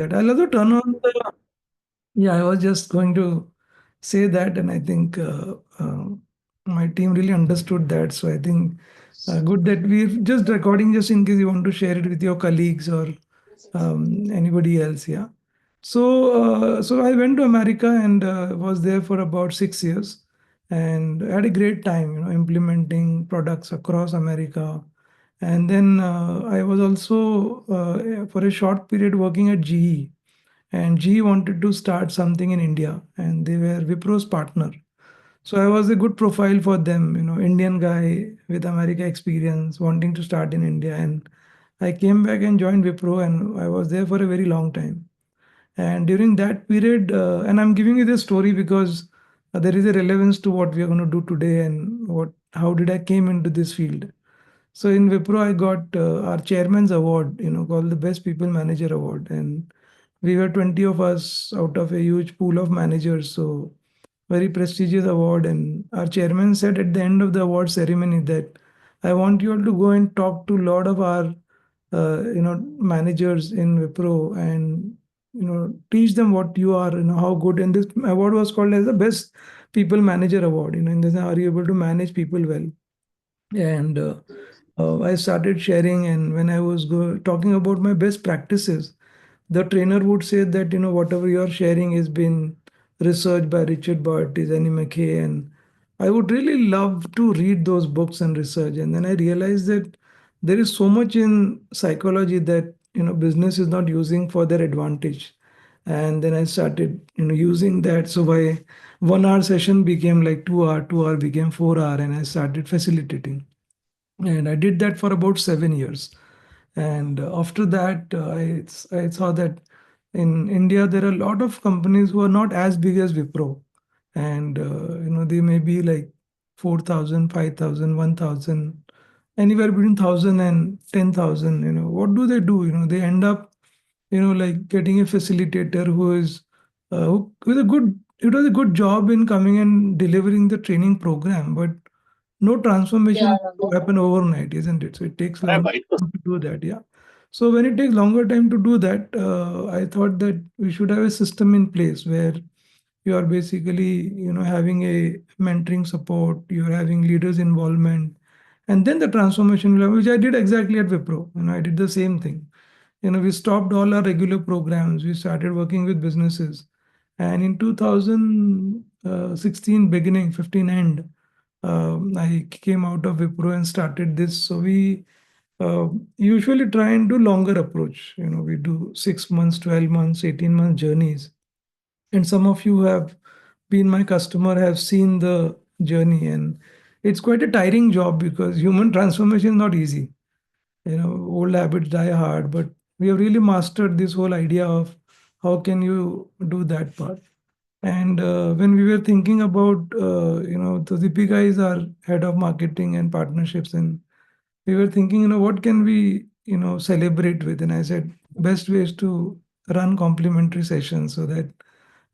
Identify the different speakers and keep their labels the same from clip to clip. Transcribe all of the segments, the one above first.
Speaker 1: that. I'll also turn on the. Yeah, I was just going to say that, and I think my team really understood that. So I think good that we're just recording, just in case you want to share it with your colleagues or anybody else. Yeah. So I went to America and was there for about 6 years, and I had a great time, implementing products across America. And then I was also for a short period working at GE, and GE wanted to start something in India, and they were Wipro's partner. So I was a good profile for them, Indian guy with America experience, wanting to start in India. And I came back and joined Wipro, and I was there for a very long time. And during that period, and I'm giving you this story because there is a relevance to what we are going to do today and how did I came into this field. So in Wipro, I got our chairman's award, called the Best People Manager Award, and we were 20 of us out of a huge pool of managers. So very prestigious award. And our chairman said at the end of the award ceremony that I want you all to go and talk to a lot of our managers in Wipro and teach them what you are, how good. And this award was called as the Best People Manager Award. In this, are you able to manage people well? And I started sharing, and when I was talking about my best practices, the trainer would say that whatever you are sharing has been researched by Richard Burt, Annie McKay, and I would really love to read those books and research. And then I realized that there is so much in psychology that business is not using for their advantage. And then I started using that. So by 1 hour session became like 2 hour, 2 hour became 4 hour, and I started facilitating. And I did that for about 7 years. And after that, I saw that in India, there are a lot of companies who are not as big as Wipro. And, they may be like 4,000, 5,000, 1,000, anywhere between 1,000 and 10,000. What do they do? They end up, like getting a facilitator who is, who with a good, it was a good job in coming and delivering the training program, but no transformation to happen overnight, isn't it? So it takes
Speaker 2: अरे
Speaker 1: longer
Speaker 2: भाई तो
Speaker 1: time to do that. Yeah. So when it takes longer time to do that, I thought that we should have a system in place where you are basically, having a mentoring support, you're having leaders involvement, and then the transformation will happen, which I did exactly at Wipro. I did the same thing. We stopped all our regular programs. We started working with businesses. And in 2016 beginning, 15 end, I came out of Wipro and started this. So we uh, usually try and do longer approach. We do 6 months, 12 months, 18 month journeys. And some of you have been my customer, have seen the journey. And it's quite a tiring job because human transformation is not easy. Old habits die hard, but we have really mastered this whole idea of how can you do that part. And when we were thinking about, the Deepika is our head of marketing and partnerships, and we were thinking, what can we, celebrate with? And I said, best way is to run complimentary sessions so that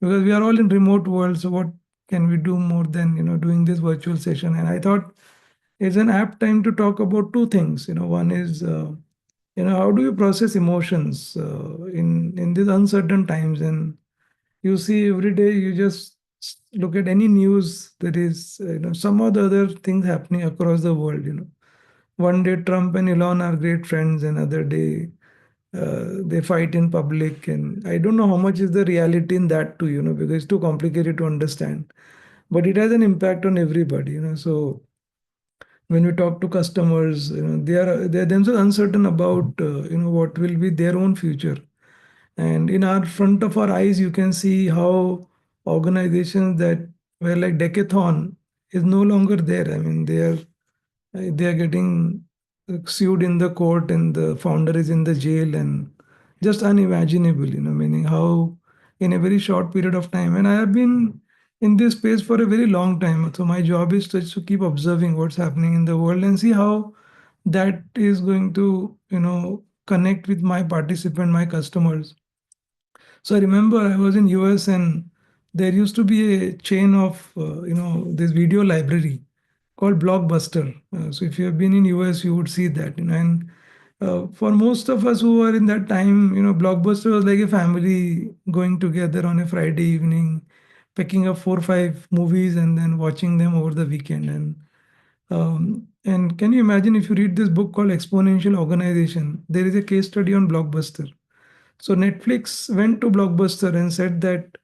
Speaker 1: because we are all in remote world, so what can we do more than, doing this virtual session? And I thought it's an apt time to talk about two things. One is, how do you process emotions in these uncertain times? And you see every day you just look at any news, there is some or the other things happening across the world. One day Trump and Elon are great friends, another day they fight in public, and I don't know how much is the reality in that too, because it's too complicated to understand, but it has an impact on everybody. So when we talk to customers, they are themselves uncertain about what will be their own future. And in our front of our eyes, you can see how organizations that were like Decathlon is no longer there. I mean, they are getting sued in the court, and the founder is in the jail, and just unimaginable. Meaning how in a very short period of time. And I have been in this space for a very long time. So my job is to keep observing what's happening in the world and see how that is going to connect with my participant, my customers. So I remember I was in US, and there used to be a chain of this video library called Blockbuster. So if you have been in US, you would see that. And For most of us who were in that time, Blockbuster was like a family going together on a Friday evening, picking up 4 or 5 movies and then watching them over the weekend. And can you imagine if you read this book called Exponential Organization? There is a case study on Blockbuster. So Netflix went to Blockbuster and said that,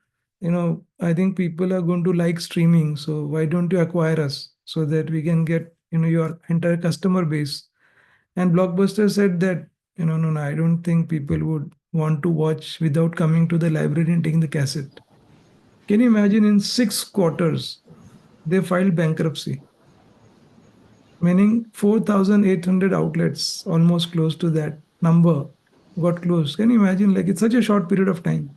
Speaker 1: I think people are going to like streaming. So why don't you acquire us so that we can get, your entire customer base? And Blockbuster said that, no, no, I don't think people would want to watch without coming to the library and taking the cassette. Can you imagine in 6 quarters, they filed bankruptcy, meaning 4,800 outlets, almost close to that number, got closed. Can you imagine? Like it's such a short period of time.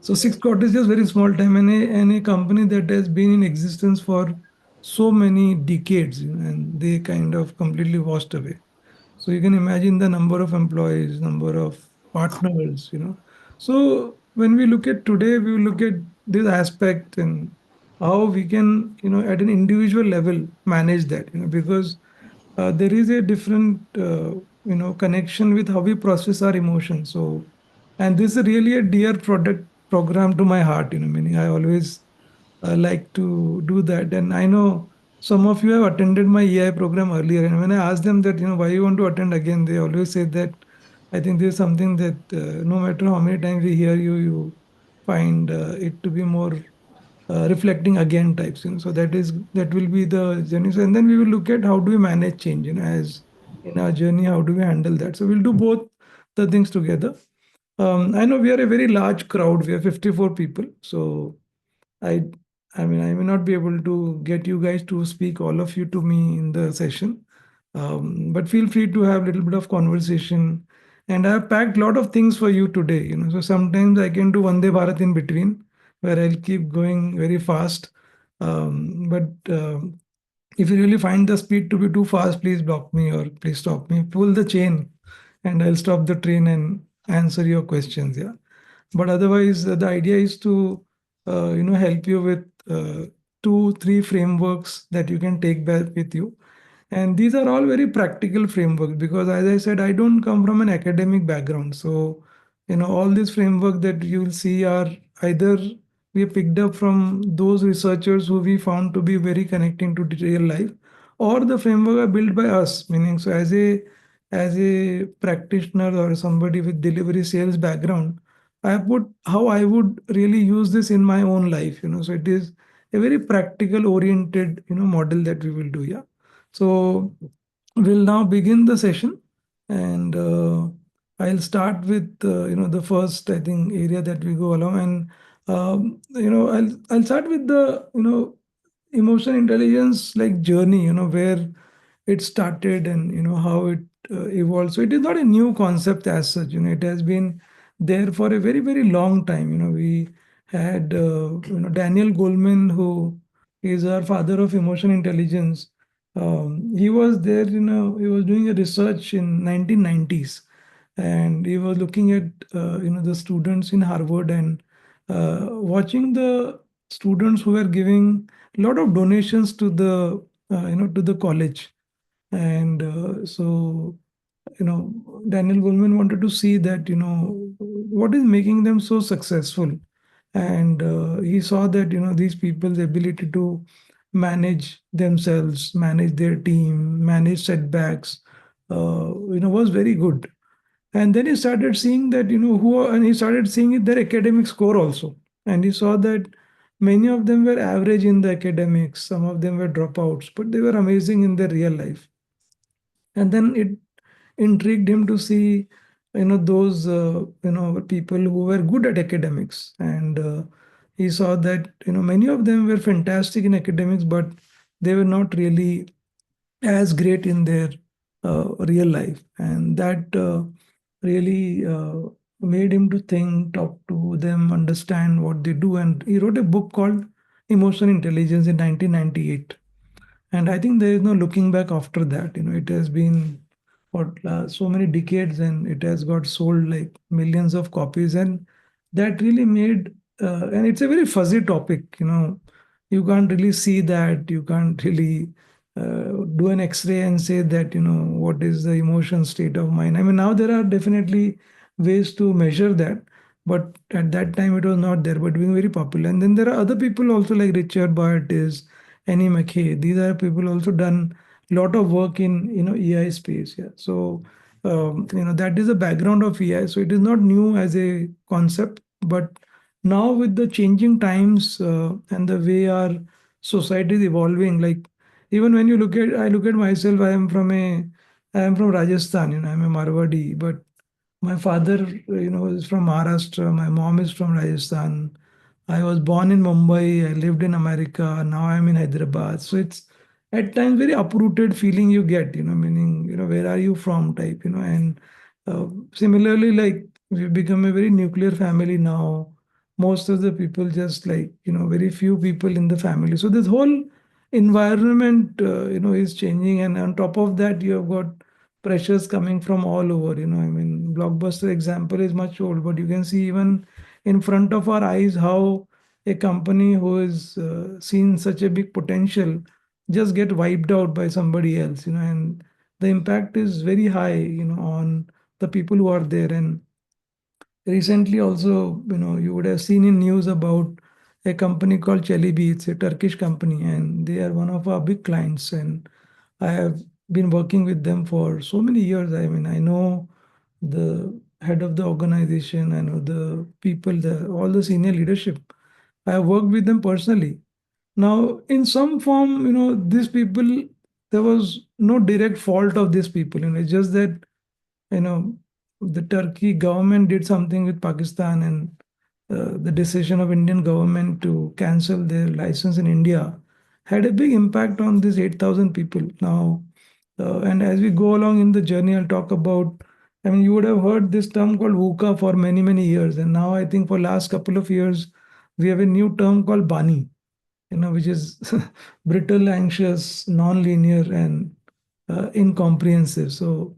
Speaker 1: So 6 quarters is just very small time, and a company that has been in existence for so many decades, and they kind of completely washed away. So you can imagine the number of employees, number of partners. So when we look at today, we will look at this aspect and how we can, at an individual level manage that, because there is a different, connection with how we process our emotions. So, and this is really a dear product program to my heart, meaning I always like to do that. And I know some of you have attended my EI program earlier. And when I ask them that, why you want to attend again, they always say that I think there's something that no matter how many times we hear you, you find it to be more reflecting again types. So that will be the journey. So, and then we will look at how do we manage change, as in our journey, how do we handle that? So we'll do both the things together. I know we are a very large crowd. We are 54 people. So I I mean, I may not be able to get you guys to speak, all of you, to me in the session, but feel free to have a little bit of conversation. And I have packed a lot of things for you today. So sometimes I can do Vande Bharat in between, where I'll keep going very fast. But if you really find the speed to be too fast, please block me or please stop me. Pull the chain, and I'll stop the train and answer your questions. Yeah. But otherwise, the idea is to help you with 2 3 frameworks that you can take back with you. And these are all very practical frameworks, because as I said, I don't come from an academic background. So all these framework that you'll see are either we picked up from those researchers who we found to be very connecting to the real life, or the framework are built by us, meaning, so as a practitioner or somebody with delivery sales background, I put how I would really use this in my own life. So it is a very practical oriented model that we will do. Yeah. So we'll now begin the session, and I'll start with the first, I think, area that we go along. And I'll start with the emotional intelligence like journey, where it started and how it evolved. So it is not a new concept as such. It has been there for a very very long time. We had Daniel Goleman, who is our father of emotion intelligence. He was there, he was doing a research in 1990s, and he was looking at the students in Harvard, and watching the students who were giving a lot of donations to the to the college. And so Daniel Goleman wanted to see that what is making them so successful. And he saw that these people's ability to manage themselves, manage their team, manage setbacks, was very good. And then he started seeing that and he started seeing it, their academic score also. And he saw that many of them were average in the academics, some of them were dropouts, but they were amazing in their real life. And then it intrigued him to see those people who were good at academics. And he saw that many of them were fantastic in academics, but they were not really as great in their real life. And that really made him to think, talk to them, understand what they do. And he wrote a book called Emotional Intelligence in 1998. And I think there is no looking back after that. It has been for so many decades, and it has got sold like millions of copies. And that really made, and it's a very fuzzy topic. You can't really see that. You can't really do an X-ray and say that, what is the emotion state of mind. I mean, now there are definitely ways to measure that, but at that time it was not there, but being very popular. And then there are other people also like Richard Bartis, Annie McKay. These are people also done a lot of work in, AI space. Yeah. So, that is the background of AI. So it is not new as a concept, but now with the changing times and the way our society is evolving, like even when I look at myself, I am from Rajasthan, I'm a Marwadi, but my father, is from Maharashtra. My mom is from Rajasthan. I was born in Mumbai. I lived in America. Now I'm in Hyderabad. So it's at times very uprooted feeling you get, meaning, where are you from type, and similarly, like we've become a very nuclear family now. Most of the people just like, very few people in the family. So this whole environment, is changing. And on top of that, you have got pressures coming from all over. I mean, Blockbuster example is much old, but you can see even in front of our eyes how a company who is seen such a big potential just get wiped out by somebody else, and the impact is very high, on the people who are there. And recently also, you would have seen in news about a company called Celebi. It's a Turkish company, and they are one of our big clients. And I have been working with them for so many years. I mean, I know the head of the organization, I know the people, all the senior leadership. I have worked with them personally. Now, in some form, these people, there was no direct fault of these people. It's just that, you know, the Turkey government did something with Pakistan, and the decision of Indian government to cancel their license in India had a big impact on these 8,000 people. Now, and as we go along in the journey, I'll talk about. I mean, you would have heard this term called VUCA for many, many years, and now I think for last couple of years we have a new term called BANI, which is brittle, anxious, non-linear, and incomprehensive. So,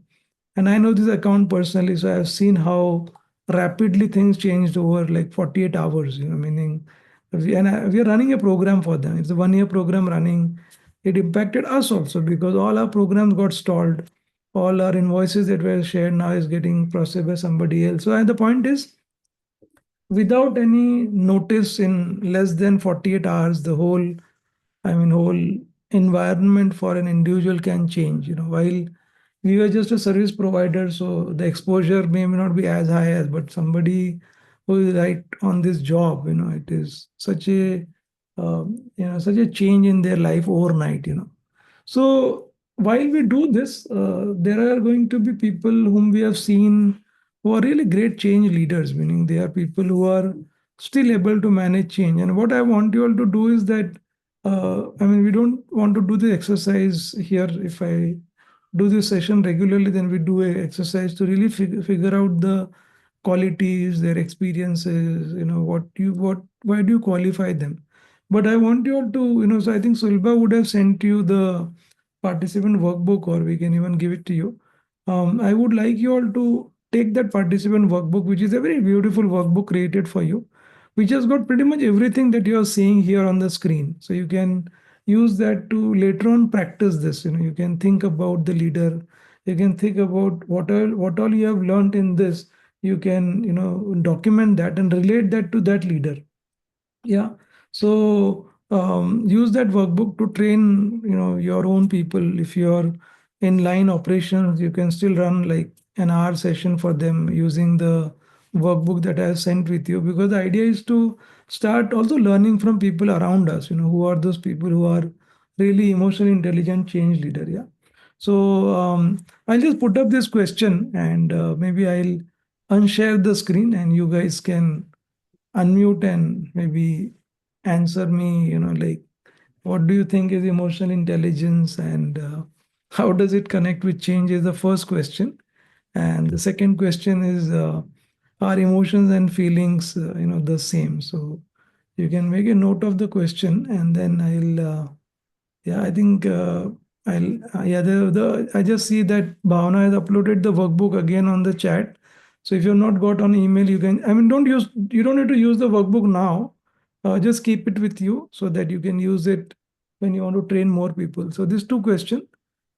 Speaker 1: and I know this account personally, so I've seen how rapidly things changed over like 48 hours. Meaning, we are running a program for them. It's a 1 year program running. It impacted us also because all our programs got stalled. All our invoices that were shared now is getting processed by somebody else. So, and the point is, without any notice, in less than 48 hours, whole environment for an individual can change. While we were just a service provider, so the exposure may not be as high as, but somebody who is right on this job, it is such a change in their life overnight. So while we do this, there are going to be people whom we have seen who are really great change leaders, meaning they are people who are still able to manage change. And what I want you all to do is that, we don't want to do the exercise here. If I do this session regularly, then we do a exercise to really figure out the qualities, their experiences, why do you qualify them? But I want you all to, so I think Sulba would have sent you the participant workbook, or we can even give it to you. I would like you all to take that participant workbook, which is a very beautiful workbook created for you, which has got pretty much everything that you are seeing here on the screen. So you can use that to later on practice this. You can think about the leader. You can think about what all you have learned in this. You can, document that and relate that to that leader. Yeah. So use that workbook to train, your own people. If you're in line operations, you can still run like an hour session for them using the workbook that I have sent with you. Because the idea is to start also learning from people around us. Who are those people who are really emotionally intelligent change leader. Yeah. So I'll just put up this question, and maybe I'll unshare the screen, and you guys can unmute and maybe answer me, like what do you think is emotional intelligence, and how does it connect with change is the first question. And the second question is, are emotions and feelings, the same? So you can make a note of the question, and then I think I just see that Bhavana has uploaded the workbook again on the chat. So if you've not got on email, you can. I mean, you don't need to use the workbook now. Just keep it with you so that you can use it when you want to train more people. So these two questions,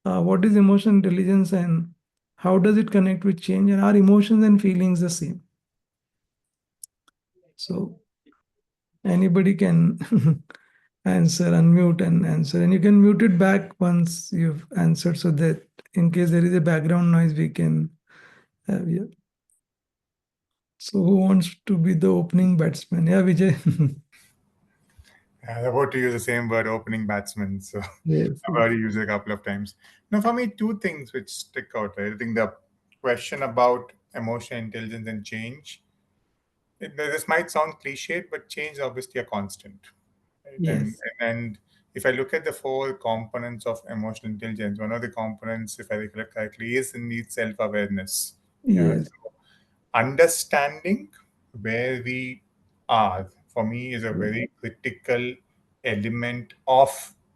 Speaker 1: what is emotional intelligence and how does it connect with change, and are emotions and feelings the same? So anybody can answer, unmute and answer, and you can mute it back once you've answered so that in case there is a background noise, we can have, yeah. So who wants to be the opening batsman? Yeah, Vijay.
Speaker 2: I'm about to use the same word, opening batsman. So
Speaker 1: Yes,
Speaker 2: I've
Speaker 1: yes,
Speaker 2: already used it a couple of times. Now, for me, two things which stick out. Right? I think the question about emotional intelligence and change. This might sound cliched, but change is obviously a constant. Right?
Speaker 1: yes,
Speaker 2: And if I look at the four components of emotional intelligence, one of the components, if I recollect correctly, is indeed self-awareness. Yeah.
Speaker 1: yes,
Speaker 2: So understanding where we are, for me, is a very critical element of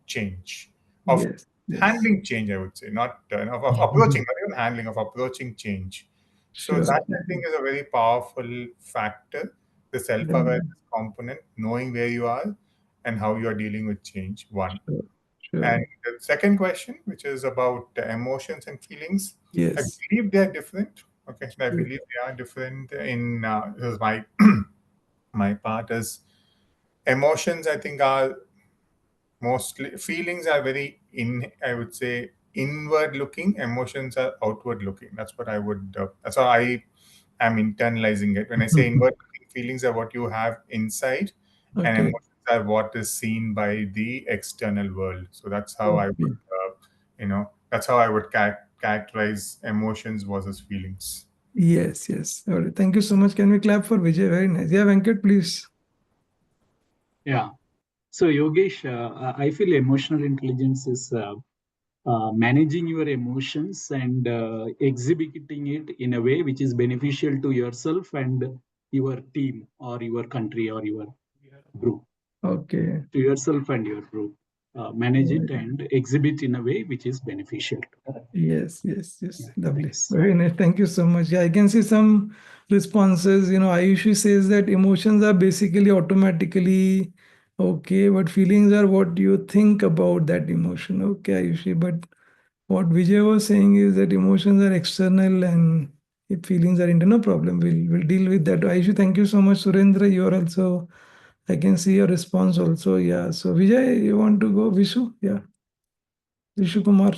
Speaker 2: change, of
Speaker 1: yes, yes.
Speaker 2: handling change, I would say, not of approaching, not even handling, of approaching change. So
Speaker 1: Sure.
Speaker 2: that, I think, is a very powerful factor, the
Speaker 1: Yeah,
Speaker 2: self-awareness component, knowing where you are and how you are dealing with change, one.
Speaker 1: sure,
Speaker 2: And
Speaker 1: sure.
Speaker 2: the second question, which is about emotions and feelings, I
Speaker 1: Yes,
Speaker 2: believe they are different. Okay, I
Speaker 1: yes,
Speaker 2: believe they are different. In this is my my part is emotions. I think are mostly feelings are very I would say inward looking. Emotions are outward looking. That's what I would. That's how I am internalizing it. When I say inward looking, feelings are what you have inside, and
Speaker 1: okay,
Speaker 2: emotions are what is seen by the external world. So that's how I would,
Speaker 1: okay.
Speaker 2: that's how I would characterize emotions versus feelings.
Speaker 1: Yes, yes. All right. Thank you so much. Can we clap for Vijay? Very nice. Yeah, Venkat, please.
Speaker 3: Yeah. So, Yogesh, I feel emotional intelligence is managing your emotions and exhibiting it in a way which is beneficial to yourself and your team or your country or your group.
Speaker 1: Okay.
Speaker 3: To yourself and your group. Manage it and exhibit in a way which is beneficial.
Speaker 1: Yes, yes,
Speaker 3: Yeah,
Speaker 1: yes. Lovely.
Speaker 3: thanks.
Speaker 1: Very nice. Thank you so much. Yeah, I can see some responses. Ayushi says that emotions are basically automatically okay, but feelings are what you think about that emotion. Okay, Ayushi. But what Vijay was saying is that emotions are external and if feelings are internal, no problem. We'll deal with that. Ayushi, thank you so much. Surendra, you're also, I can see your response also. Yeah. So Vijay, you want to go? Vishu? Yeah. Vishu Kumar.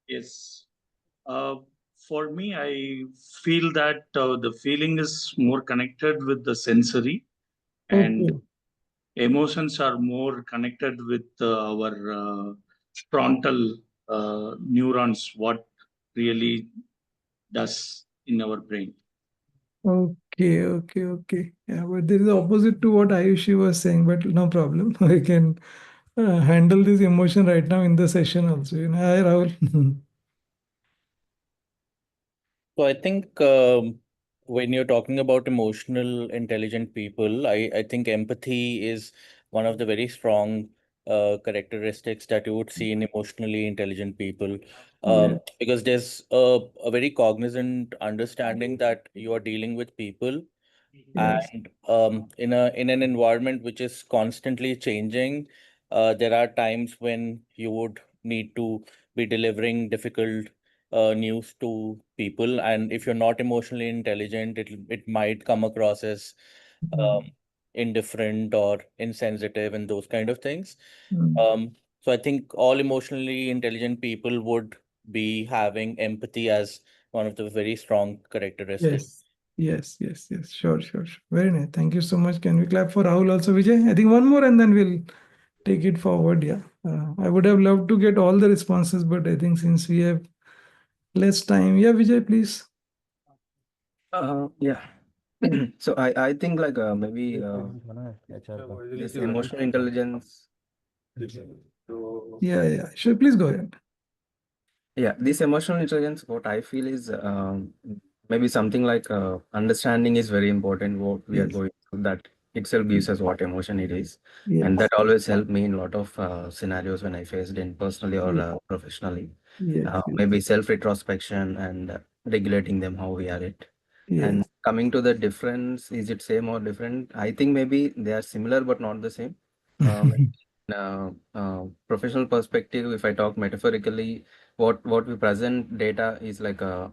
Speaker 4: Yes. Uh, for me, I feel that the feeling is more connected with the sensory, and
Speaker 1: Okay.
Speaker 4: emotions are more connected with our frontal neurons, what really does in our brain.
Speaker 1: Okay, okay, okay. Yeah, but there is opposite to what Ayushi was saying, but no problem. I can handle this emotion right now in the session also. Hi, Rahul.
Speaker 5: So I think when you're talking about emotional, intelligent people, I think empathy is one of the very strong characteristics that you would see in emotionally intelligent people.
Speaker 1: Yeah,
Speaker 5: Because there's a very cognizant understanding that you are dealing with people,
Speaker 1: yes.
Speaker 5: and in an environment which is constantly changing, there are times when you would need to be delivering difficult news to people, and if you're not emotionally intelligent, it might come across as
Speaker 1: Mm,
Speaker 5: indifferent or insensitive and those kind of things.
Speaker 1: mm.
Speaker 5: So I think all emotionally intelligent people would be having empathy as one of the very strong characteristics.
Speaker 1: Yes, yes, yes, yes. Sure, sure, sure. Very nice. Thank you so much. Can we clap for Rahul also, Vijay? I think one more and then we'll take it forward. Yeah. I would have loved to get all the responses, but I think since we have less time. Yeah, Vijay, please.
Speaker 6: Yeah. So I think like maybe this emotional intelligence. So
Speaker 1: Yeah, yeah. Sure, please go ahead.
Speaker 6: yeah, this emotional intelligence, what I feel is maybe something like understanding is very important. What we are
Speaker 1: Yes,
Speaker 6: going through, that itself gives us what emotion it is, and
Speaker 1: yes,
Speaker 6: that always helped me in a lot of scenarios when I faced in personally or
Speaker 1: yes,
Speaker 6: professionally.
Speaker 1: yes, yes,
Speaker 6: Maybe self retrospection and regulating them how we are it. And
Speaker 1: yes.
Speaker 6: coming to the difference, is it same or different? I think maybe they are similar but not the same. Professional perspective, if I talk metaphorically, what we present data is like a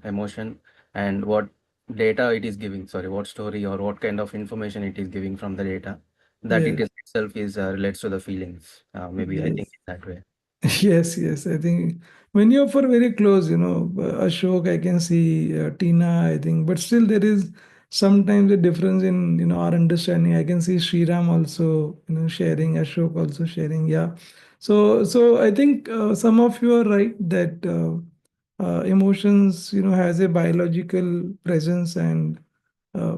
Speaker 6: emotion, and what data it is giving, sorry, what story or what kind of information it is giving from the data, that it
Speaker 1: Yes,
Speaker 6: is itself is relates to the feelings. Maybe I think
Speaker 1: yes.
Speaker 6: in that way.
Speaker 1: Yes, yes. I think many of are very close, Ashok, I can see, Tina, I think, but still there is sometimes a difference in, our understanding. I can see Sriram also, sharing, Ashok also sharing. Yeah. So I think some of you are right that emotions, has a biological presence, and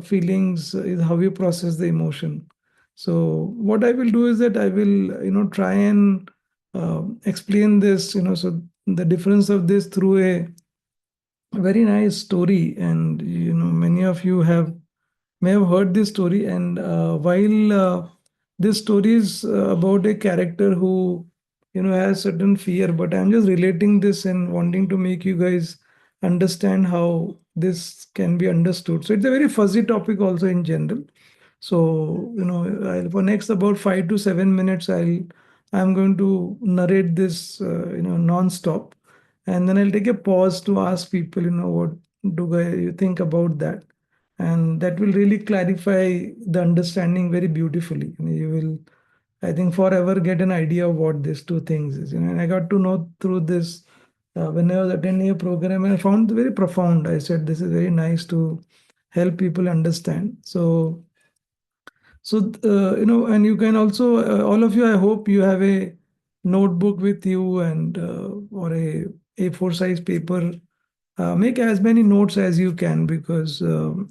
Speaker 1: feelings is how you process the emotion. So what I will do is that I will, try and explain this, so the difference of this through a very nice story. And, many of you may have heard this story. And while this story is about a character who, has certain fear, but I'm just relating this and wanting to make you guys understand how this can be understood. So it's a very fuzzy topic also in general. So, for next about 5 to 7 minutes, I'm going to narrate this, non-stop, and then I'll take a pause to ask people, what you think about that, and that will really clarify the understanding very beautifully. You will, I think, forever get an idea of what these two things is. And I got to know through this when I was attending a program, and I found it very profound. I said, this is very nice to help people understand. And you can also, all of you, I hope you have a notebook with you, and or a A4 size paper. Make as many notes as you can, because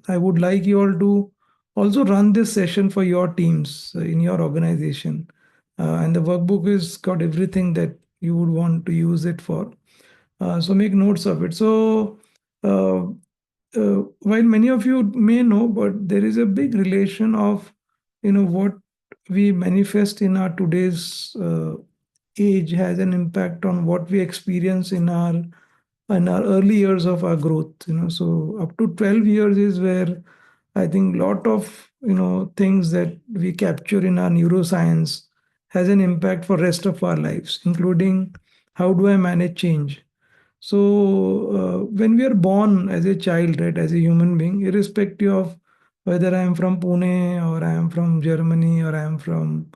Speaker 1: I would like you all to also run this session for your teams in your organization. And the workbook is got everything that you would want to use it for. So make notes of it. So uh, while many of you may know, but there is a big relation of, what we manifest in our today's age has an impact on what we experience in our early years of our growth. So up to 12 years is where I think lot of, things that we capture in our neuroscience has an impact for rest of our lives, including how do I manage change. So, when we are born as a child, right, as a human being, irrespective of whether I am from Pune, or I am from Germany, or I am from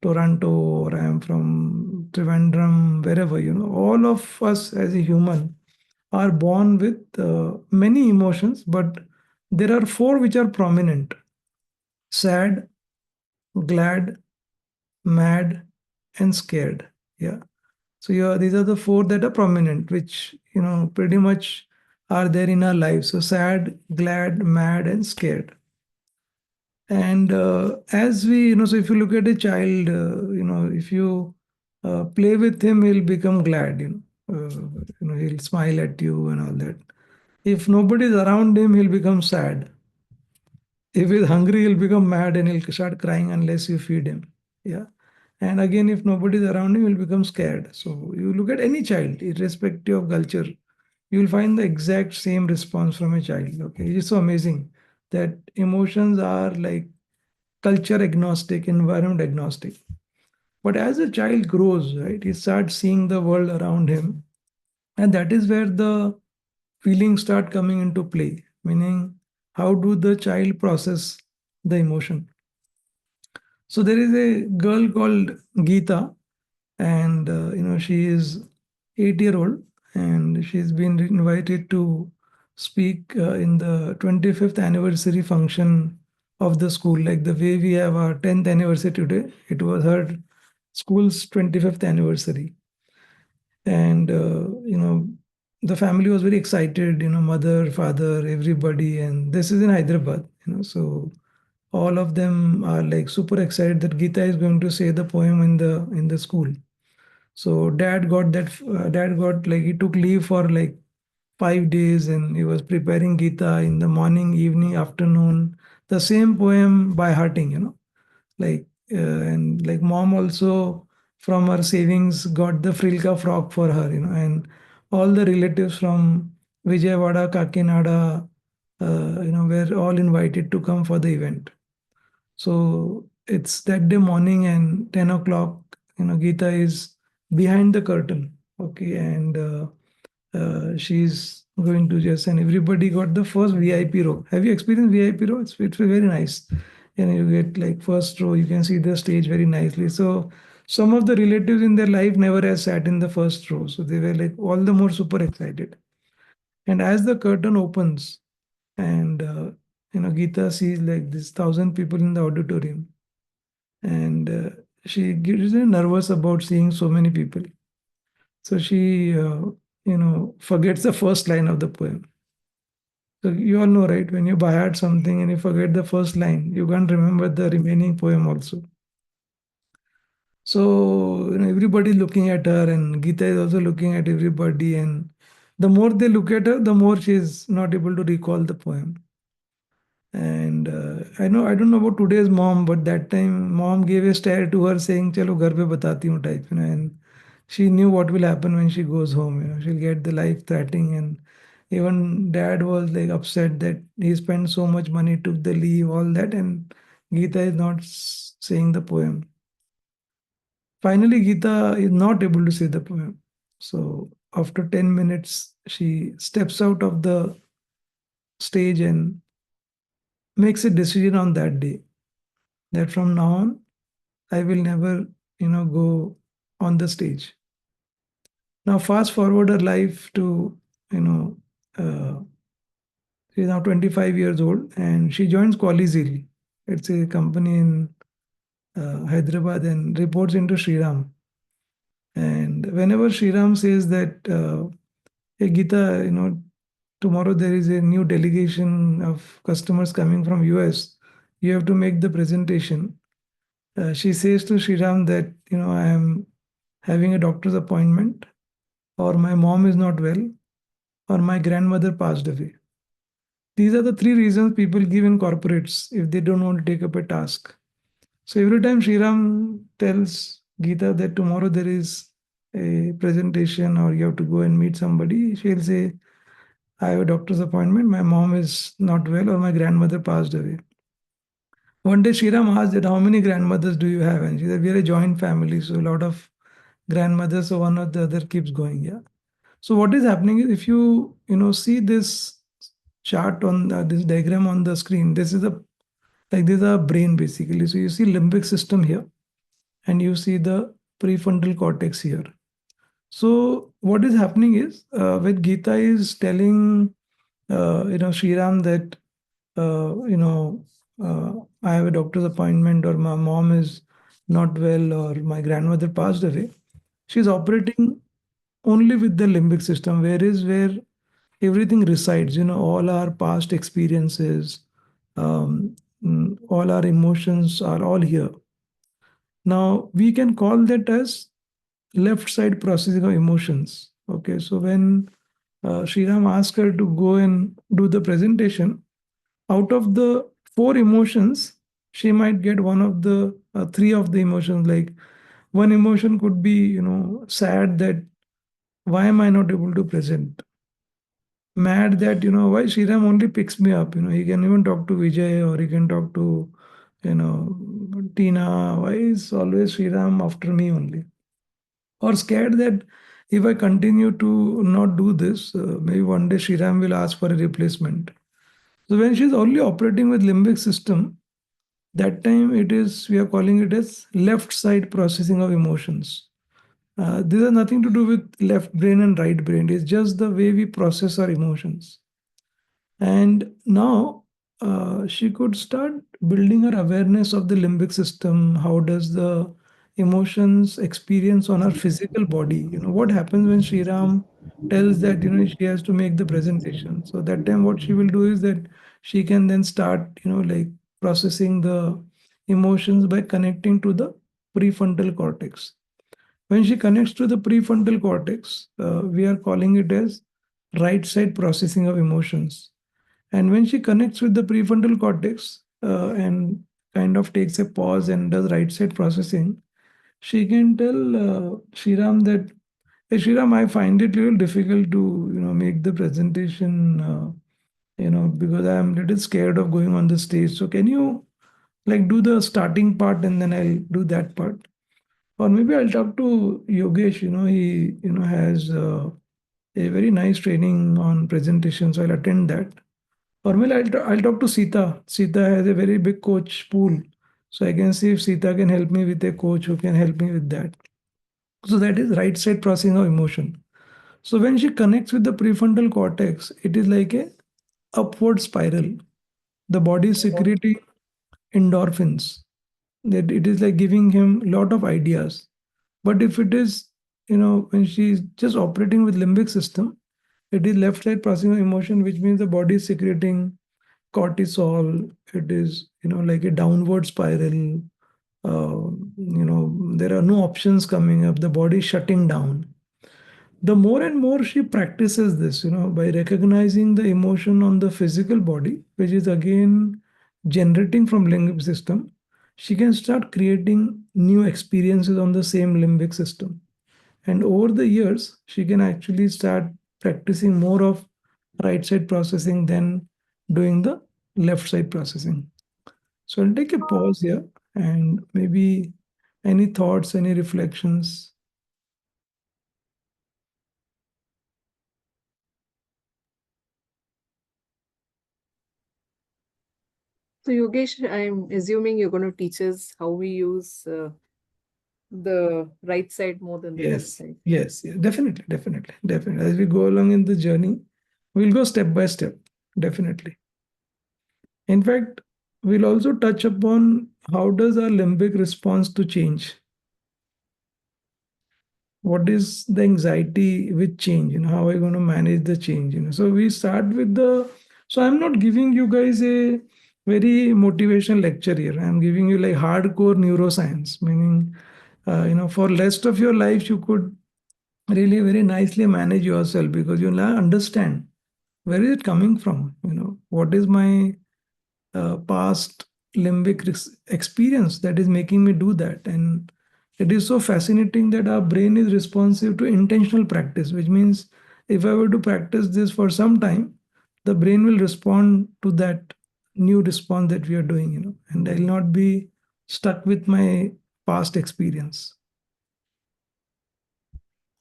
Speaker 1: Toronto, or I am from Trivandrum, wherever, all of us as a human are born with many emotions, but there are four which are prominent: sad, glad, mad, and scared. Yeah. So yeah, these are the four that are prominent, which pretty much are there in our lives. So sad, glad, mad, and scared. And as we, so if you look at a child, if you play with him, he'll become glad. He'll smile at you and all that. If nobody's around him, he'll become sad. If he's hungry, he'll become mad and he'll start crying unless you feed him. Yeah. And again, if nobody's around him, he'll become scared. So you look at any child, irrespective of culture, you'll find the exact same response from a child. Okay. It's so amazing that emotions are like culture agnostic, environment agnostic. But as a child grows, right, he starts seeing the world around him. And that is where the feelings start coming into play, meaning how do the child process the emotion. So there is a girl called Geeta, and she is 8 year old, and she's been invited to speak in the 25th anniversary function of the school. Like the way we have our 10th anniversary today, it was her school's 25th anniversary. And the family was very excited, mother, father, everybody. And this is in Hyderabad, so all of them are like super excited that Geeta is going to say the poem in the school. So dad got like, he took leave for like 5 days, and he was preparing Gita in the morning, evening, afternoon, the same poem by hearting, like and like mom also from her savings got the frilka frock for her, and all the relatives from Vijayawada, Kakinada, were all invited to come for the event. So it's that day morning and 10 o'clock, Geeta is behind the curtain. Okay. And she's going to just, and everybody got the first VIP row. Have you experienced VIP row? It's very nice. And you get like first row, you can see the stage very nicely. So some of the relatives in their life never has sat in the first row. So they were like all the more super excited. And as the curtain opens, and Geeta sees like this 1,000 people in the auditorium, and she gets nervous about seeing so many people. So she, forgets the first line of the poem. So you all know, right? When you buy out something and you forget the first line, you can't remember the remaining poem also. So everybody looking at her, and Geeta is also looking at everybody. And the more they look at her, the more she is not able to recall the poem. And I don't know about today's mom, but that time mom gave a stare to her saying, "Chalo ghar pe batati hu," type, and she knew what will happen when she goes home. She'll get the life threatening, and even dad was like upset that he spent so much money, took the leave, all that, and Geeta is not saying the poem. Finally, Geeta is not able to say the poem. So after 10 minutes, she steps out of the stage and makes a decision on that day that from now on, I will never, go on the stage. Now, fast forward her life to, you know, uh, she's now 25 years old and she joins Qualizil. It's a company in Hyderabad and reports into Sriram. And whenever Sriram says that, hey, Geeta, tomorrow there is a new delegation of customers coming from US, you have to make the presentation. She says to Sriram that, I am having a doctor's appointment, or my mom is not well, or my grandmother passed away. These are the three reasons people give in corporates if they don't want to take up a task. So every time Sriram tells Geeta that tomorrow there is a presentation or you have to go and meet somebody, she'll say, I have a doctor's appointment, my mom is not well, or my grandmother passed away. One day Sriram asked that how many grandmothers do you have? And she said, we are a joint family, so a lot of grandmothers, so one or the other keeps going. Yeah. So what is happening is if you see this chart on this diagram on the screen, this is a brain basically. So you see limbic system here, and you see the prefrontal cortex here. So what is happening is when Geeta is telling Sriram that I have a doctor's appointment, or my mom is not well, or my grandmother passed away, she's operating only with the limbic system, where everything resides. All our past experiences, all our emotions are all here. Now we can call that as left side processing of emotions. Okay, so when Sriram asked her to go and do the presentation, out of the four emotions, she might get one of the three of the emotions. Like one emotion could be, sad, that why am I not able to present? Mad that, why Sriram only picks me up. He can even talk to Vijay, or he can talk to, Tina. Why is always Sriram after me only? Or scared that if I continue to not do this, maybe one day Sriram will ask for a replacement. So when she's only operating with limbic system, that time we are calling it as left side processing of emotions. This has nothing to do with left brain and right brain. It's just the way we process our emotions. And now she could start building her awareness of the limbic system. How does the emotions experience on her physical body? What happens when Sriram tells that, she has to make the presentation. So that time what she will do is that she can then start, like processing the emotions by connecting to the prefrontal cortex. When she connects to the prefrontal cortex, we are calling it as right side processing of emotions. And when she connects with the prefrontal cortex and kind of takes a pause and does right side processing, she can tell Sriram that, hey Sriram, I find it a little difficult to make the presentation because I am a little scared of going on the stage. So can you like do the starting part and then I'll do that part. Or maybe I'll talk to Yogesh. He has a very nice training on presentation, so I'll attend that. Or maybe I'll talk to Sita. Sita has a very big coach pool, so I can see if Sita can help me with a coach who can help me with that. So that is right side processing of emotion. So when she connects with the prefrontal cortex, it is like a upward spiral. The body is secreting endorphins. That it is like giving him a lot of ideas. But if it is, when she's just operating with limbic system, it is left side processing of emotion, which means the body is secreting cortisol. It is, like a downward spiral. There are no options coming up. The body is shutting down. The more and more she practices this, by recognizing the emotion on the physical body, which is again generating from limbic system, she can start creating new experiences on the same limbic system. And over the years, she can actually start practicing more of right side processing than doing the left side processing. So I'll take a pause here and maybe any thoughts, any reflections.
Speaker 7: So, Yogesh, I'm assuming you're going to teach us how we use the right side more than the left
Speaker 1: Yes,
Speaker 7: side.
Speaker 1: yes, yes, definitely, definitely, definitely. As we go along in the journey, we'll go step by step, definitely. In fact, we'll also touch upon how does our limbic response to change? What is the anxiety with change? How are you going to manage the change? So we start with the. So I'm not giving you guys a very motivational lecture here. I'm giving you like hardcore neuroscience, meaning, for rest of your life you could really very nicely manage yourself because you now understand where is it coming from. What is my past limbic experience that is making me do that. And it is so fascinating that our brain is responsive to intentional practice, which means if I were to practice this for some time, the brain will respond to that new response that we are doing, and I'll not be stuck with my past experience.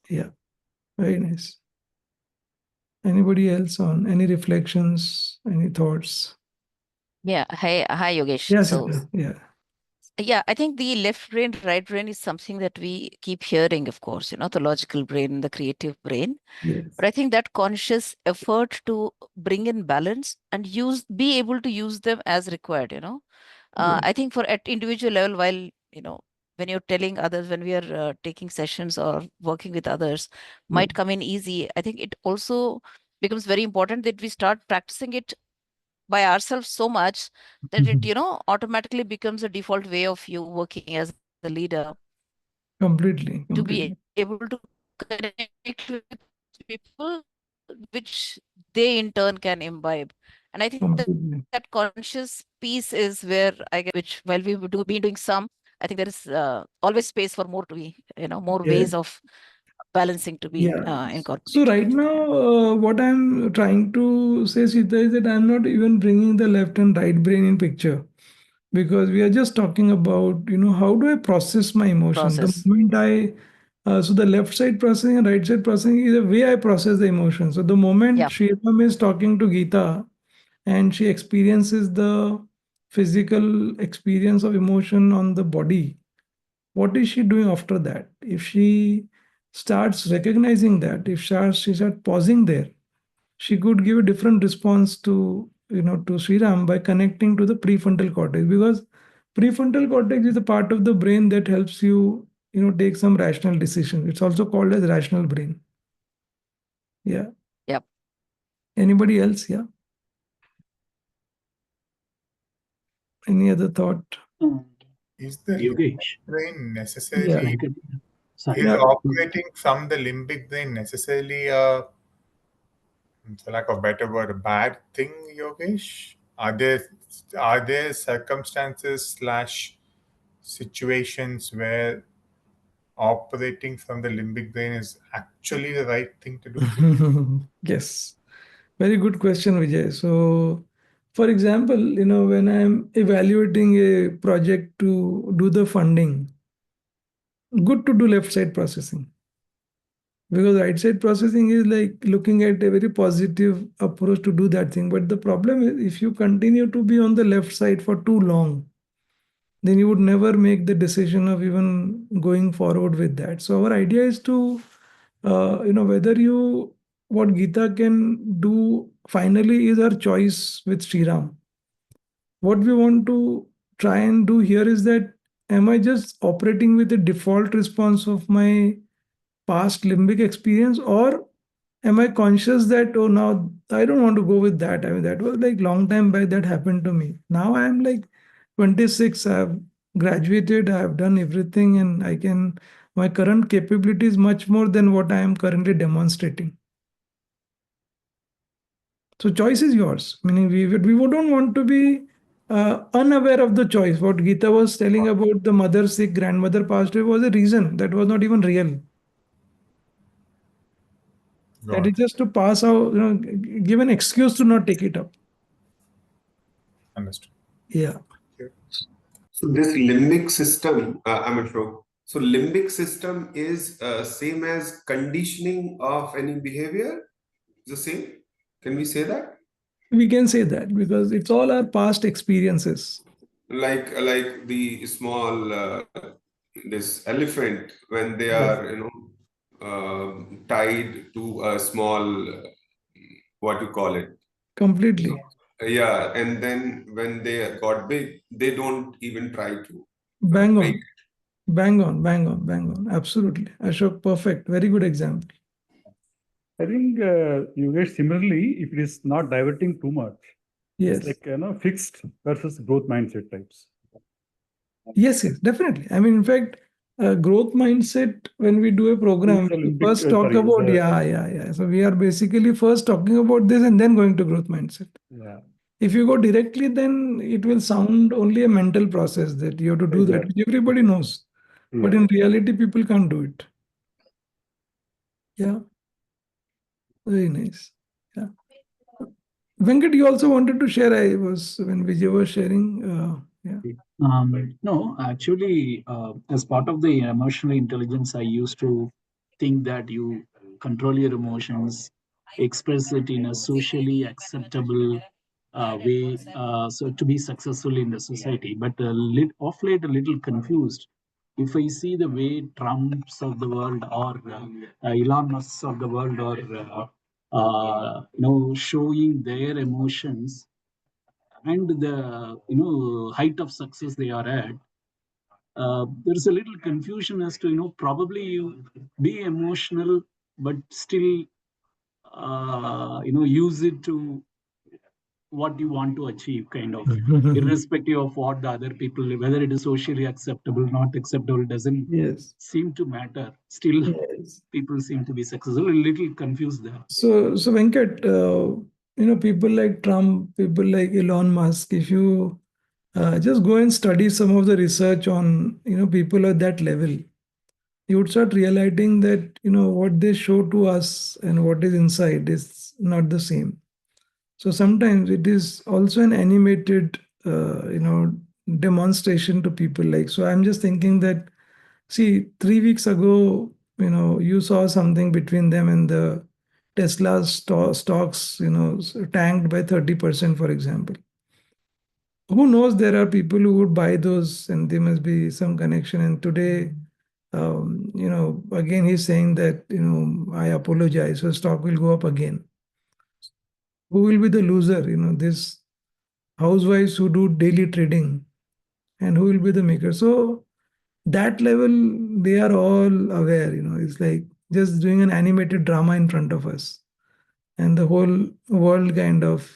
Speaker 1: Yeah, very nice. Anybody else on any reflections, any thoughts?
Speaker 8: Yeah. Hi, Yogesh.
Speaker 1: Yes,
Speaker 8: So,
Speaker 1: yeah.
Speaker 8: yeah, I think the left brain, right brain is something that we keep hearing, of course, the logical brain, the creative brain.
Speaker 1: Yes.
Speaker 8: But I think that conscious effort to bring in balance and be able to use them as required,
Speaker 1: Yeah.
Speaker 8: I think for at individual level, while, when you're telling others, when we are taking sessions or working with others,
Speaker 1: Yeah.
Speaker 8: might come in easy. I think it also becomes very important that we start practicing it by ourselves so much that it automatically becomes a default way of you working as a leader
Speaker 1: Completely,
Speaker 8: to be
Speaker 1: completely,
Speaker 8: able to connect with people which they in turn can imbibe. And I think that
Speaker 1: completely.
Speaker 8: that conscious piece is where I get, which while we've been doing some, I think there is always space for more to be, more
Speaker 1: Yeah,
Speaker 8: ways of balancing to be
Speaker 1: yeah. So
Speaker 8: incorporated.
Speaker 1: right now, what I'm trying to say, Sita, is that I'm not even bringing the left and right brain in picture because we are just talking about, how do I process my emotion? The
Speaker 8: Process.
Speaker 1: moment so the left side processing and right side processing is the way I process the emotion. So the moment
Speaker 8: Yeah.
Speaker 1: Shriram is talking to Geeta and she experiences the physical experience of emotion on the body, what is she doing after that? If she starts recognizing that, if she starts pausing there, she could give a different response to Sriram by connecting to the prefrontal cortex, because prefrontal cortex is a part of the brain that helps you take some rational decisions. It's also called as rational brain. Yeah.
Speaker 8: Yep.
Speaker 1: Anybody else? Yeah. Any other thought?
Speaker 2: Is the
Speaker 3: Yogesh,
Speaker 2: limbic brain
Speaker 1: Yeah.
Speaker 2: necessarily,
Speaker 3: sorry.
Speaker 2: is
Speaker 1: Yeah.
Speaker 2: operating from the limbic brain necessarily a, for lack of better word, a bad thing, Yogesh? Are there circumstances slash situations where operating from the limbic brain is actually the right thing to do?
Speaker 1: Yes. Very good question, Vijay. So For example, when I'm evaluating a project to do the funding, good to do left side processing, because right side processing is like looking at a very positive approach to do that thing. But the problem is, if you continue to be on the left side for too long, then you would never make the decision of even going forward with that. So our idea is to, whether you, what Gita can do finally is our choice with Sriram. What we want to try and do here is that, am I just operating with the default response of my past limbic experience, or am I conscious that, oh, now I don't want to go with that? I mean, that was like long time back that happened to me. Now I am like 26, I've graduated, I've done everything, and my current capability is much more than what I am currently demonstrating. So choice is yours. Meaning we don't want to be unaware of the choice. What Gita was telling about the mother sick, grandmother passed away was a reason that was not even real. That is just to pass out, give an excuse to not take it up.
Speaker 2: Understood.
Speaker 1: Yeah.
Speaker 9: So this limbic system, I'm sure. So limbic system is same as conditioning of any behavior. The same. Can we say that?
Speaker 1: We can say that because it's all our past experiences.
Speaker 9: Like the small this elephant when they are tied to a small what you call it.
Speaker 1: Completely.
Speaker 9: Yeah, and then when they got big, they don't even try to
Speaker 1: Bang
Speaker 9: break.
Speaker 1: on. Bang on, bang on, bang on. Absolutely. Ashok, perfect. Very good example.
Speaker 10: I think you get similarly, if it is not diverting too much,
Speaker 1: Yes.
Speaker 10: it's like fixed versus growth mindset types.
Speaker 1: Yes, definitely. I mean, in fact, growth mindset, when we do a program, we first talk about, yeah. So we are basically first talking about this and then going to growth mindset.
Speaker 10: Yeah.
Speaker 1: If you go directly, then it will sound only a mental process that you have to do that, which everybody knows. Yeah. But in reality, people can't do it. Yeah. Very nice. Yeah. Venkat, you also wanted to share, when Vijay was sharing. Yeah.
Speaker 3: No, actually, as part of the emotional intelligence, I used to think that you control your emotions, express it in a socially acceptable way, so to be successful in the society. But of late, a little confused. If I see the way Trumps of the world or Elon Musk of the world are, showing their emotions and the height of success they are at, there's a little confusion as to probably you be emotional but still use it to what you want to achieve, kind of irrespective of what the other people, whether it is socially acceptable, not acceptable, doesn't seem to matter. Still, people seem to be successful. A little confused there.
Speaker 1: So Venkat, people like Trump, people like Elon Musk, if you just go and study some of the research on, people at that level, you would start realizing that, what they show to us and what is inside is not the same. So sometimes it is also an animated, demonstration to people like. So I'm just thinking that, see, 3 weeks ago, you saw something between them and the Tesla stocks, tanked by 30%, for example. Who knows? There are people who would buy those, and there must be some connection. And today, again, he's saying that, I apologize, so stock will go up again. Who will be the loser? This housewives who do daily trading, and who will be the maker? So that level, they are all aware. It's like just doing an animated drama in front of us, and the whole world kind of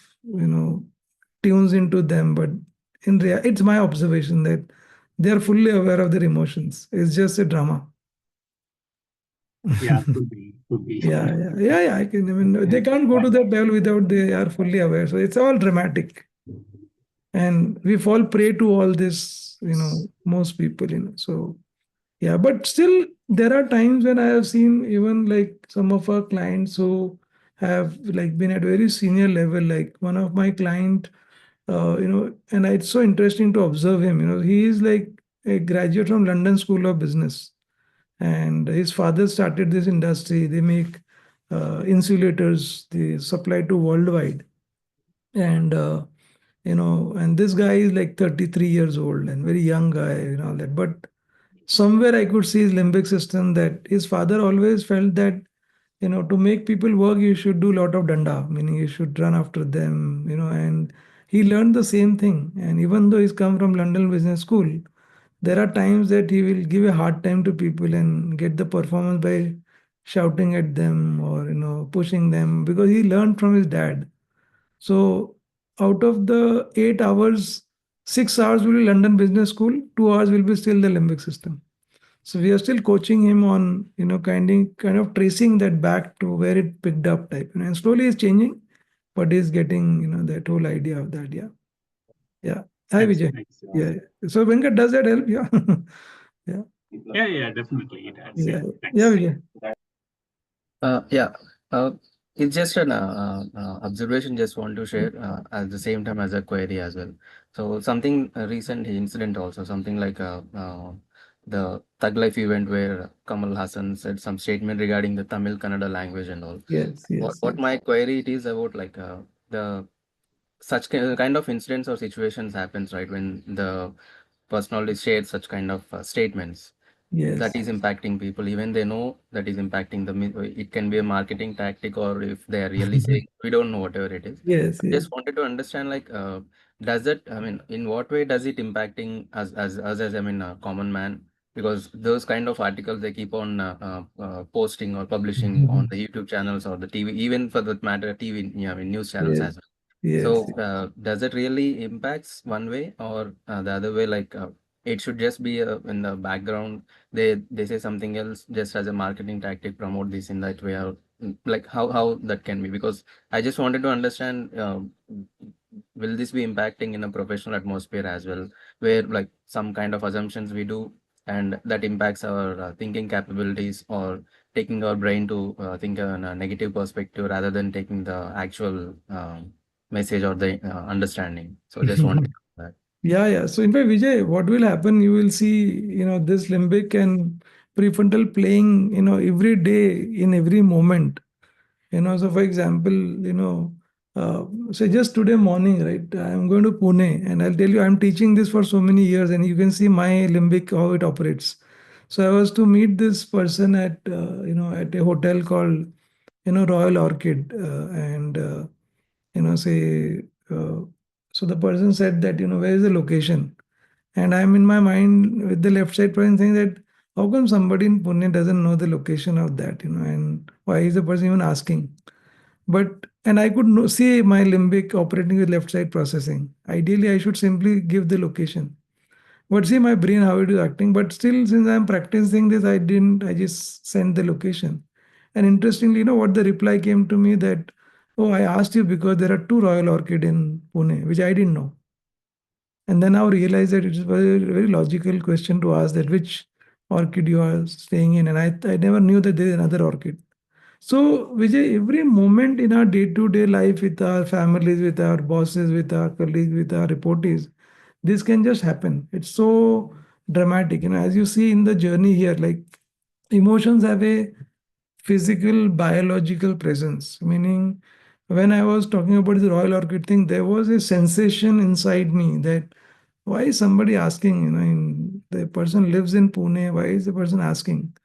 Speaker 1: tunes into them. But it's my observation that they are fully aware of their emotions. It's just a drama.
Speaker 3: Yeah, could be.
Speaker 1: Yeah. I mean, they can't go to that level without they are fully aware. So it's all dramatic, and we fall prey to all this. Most people. So yeah, but still, there are times when I have seen even like some of our clients who have like been at very senior level. Like one of my client and it's so interesting to observe him. He is like a graduate from London School of Business, and his father started this industry. They make insulators. They supply to worldwide, and and this guy is like 33 years old and very young guy, all that. But somewhere I could see his limbic system, that his father always felt that to make people work, you should do a lot of danda, meaning you should run after them, and he learned the same thing. And even though he's come from London Business School, there are times that he will give a hard time to people and get the performance by shouting at them or pushing them, because he learned from his dad. So out of the 8 hours, 6 hours will be London Business School, 2 hours will be still the limbic system. So we are still coaching him on, kind of tracing that back to where it picked up type. And slowly it's changing, but he's getting, that whole idea of that. Yeah. Yeah. Hi,
Speaker 3: Thanks,
Speaker 1: Vijay.
Speaker 3: thanks.
Speaker 1: Yeah. So Venkat, does that help? Yeah. Yeah.
Speaker 3: Yeah, definitely it has.
Speaker 1: Yeah.
Speaker 3: Yeah,
Speaker 1: Yeah,
Speaker 3: thanks.
Speaker 1: Vijay.
Speaker 6: Yeah, it's just an observation. Just want to share at the same time as a query as well. So something a recent incident also, something like the Thug Life event where Kamal Hassan said some statement regarding the Tamil Kannada language and all.
Speaker 1: Yes, yes,
Speaker 6: What
Speaker 1: yes.
Speaker 6: my query it is about, like the such kind of incidents or situations happens, right, when the personality shares such kind of statements that
Speaker 1: Yes.
Speaker 6: is impacting people, even they know that is impacting them. It can be a marketing tactic, or if they are really saying, we don't know, whatever it is.
Speaker 1: Yes,
Speaker 6: I
Speaker 1: yes.
Speaker 6: just wanted to understand, like, does it, I mean, in what way does it impacting us as, I mean, a common man? Because those kind of articles they keep on posting or publishing on the YouTube channels or the TV, even for that matter TV, yeah, I mean, news channels
Speaker 1: Yes,
Speaker 6: as well.
Speaker 1: yes.
Speaker 6: So does it really impacts one way or the other way? Like it should just be in the background. They say something else just as a marketing tactic, promote this in that way, or like how that can be. Because I just wanted to understand, will this be impacting in a professional atmosphere as well, where like some kind of assumptions we do and that impacts our thinking capabilities, or taking our brain to think in a negative perspective rather than taking the actual message or the understanding. So just wanted that.
Speaker 1: Yeah, yeah. So in fact, Vijay, what will happen, you will see, this limbic and prefrontal playing, every day in every moment. So for example, say just today morning, right? I'm going to Pune, and I'll tell you, I'm teaching this for so many years, and you can see my limbic how it operates. So I was to meet this person at a hotel called, Royal Orchid, and say, so the person said that, where is the location? And I'm in my mind with the left side person saying that, how come somebody in Pune doesn't know the location of that, and why is the person even asking? And I could see my limbic operating with left side processing. Ideally, I should simply give the location. But see my brain how it is acting. But still, since I'm practicing this, I didn't. I just sent the location. And interestingly, what the reply came to me that, oh, I asked you because there are two Royal Orchid in Pune, which I didn't know. And then I realized that it is a very logical question to ask, that which orchid you are staying in. And I never knew that there is another orchid. So, Vijay, every moment in our day-to-day life with our families, with our bosses, with our colleagues, with our reportees, this can just happen. It's so dramatic. As you see in the journey here, like emotions have a physical, biological presence. Meaning, when I was talking about the Royal Orchid thing, there was a sensation inside me that why is somebody asking? The person lives in Pune. Why is the person asking?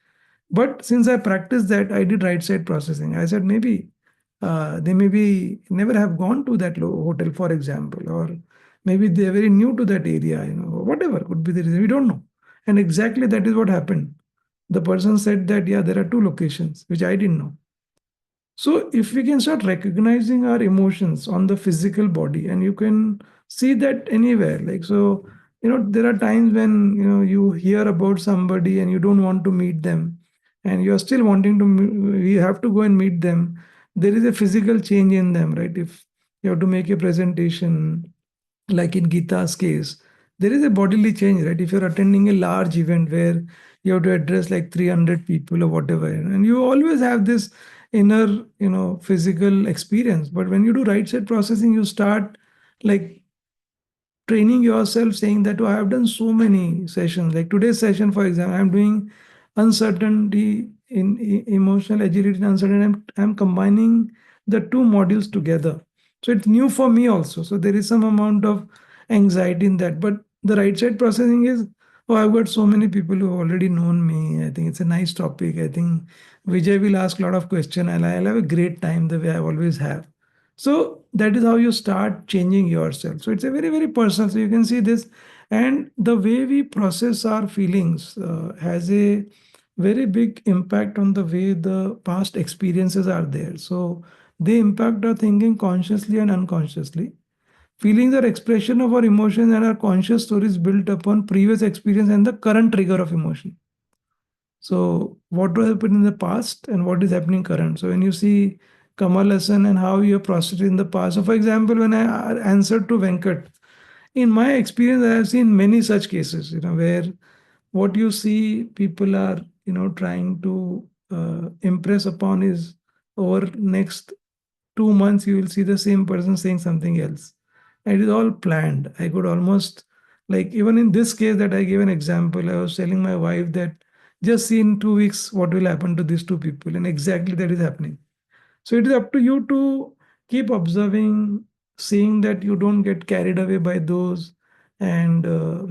Speaker 1: But since I practiced that, I did right side processing. I said maybe they maybe never have gone to that hotel, for example, or maybe they're very new to that area, whatever could be the reason. We don't know. And exactly that is what happened. The person said that, yeah, there are two locations, which I didn't know. So if we can start recognizing our emotions on the physical body, and you can see that anywhere, like, so, there are times when, you hear about somebody and you don't want to meet them, and you are still wanting to, you have to go and meet them. There is a physical change in them, right? If you have to make a presentation, like in Gita's case, there is a bodily change, right? If you're attending a large event where you have to address like 300 people or whatever, and you always have this inner, physical experience. But when you do right side processing, you start like training yourself, saying that, oh, I have done so many sessions. Like today's session, for example, I'm doing uncertainty in emotional agility and uncertainty. I'm combining the two modules together. So it's new for me also. So there is some amount of anxiety in that. But the right side processing is, oh, I've got so many people who have already known me. I think it's a nice topic. I think Vijay will ask a lot of questions and I'll have a great time the way I always have. So that is how you start changing yourself. So it's a very, very personal. So you can see this. And the way we process our feelings has a very big impact on the way the past experiences are there. So they impact our thinking consciously and unconsciously. Feelings are expression of our emotions, and our conscious stories built upon previous experience and the current trigger of emotion. So what was happened in the past and what is happening current. So when you see Kamal Hassan and how you have processed in the past. So for example, when I answered to Venkat, in my experience, I have seen many such cases, where what you see people are, trying to impress upon is over next 2 months, you will see the same person saying something else. And it is all planned. I could almost, like, even in this case that I gave an example, I was telling my wife that just see in 2 weeks what will happen to these two people. And exactly that is happening. So it is up to you to keep observing, seeing that you don't get carried away by those, and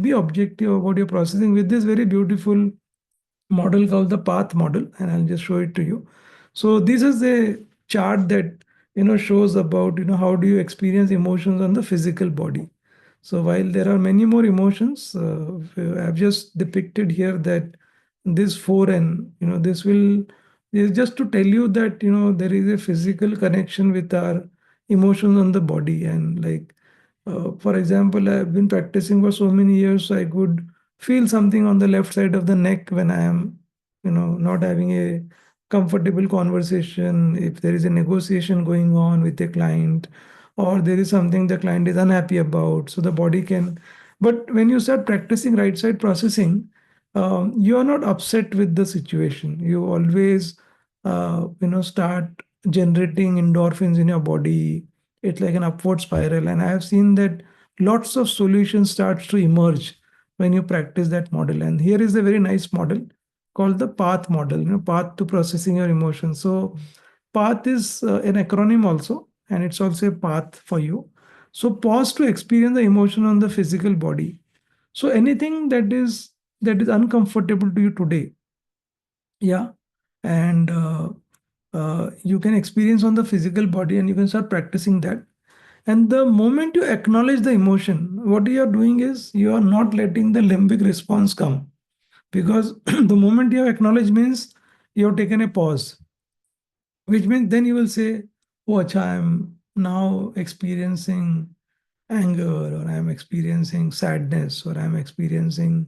Speaker 1: be objective about your processing with this very beautiful model called the path model, and I'll just show it to you. So this is a chart that shows about how do you experience emotions on the physical body. So while there are many more emotions, I've just depicted here that this 4N, this will is just to tell you that there is a physical connection with our emotions on the body. And like for example, I've been practicing for so many years, so I could feel something on the left side of the neck when I am not having a comfortable conversation, if there is a negotiation going on with a client, or there is something the client is unhappy about, so the body can. But when you start practicing right side processing, you are not upset with the situation. You always start generating endorphins in your body. It's like an upward spiral, and I have seen that lots of solutions starts to emerge when you practice that model. And here is a very nice model called the path model, path to processing your emotions. So path is an acronym also, and it's also a path for you. So pause to experience the emotion on the physical body. So anything that is uncomfortable to you today, yeah, and you can experience on the physical body, and you can start practicing that. And the moment you acknowledge the emotion, what you are doing is you are not letting the limbic response come, because the moment you have acknowledged means you have taken a pause, which means then you will say, oh, acha, I'm now experiencing anger, or I'm experiencing sadness, or I'm experiencing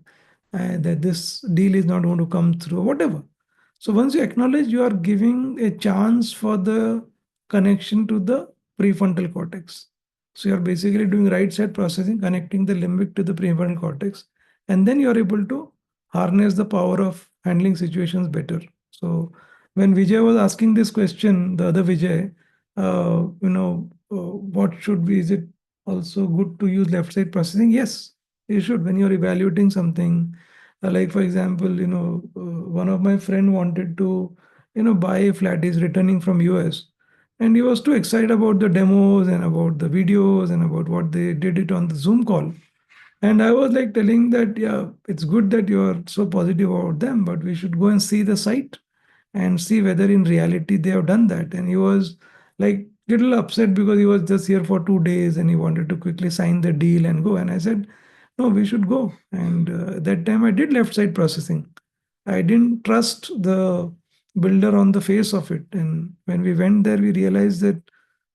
Speaker 1: that this deal is not going to come through, whatever. So once you acknowledge, you are giving a chance for the connection to the prefrontal cortex. So you're basically doing right side processing, connecting the limbic to the prefrontal cortex, and then you're able to harness the power of handling situations better. So when Vijay was asking this question, the other Vijay, what should be, is it also good to use left side processing? Yes, you should. When you're evaluating something, like for example, one of my friend wanted to buy a flat. He's returning from US, and he was too excited about the demos and about the videos and about what they did it on the Zoom call. And I was like telling that, yeah, it's good that you're so positive about them, but we should go and see the site and see whether in reality they have done that. And he was like little upset because he was just here for 2 days and he wanted to quickly sign the deal and go. And I said, no, we should go. And that time I did left side processing. I didn't trust the builder on the face of it. And when we went there, we realized that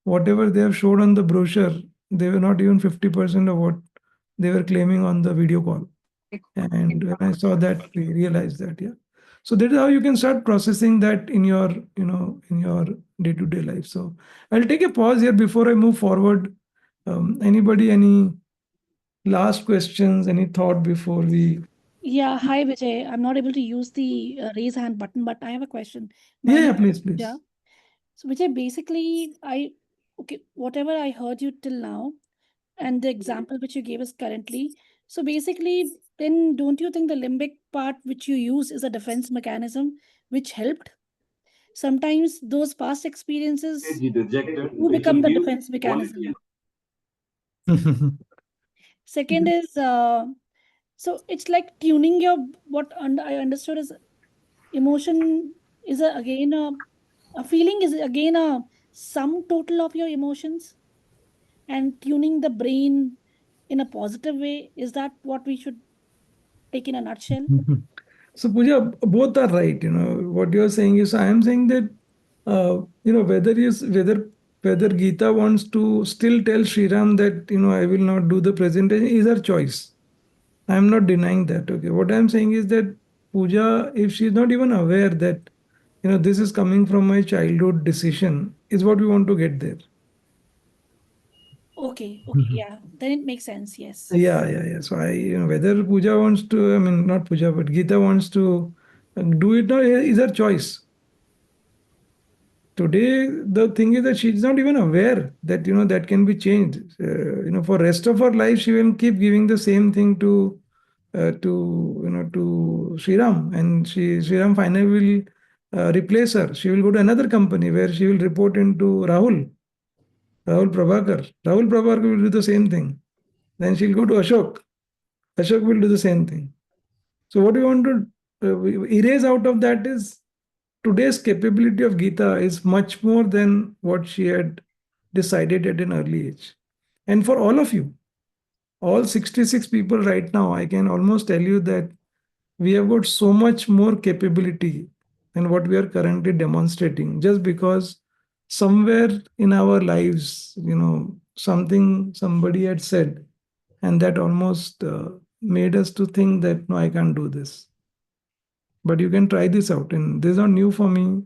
Speaker 1: whatever they have showed on the brochure, they were not even 50% of what they were claiming on the video call. And when I saw that, we realized that, yeah. So that is how you can start processing that in your, in your day-to-day life. So I'll take a pause here before I move forward. Anybody, any last questions, any thought before we?
Speaker 11: Yeah, hi Vijay. I'm not able to use the raise hand button, but I have a question.
Speaker 1: Yeah,
Speaker 11: Mine,
Speaker 1: please, please.
Speaker 11: yeah. So Vijay, basically, whatever I heard you till now, and the example which you gave us currently. So basically, then don't you think the limbic part which you use is a defense mechanism which helped? Sometimes those past experiences do become the defense mechanism. Second is so it's like tuning your I understood is emotion is again a feeling is again a sum total of your emotions, and tuning the brain in a positive way, is that what we should take in a nutshell?
Speaker 1: So Pooja, both are right. What you're saying is, I am saying that whether Geeta wants to still tell Sriram that I will not do the presentation is her choice. I am not denying that. Okay, what I am saying is that Pooja, if she is not even aware that this is coming from my childhood decision, is what we want to get there.
Speaker 11: Okay,
Speaker 1: Mhm.
Speaker 11: yeah, then it makes sense. Yes.
Speaker 1: Yeah. So whether Pooja wants to, I mean, not Pooja, but Geeta wants to do it now is her choice. Today, the thing is that she's not even aware that that can be changed. For rest of her life, she will keep giving the same thing to Sriram, and Sriram finally will replace her. She will go to another company where she will report into Rahul Prabhakar. Rahul Prabhakar will do the same thing. Then she'll go to Ashok. Ashok will do the same thing. So what we want to erase out of that is today's capability of Geeta is much more than what she had decided at an early age. And for all of you, all 66 people right now, I can almost tell you that we have got so much more capability than what we are currently demonstrating, just because somewhere in our lives, somebody had said, and that almost made us to think that no, I can't do this. But you can try this out, and this is not new for me.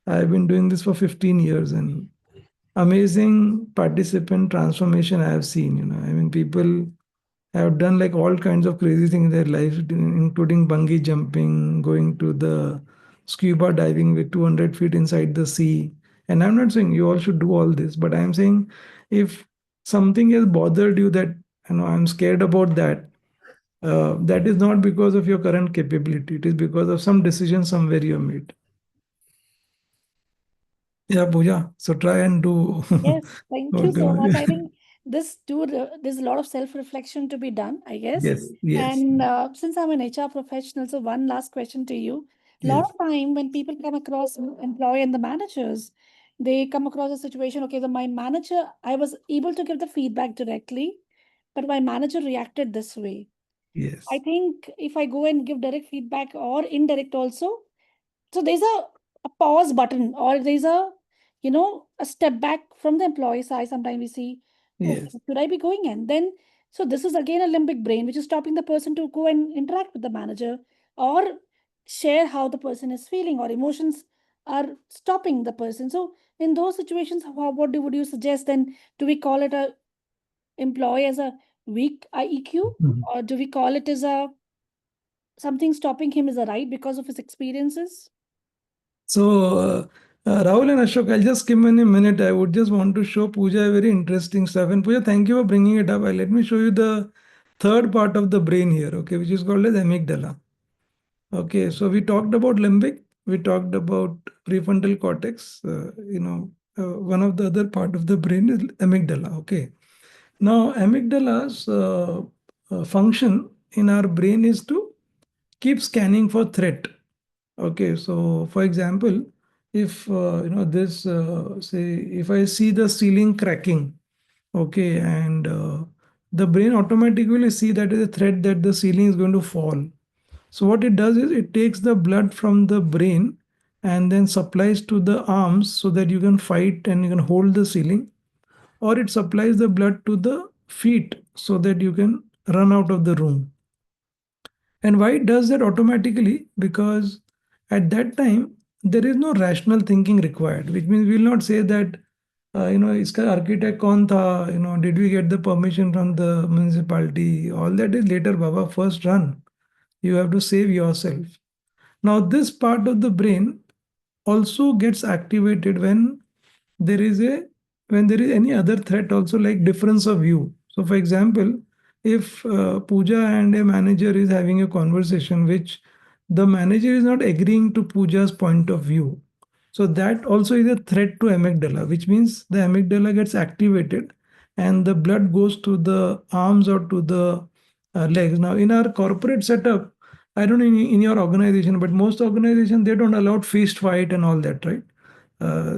Speaker 1: I've been doing this for 15 years, and amazing participant transformation I have seen. I mean, people have done like all kinds of crazy things in their life, including bungee jumping, going to the scuba diving with 200 feet inside the sea. And I'm not saying you all should do all this, but I'm saying if something has bothered you that I'm scared about that, that is not because of your current capability. It is because of some decision somewhere you have made. Yeah, Pooja. So try and do.
Speaker 11: Yes, thank you so much. I think there's a lot of self-reflection to be done, I guess.
Speaker 1: Yes.
Speaker 11: And since I'm an HR professional, so one last question to you. A lot
Speaker 1: Yes.
Speaker 11: of time when people come across employee and the managers, they come across a situation, okay, my manager, I was able to give the feedback directly, but my manager reacted this way.
Speaker 1: Yes.
Speaker 11: I think if I go and give direct feedback or indirect also, so there's a pause button, or there's a step back from the employee side. Sometimes we see, okay,
Speaker 1: Yes.
Speaker 11: should I be going in? Then, so this is again a limbic brain, which is stopping the person to go and interact with the manager or share how the person is feeling, or emotions are stopping the person. So in those situations, would you suggest then? Do we call it a employee as a weak IEQ,
Speaker 1: Mhm.
Speaker 11: or do we call it as a something stopping him is a right because of his experiences?
Speaker 1: So, Rahul and Ashok, I'll just give in a minute. I would just want to show Pooja a very interesting stuff. And Pooja, thank you for bringing it up. Let me show you the third part of the brain here, okay, which is called as amygdala. Okay, so we talked about limbic, we talked about prefrontal cortex. One of the other part of the brain is amygdala. Okay, now amygdala's function in our brain is to keep scanning for threat. Okay, so for example, if this say if I see the ceiling cracking, okay, and the brain automatically will see that is a threat that the ceiling is going to fall. So what it does is it takes the blood from the brain and then supplies to the arms so that you can fight and you can hold the ceiling, or it supplies the blood to the feet so that you can run out of the room. And why it does that automatically? Because at that time, there is no rational thinking required, which means we will not say that, iska architect kaun tha, did we get the permission from the municipality? All that is later, Baba. First run. You have to save yourself. Now, this part of the brain also gets activated when there is any other threat also, like difference of view. So, for example, if Pooja and a manager is having a conversation which the manager is not agreeing to Pooja's point of view, so that also is a threat to amygdala, which means the amygdala gets activated and the blood goes to the arms or to the legs. Now, in our corporate setup, I don't know in your organization, but most organizations they don't allow fist fight and all that, right?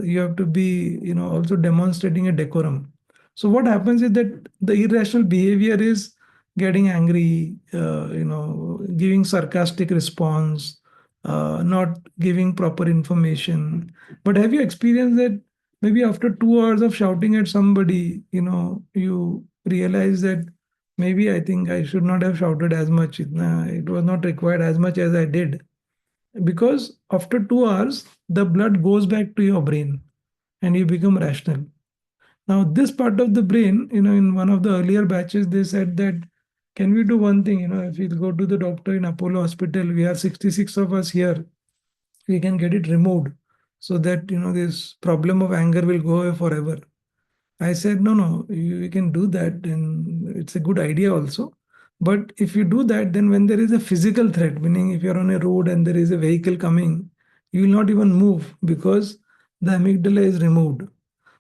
Speaker 1: You have to be, also demonstrating a decorum. So what happens is that the irrational behavior is getting angry, giving sarcastic response, not giving proper information. But have you experienced that maybe after 2 hours of shouting at somebody, you realize that maybe I think I should not have shouted as much. It was not required as much as I did. Because after 2 hours, the blood goes back to your brain and you become rational. Now, this part of the brain, in one of the earlier batches, they said that can we do one thing? If we go to the doctor in Apollo Hospital, we have 66 of us here, we can get it removed so that, this problem of anger will go away forever. I said, no, no, you can do that, and it's a good idea also. But if you do that, then when there is a physical threat, meaning if you're on a road and there is a vehicle coming, you will not even move because the amygdala is removed.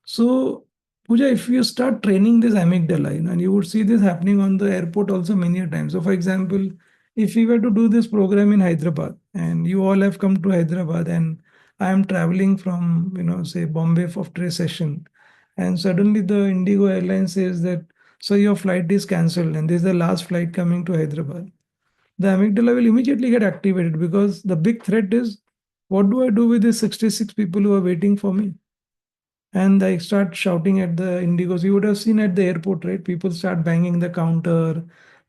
Speaker 1: So, Pooja, if you start training this amygdala, and you would see this happening on the airport also many a times. So, for example, if we were to do this program in Hyderabad, and you all have come to Hyderabad, and I am traveling from, say Bombay after a session, and suddenly the Indigo airline says that, so your flight is cancelled, and this is the last flight coming to Hyderabad. The amygdala will immediately get activated because the big threat is, what do I do with the 66 people who are waiting for me? And I start shouting at the Indigos. You would have seen at the airport, right? People start banging the counter.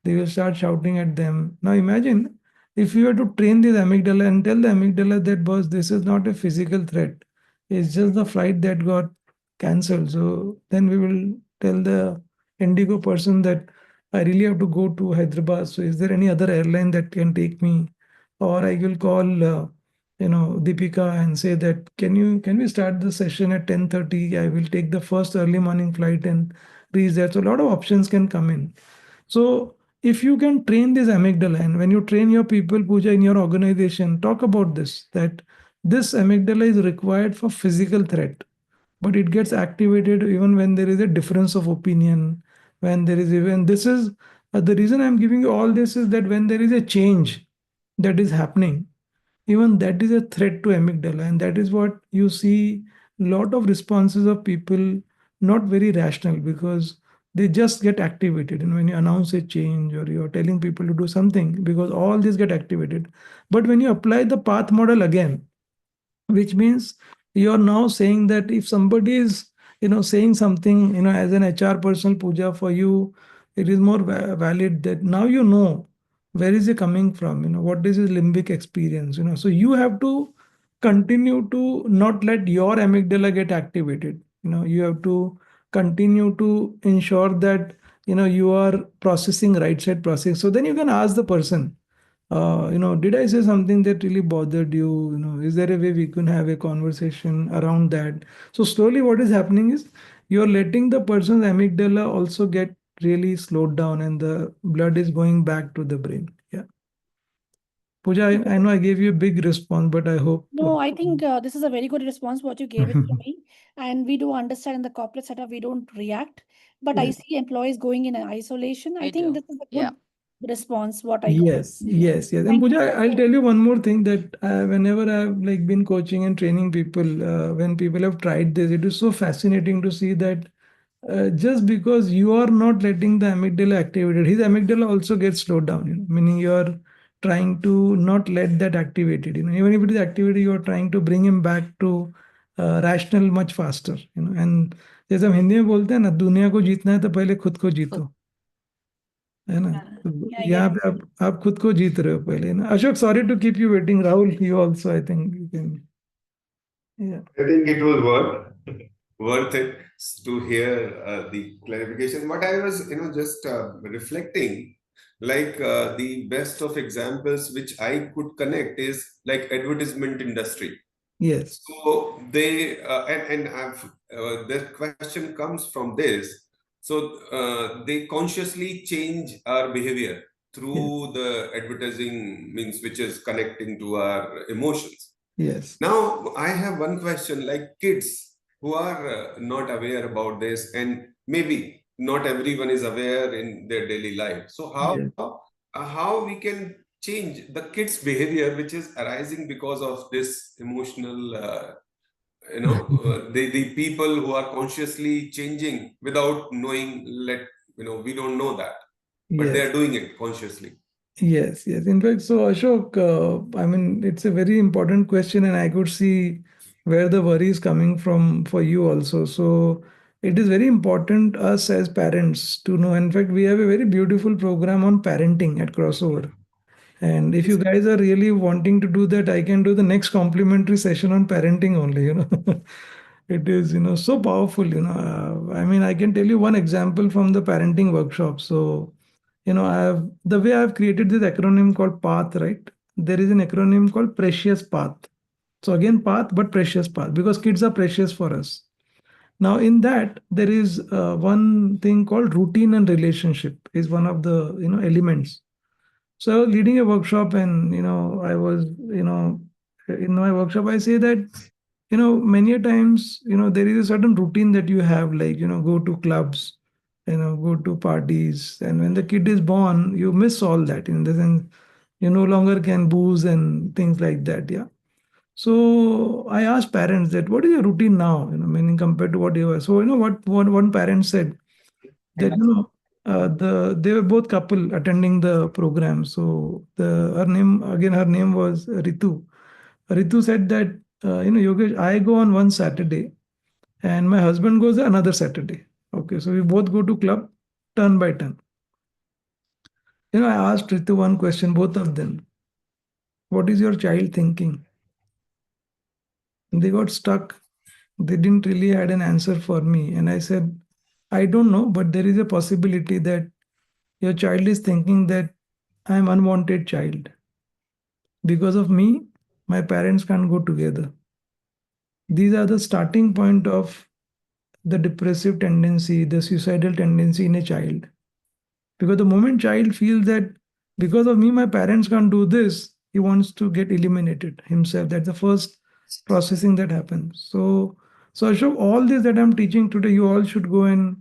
Speaker 1: They will start shouting at them. Now imagine if you were to train this amygdala and tell the amygdala that, boss, this is not a physical threat. It's just the flight that got cancelled. So then we will tell the Indigo person that I really have to go to Hyderabad. So is there any other airline that can take me? Or I will call Deepika and say that can we start the session at 10:30? I will take the first early morning flight and reach there. So a lot of options can come in. So if you can train this amygdala, and when you train your people, Pooja, in your organization, talk about this, that this amygdala is required for physical threat, but it gets activated even when there is a difference of opinion, when there is even this is the reason I'm giving you all this is that when there is a change that is happening, even that is a threat to amygdala, and that is what you see lot of responses of people not very rational because they just get activated. And when you announce a change or you're telling people to do something, because all this get activated. But when you apply the path model again, which means you're now saying that if somebody is saying something as an HR person, Pooja, for you it is more valid that now where is it coming from, what is his limbic experience, so you have to continue to not let your amygdala get activated. You have to continue to ensure that you are processing right side processing, so then you can ask the person, did I say something that really bothered you? Is there a way we can have a conversation around that? So slowly what is happening is you're letting the person's amygdala also get really slowed down and the blood is going back to the brain. Yeah. Pooja, I know I gave you a big response, but I hope.
Speaker 11: No, I think this is a very good response what you gave it to me. And we do understand in the corporate setup, we don't react. But I
Speaker 1: Yes.
Speaker 11: see employees going in isolation. I
Speaker 8: We
Speaker 11: think
Speaker 8: do.
Speaker 11: this is a
Speaker 8: Yeah.
Speaker 11: good response what I got.
Speaker 1: Yes, yes, yes. And
Speaker 11: Thank you.
Speaker 1: Pooja, I'll tell you one more thing that whenever I've been coaching and training people, when people have tried this, it is so fascinating to see that just because you are not letting the amygdala activated, his amygdala also gets slowed down, meaning you are trying to not let that activated, even if it is activated, you are trying to bring him back to rational much faster, and जैसे हम हिंदी में बोलते हैं ना, दुनिया को जीतना है तो पहले खुद को जीतो, है ना? तो
Speaker 11: Yeah,
Speaker 1: यहाँ
Speaker 11: yeah.
Speaker 1: पे आप खुद को जीत रहे हो पहले ना. Ashok, sorry to keep you waiting. Rahul, you also, I think you can. Yeah.
Speaker 9: I think it was worth it to hear the clarification. What I was, just reflecting, the best of examples which I could connect is like advertisement industry.
Speaker 1: Yes.
Speaker 9: So they and the question comes from this. So they consciously change our behavior through the advertising means, which is connecting to our emotions.
Speaker 1: Yes.
Speaker 9: Now, I have one question, like kids who are not aware about this, and maybe not everyone is aware in their daily life. So
Speaker 1: Yes.
Speaker 9: how we can change the kids' behavior, which is arising because of this emotional, the people who are consciously changing without knowing, we don't know that, but they
Speaker 1: Yes.
Speaker 9: are doing it consciously.
Speaker 1: Yes, yes. In fact, so Ashok, I mean, it's a very important question, and I could see where the worry is coming from for you also. So it is very important us as parents to know. In fact, we have a very beautiful program on parenting at Crossover. And if you guys are really wanting to do that, I can do the next complimentary session on parenting only. It is, so powerful. I mean, I can tell you one example from the parenting workshop. So, the way I've created this acronym called PATH, right? There is an acronym called Precious Path. So again, path, but precious path, because kids are precious for us. Now, in that, there is one thing called routine and relationship is one of the elements. So I was leading a workshop, and I was in my workshop I say that many a times there is a certain routine that you have, like go to clubs, go to parties, and when the kid is born, you miss all that. In the sense, you no longer can booze and things like that. Yeah. So I asked parents that what is your routine now? Meaning compared to what you were. So what one parent said that they were both couple attending the program. So her name was Ritu. Ritu said that Yogesh, I go on one Saturday and my husband goes another Saturday. Okay, so we both go to club turn by turn. I asked Ritu one question, both of them. What is your child thinking? And they got stuck. They didn't really had an answer for me. And I said, I don't know, but there is a possibility that your child is thinking that I am unwanted child. Because of me, my parents can't go together. These are the starting point of the depressive tendency, the suicidal tendency in a child. Because the moment child feels that because of me, my parents can't do this, he wants to get eliminated himself. That's the first processing that happens. So Ashok, all this that I'm teaching today, you all should go and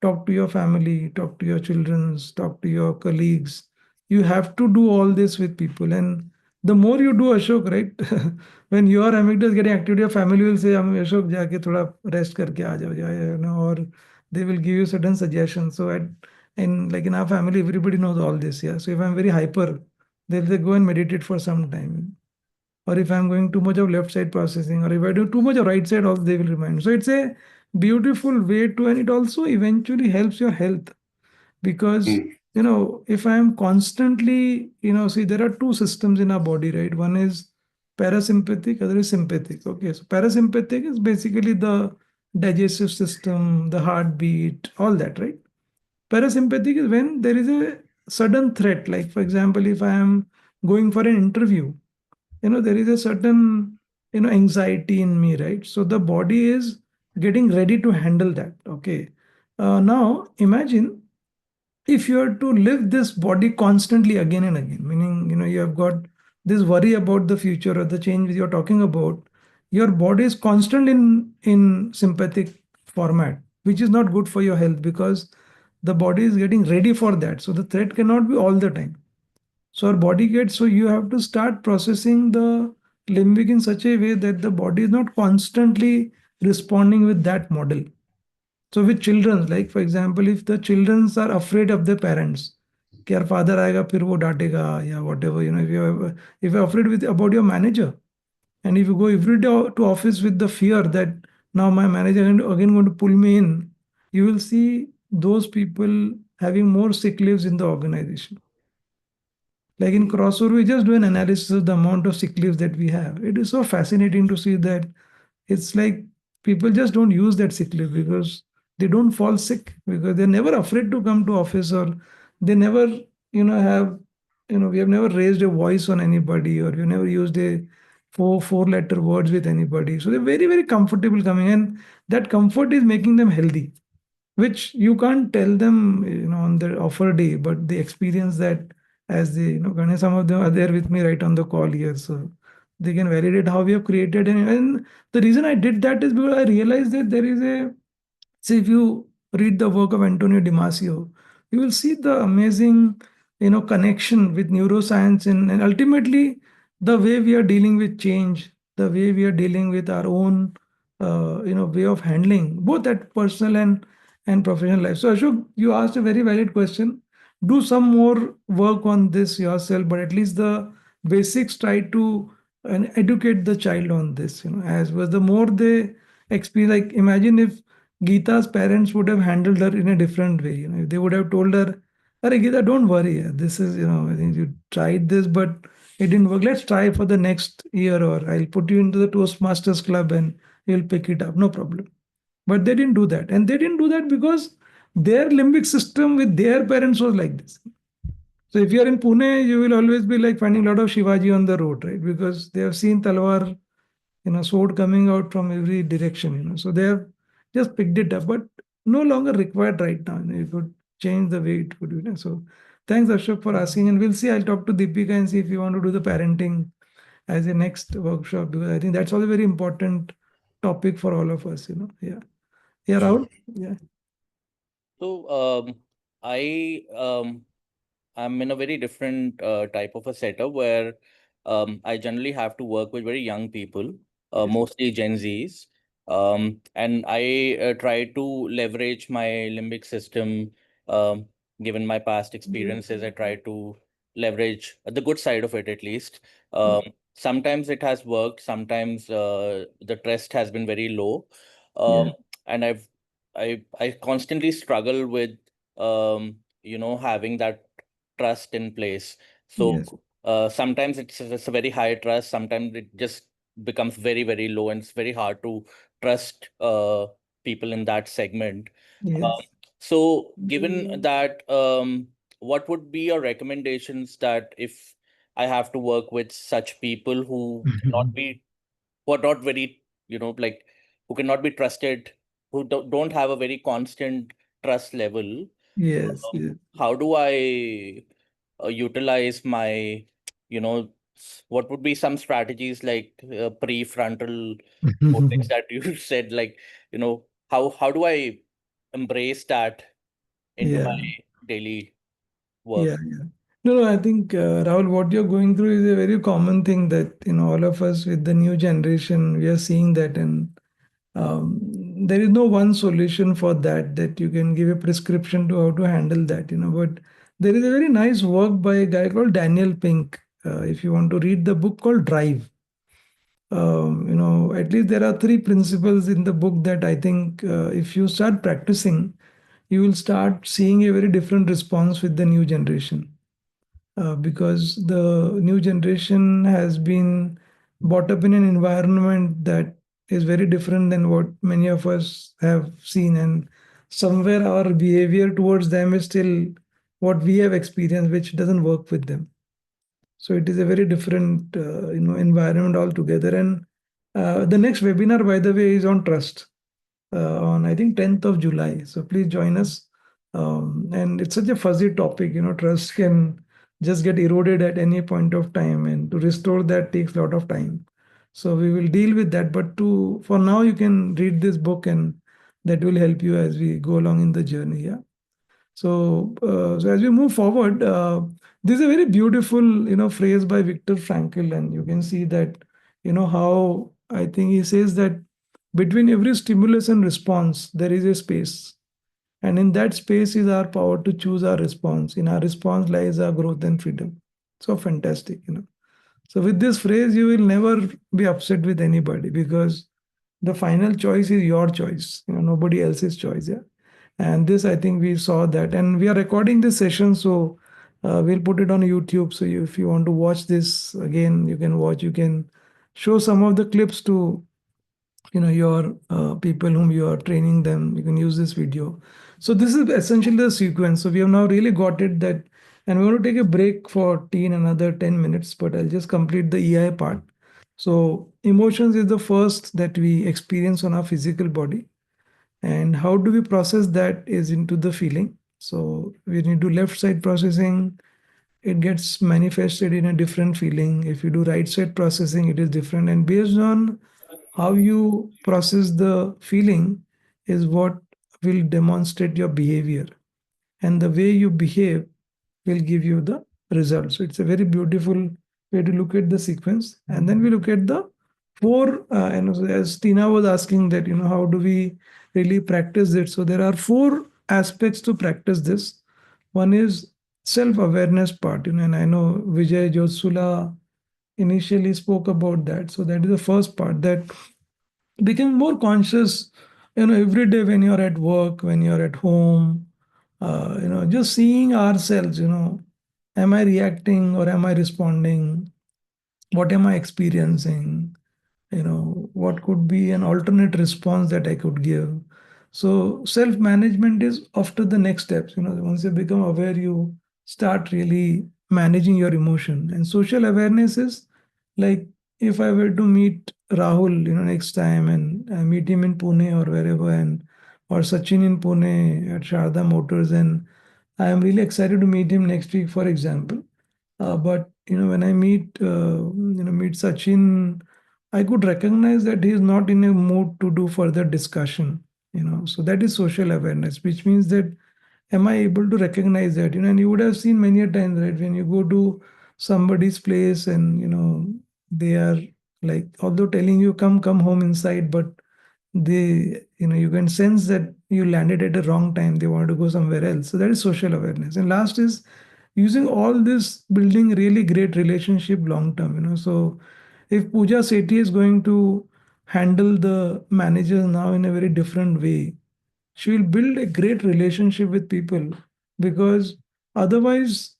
Speaker 1: talk to your family, talk to your children, talk to your colleagues. You have to do all this with people. And the more you do, Ashok, right? When your amygdala is getting active, your family will say, Ashok, jaake thoda rest karke aa jao, or they will give you certain suggestions. So like in our family, everybody knows all this. Yeah. So if I'm very hyper, they'll say, go and meditate for some time. Or if I'm going too much of left side processing, or if I do too much of right side, also they will remind. So it's a beautiful way to, and it also eventually helps your health. Because if I am constantly, see, there are two systems in our body, right? One is parasympathetic, other is sympathetic. Okay, so parasympathetic is basically the digestive system, the heartbeat, all that, right? Parasympathetic is when there is a sudden threat. Like, for example, if I am going for an interview, there is a certain, anxiety in me, right? So the body is getting ready to handle that. Okay. Now, imagine if you are to live this body constantly again and again, meaning, you have got this worry about the future or the change you're talking about, your body is constantly in sympathetic format, which is not good for your health because the body is getting ready for that. So the threat cannot be all the time. So our body gets, so you have to start processing the limbic in such a way that the body is not constantly responding with that model. So with children, like for example, if the children are afraid of their parents, कि यार father आएगा फिर वो डांटेगा या whatever, if you're afraid about your manager, and if you go every day to office with the fear that now my manager again going to pull me in, you will see those people having more sick leaves in the organization. Like in Crossover, we just do an analysis of the amount of sick leaves that we have. It is so fascinating to see that it's like people just don't use that sick leave because they don't fall sick because they're never afraid to come to office, or they never, have, we have never raised a voice on anybody, or we've never used a four-letter words with anybody. So they're very, very comfortable coming, and that comfort is making them healthy. which you can't tell them, on their offer day, but they experience that as they, Ganesh, some of them are there with me right on the call here. So they can validate how we have created. And the reason I did that is because I realized that there is a, see, if you read the work of Antonio Damasio, you will see the amazing, connection with neuroscience and ultimately the way we are dealing with change, the way we are dealing with our own, way of handling both at personal and professional life. So Ashok, you asked a very valid question. Do some more work on this yourself, but at least the basics try to educate the child on this. As was the more they experience, like imagine if Geeta's parents would have handled her in a different way. If they would have told her, "Arey Geeta, don't worry. This is, I think you tried this, but it didn't work. Let's try for the next year, or I'll put you into the Toastmasters club and you'll pick it up. No problem." But they didn't do that. And they didn't do that because their limbic system with their parents was like this. So if you're in Pune, you will always be like finding a lot of Shivaji on the road, right? Because they have seen Talwar, sword coming out from every direction, So they have just picked it up, but no longer required right now. You could change the way it would, So thanks, Ashok, for asking. And we'll see. I'll talk to Deepika and see if you want to do the parenting as a next workshop, because I think that's also a very important topic for all of us, Yeah. Yeah, Rahul? Yeah.
Speaker 5: So I'm in a very different type of a setup where I generally have to work with very young people, mostly Gen Zs. And I try to leverage my limbic system. Um, Given my past experiences, I try to leverage the good side of it at least. Sometimes it has worked, sometimes the trust has been very low.
Speaker 1: Yeah.
Speaker 5: And I constantly struggle with having that trust in place. So
Speaker 1: Yes.
Speaker 5: sometimes it's a very high trust, sometimes it just becomes very, very low, and it's very hard to trust people in that segment. Um,
Speaker 1: Yes.
Speaker 5: so given that, what would be your recommendations that if I have to work with such people who are not very, like, who cannot be trusted, who don't have a very constant trust level,
Speaker 1: Yes. Yes.
Speaker 5: how do I utilize my, what would be some strategies like prefrontal cortex that you said, like, how do I embrace that into my
Speaker 1: Yeah.
Speaker 5: daily
Speaker 1: Yeah.
Speaker 5: work?
Speaker 1: Yeah. No, I think, Rahul, what you're going through is a very common thing that, all of us with the new generation, we are seeing that. And there is no one solution for that, that you can give a prescription to how to handle that, But there is a very nice work by a guy called Daniel Pink. If you want to read the book called Drive, at least there are three principles in the book that I think if you start practicing, you will start seeing a very different response with the new generation. Because the new generation has been brought up in an environment that is very different than what many of us have seen, and somewhere our behavior towards them is still what we have experienced, which doesn't work with them. So it is a very different, environment altogether. And the next webinar, by the way, is on trust, on I think 10th of July. So please join us. And it's such a fuzzy topic. Trust can just get eroded at any point of time, and to restore that takes a lot of time. So we will deal with that. But for now, you can read this book, and that will help you as we go along in the journey. Yeah. So as we move forward, this is a very beautiful, phrase by Viktor Frankl, and you can see that, how I think he says that between every stimulus and response, there is a space, and in that space is our power to choose our response. In our response lies our growth and freedom. So fantastic. So with this phrase, you will never be upset with anybody, because the final choice is your choice. Nobody else's choice. Yeah. And this, I think we saw that, and we are recording this session, so we'll put it on YouTube. So if you want to watch this again, you can watch. You can show some of the clips to your people whom you are training them. You can use this video. So this is essentially the sequence. So we have now really got it that, and we're going to take a break for tea in another 10 minutes, but I'll just complete the EI part. So emotions is the first that we experience on our physical body. And how do we process that is into the feeling. So when you do left side processing, it gets manifested in a different feeling. If you do right side processing, it is different. And based on how you process the feeling is what will demonstrate your behavior. And the way you behave will give you the result. So it's a very beautiful way to look at the sequence. And then we look at the four, and as Tina was asking that, how do we really practice it? So there are four aspects to practice this. One is self-awareness part, and I know Vijay Jyotsula initially spoke about that. So that is the first part, that become more conscious, every day when you're at work, when you're at home, just seeing ourselves, am I reacting or am I responding? What am I experiencing? What could be an alternate response that I could give? So self management is after the next steps. Once you become aware, you start really managing your emotion. And social awareness is like, if I were to meet Rahul, next time, and I meet him in Pune or wherever, and or Sachin in Pune at Sharda Motors, and I am really excited to meet him next week, for example. But when I meet Sachin, I could recognize that he is not in a mood to do further discussion. So that is social awareness, which means that am I able to recognize that? And you would have seen many a times, right, when you go to somebody's place and they are like, although telling you come home inside, but they you can sense that you landed at the wrong time, they want to go somewhere else. So that is social awareness. And last is using all this, building really great relationship long term. So if Pooja Sethi is going to handle the managers now in a very different way, she will build a great relationship with people, because otherwise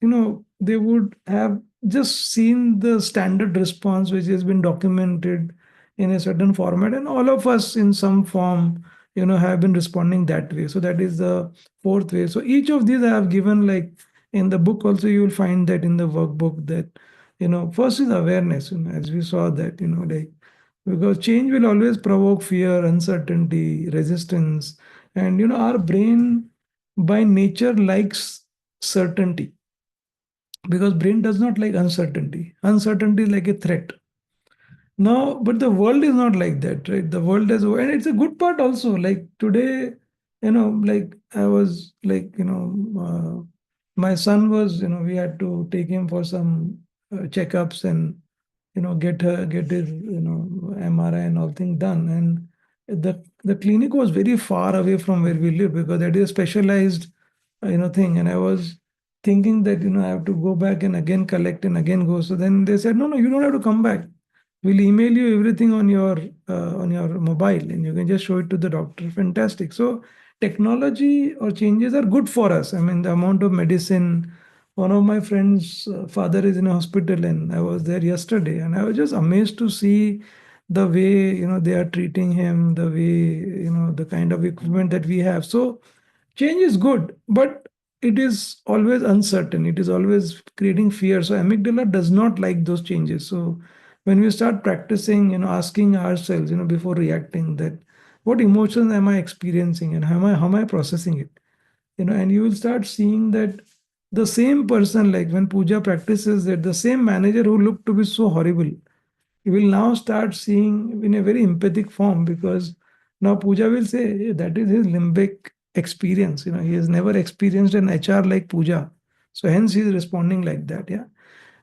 Speaker 1: they would have just seen the standard response which has been documented in a certain format, and all of us in some form have been responding that way. So that is the fourth way. So each of these I have given, like in the book also you will find that in the workbook, that first is awareness, as we saw that like, because change will always provoke fear, uncertainty, resistance. And our brain by nature likes certainty, because brain does not like uncertainty. Uncertainty is like a threat. Now, but the world is not like that, right? The world has, and it's a good part also. Like today, like I was like, my son was, we had to take him for some checkups, and get his MRI and all things done. And the clinic was very far away from where we live, because that is a specialized thing. And I was thinking that I have to go back and again collect and again go. So then they said, no, you don't have to come back. We'll email you everything on your mobile, and you can just show it to the doctor. Fantastic. So technology or changes are good for us. I mean, the amount of medicine. One of my friends' father is in a hospital, and I was there yesterday, and I was just amazed to see the way they are treating him, the way the kind of equipment that we have. So change is good, but it is always uncertain. It is always creating fear. So amygdala does not like those changes. So when we start practicing, asking ourselves, before reacting, that what emotions am I experiencing, and how am I processing it? And you will start seeing that the same person, like when Puja practices that, the same manager who looked to be so horrible, you will now start seeing in a very empathic form, because now Puja will say, "Hey, that is his limbic experience. He has never experienced an HR like Puja. So hence he is responding like that. Yeah.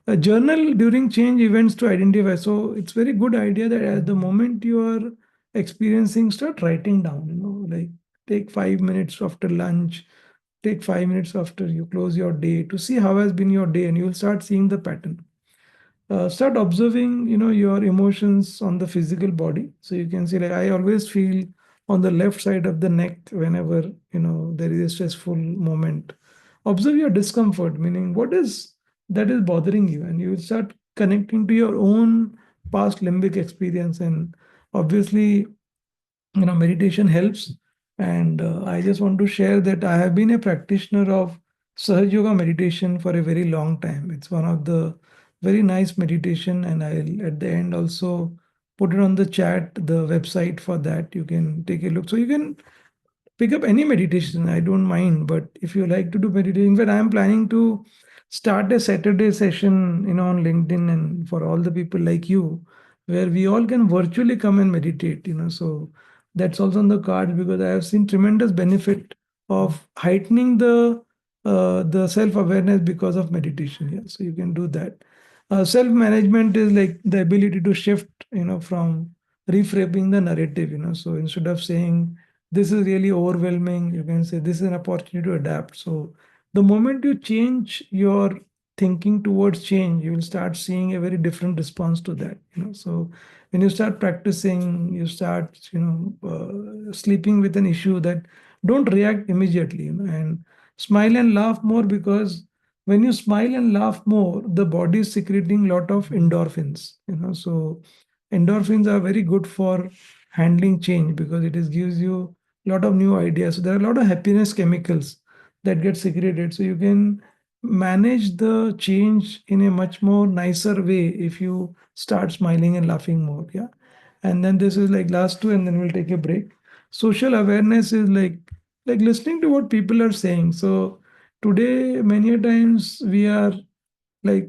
Speaker 1: A journal during change events to identify. So it's very good idea that at the moment you are experiencing, start writing down, like take 5 minutes after lunch, take 5 minutes after you close your day to see how has been your day, and you will start seeing the pattern. Start observing your emotions on the physical body. So you can see, like, I always feel on the left side of the neck whenever there is a stressful moment. Observe your discomfort, meaning what is that is bothering you, and you will start connecting to your own past limbic experience. And obviously meditation helps. And I just want to share that I have been a practitioner of Sahaj Yoga meditation for a very long time. It's one of the very nice meditation, and I'll at the end also put it on the chat, the website for that. You can take a look. So you can pick up any meditation. I don't mind, but if you like to do meditation, in fact, I am planning to start a Saturday session, on LinkedIn, and for all the people like you, where we all can virtually come and meditate. So that's also on the card, because I have seen tremendous benefit of heightening the self awareness because of meditation. Yeah, so you can do that. Self management is like the ability to shift, from reframing the narrative. So instead of saying this is really overwhelming, you can say this is an opportunity to adapt. So the moment you change your thinking towards change, you will start seeing a very different response to that. So when you start practicing, you start sleeping with an issue, that don't react immediately, and smile and laugh more, because when you smile and laugh more, the body is secreting a lot of endorphins. So endorphins are very good for handling change, because it is gives you a lot of new ideas. So there are a lot of happiness chemicals that get secreted. So you can manage the change in a much more nicer way if you start smiling and laughing more. Yeah. And then this is like last two, and then we'll take a break. Social awareness is like listening to what people are saying. So today, many a times we are like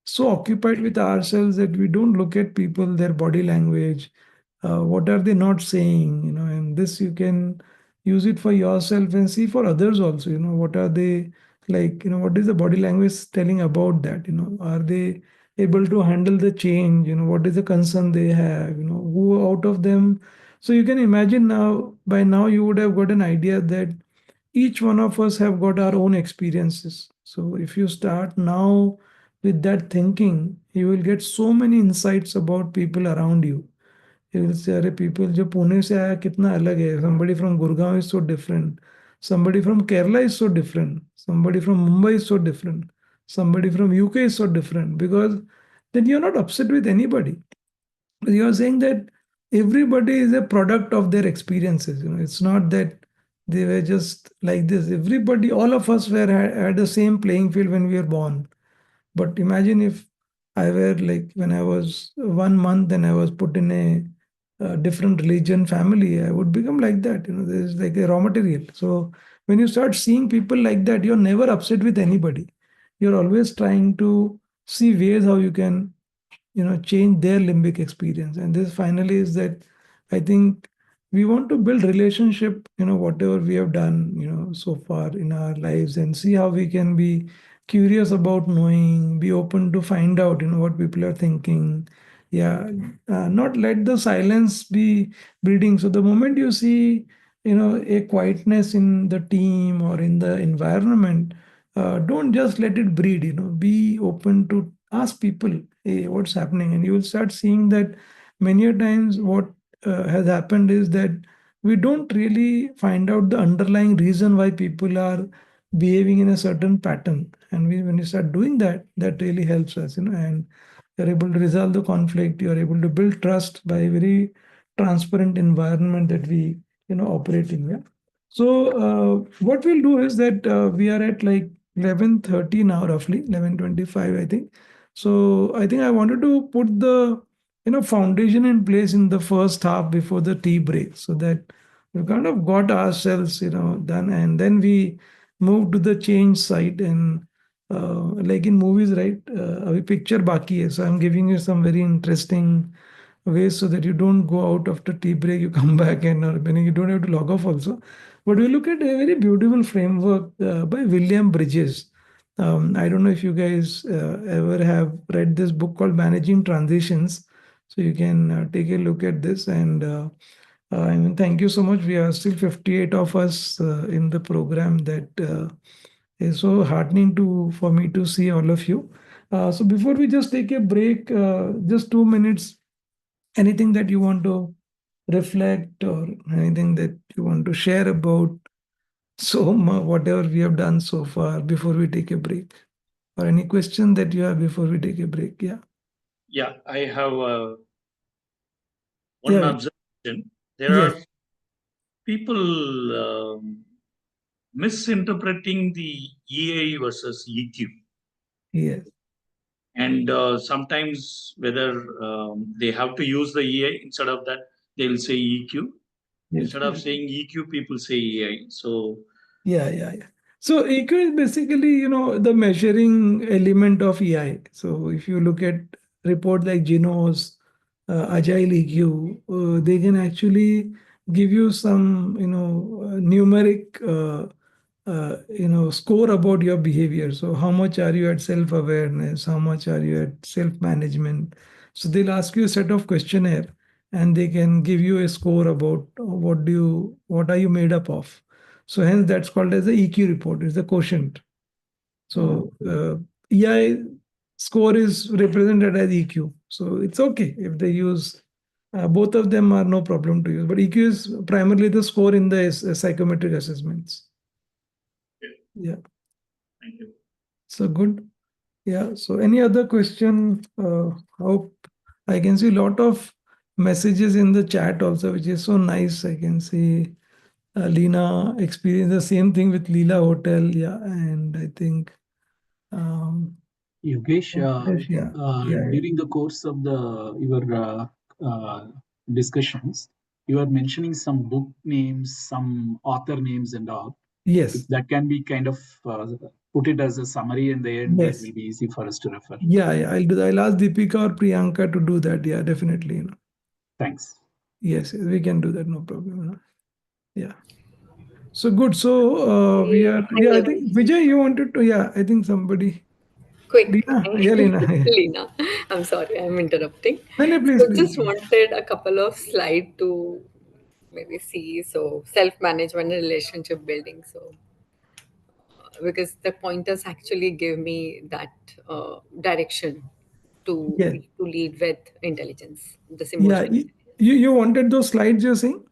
Speaker 1: so occupied with ourselves that we don't look at people, their body language, what are they not saying, and this you can use it for yourself and see for others also, what are they like, what is the body language telling about that, are they able to handle the change, what is the concern they have, who out of them. So you can imagine now, by now you would have got an idea that each one of us have got our own experiences. So if you start now with that thinking, you will get so many insights about people around you. You will say, "अरे people जो पुणे से आया कितना अलग है." Somebody from Gurgaon is so different. Somebody from Kerala is so different. Somebody from Mumbai is so different. Somebody from UK is so different, because then you're not upset with anybody. You're saying that everybody is a product of their experiences. It's not that they were just like this. Everybody, all of us had the same playing field when we were born. But imagine if I were like when I was 1 month and I was put in a different religion family, I would become like that. There's like a raw material. So when you start seeing people like that, you're never upset with anybody. You're always trying to see ways how you can change their limbic experience. And this finally is that I think we want to build relationship, whatever we have done, so far in our lives, and see how we can be curious about knowing, be open to find out, what people are thinking. Yeah, not let the silence be breeding. So the moment you see, a quietness in the team or in the environment, don't just let it breed. Be open to ask people, hey, what's happening, and you will start seeing that many a times what has happened is that we don't really find out the underlying reason why people are behaving in a certain pattern, and when you start doing that, that really helps us, and you're able to resolve the conflict, you're able to build trust by a very transparent environment that we operate in. Yeah. So what we'll do is that we are at like 11:30 now, roughly 11:25, I think. So I think I wanted to put the foundation in place in the first half before the tea break, so that we kind of got ourselves done, and then we moved to the change side. And like in movies, right? A picture baki hai. So I'm giving you some very interesting ways so that you don't go out after tea break, you come back, and or when you don't have to log off also. But we look at a very beautiful framework by William Bridges. I don't know if you guys ever have read this book called Managing Transitions. So you can take a look at this. And I mean, thank you so much. We are still 58 of us in the program. That is so heartening to for me to see all of you. So before we just take a break, just 2 minutes, anything that you want to reflect or anything that you want to share about whatever we have done so far before we take a break, or any question that you have before we take a break. Yeah.
Speaker 4: Yeah, I have one
Speaker 1: Yeah.
Speaker 4: observation. There
Speaker 1: Yes.
Speaker 4: are people misinterpreting the EA versus EQ.
Speaker 1: Yes.
Speaker 4: And sometimes whether they have to use the EA, instead of that, they'll say EQ.
Speaker 1: Yes.
Speaker 4: Instead of saying EQ, people say EI. So
Speaker 1: Yeah. So EQ is basically, the measuring element of EI. So if you look at report like Geno's, Agile EQ, they can actually give you some, numeric, score about your behavior. So how much are you at self-awareness? How much are you at self-management? So they'll ask you a set of questionnaire, and they can give you a score about what are you made up of. So hence that's called as the EQ report. It's the quotient. So EI score is represented as EQ. So it's okay if they use both of them are no problem to use. But EQ is primarily the score in the psychometric assessments. Yeah.
Speaker 4: thank you.
Speaker 1: So good. Yeah. So any other question? Hope I can see a lot of messages in the chat also, which is so nice. I can see Lena experienced the same thing with Leela Hotel. Yeah. And I think
Speaker 3: Yogesh,
Speaker 1: yeah.
Speaker 3: during the course of your discussions, you are mentioning some book names, some author names, and all.
Speaker 1: Yes.
Speaker 3: If that can be kind of put it as a summary in the end,
Speaker 1: Yes.
Speaker 3: it will be easy for us to refer.
Speaker 1: Yeah. I'll do that. I'll ask Deepika or Priyanka to do that. Yeah, definitely.
Speaker 3: Thanks.
Speaker 1: Yes, we can do that. No problem. Yeah. So good. So we are. Yeah, I think Vijay, you wanted to. Yeah, I think somebody.
Speaker 12: Quick.
Speaker 1: Lina. Yeah, Lina. Yeah.
Speaker 12: Lina, I'm sorry, I'm interrupting.
Speaker 1: No, please,
Speaker 12: So
Speaker 1: please.
Speaker 12: just wanted a couple of slides to maybe see. So self-management and relationship building. So because the pointers actually give me that direction to
Speaker 1: Yeah.
Speaker 12: to lead with intelligence, this
Speaker 1: Yeah.
Speaker 12: emotional.
Speaker 1: You wanted those slides you're saying?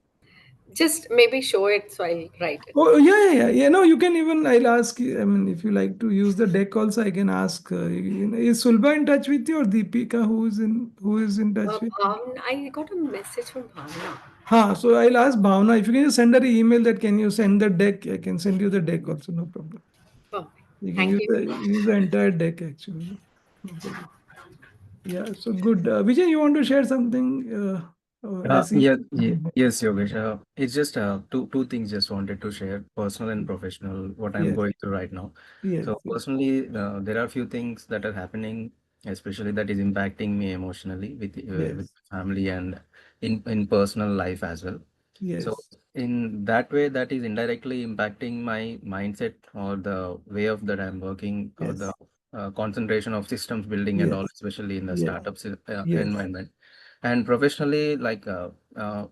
Speaker 12: Just maybe show it so I'll write it.
Speaker 1: Oh, yeah. No, you can even, I'll ask, I mean, if you like to use the deck also, I can ask, is Sulba in touch with you or Deepika who is in touch with you?
Speaker 12: I got a message from Bhavna.
Speaker 1: So I'll ask Bhavna, if you can just send her an email that can you send the deck, I can send you the deck also, no problem.
Speaker 12: Perfect.
Speaker 1: You can
Speaker 12: Thank
Speaker 1: use the entire deck actually. No problem. Yeah, so good. Vijay, you want to share something? I see.
Speaker 6: Yes, Yogesh. It's just two things just wanted to share, personal and professional, what I'm
Speaker 1: Yes.
Speaker 6: going through right now.
Speaker 1: Yes.
Speaker 6: So personally, there are a few things that are happening, especially that is impacting me emotionally with family and in personal life as well. So
Speaker 1: Yes.
Speaker 6: in that way, that is indirectly impacting my mindset or the way of that I'm working or
Speaker 1: Yes.
Speaker 6: the concentration of systems building and
Speaker 1: Yes.
Speaker 6: all, especially in the
Speaker 1: Yes.
Speaker 6: startups
Speaker 1: Yes.
Speaker 6: environment. And professionally, like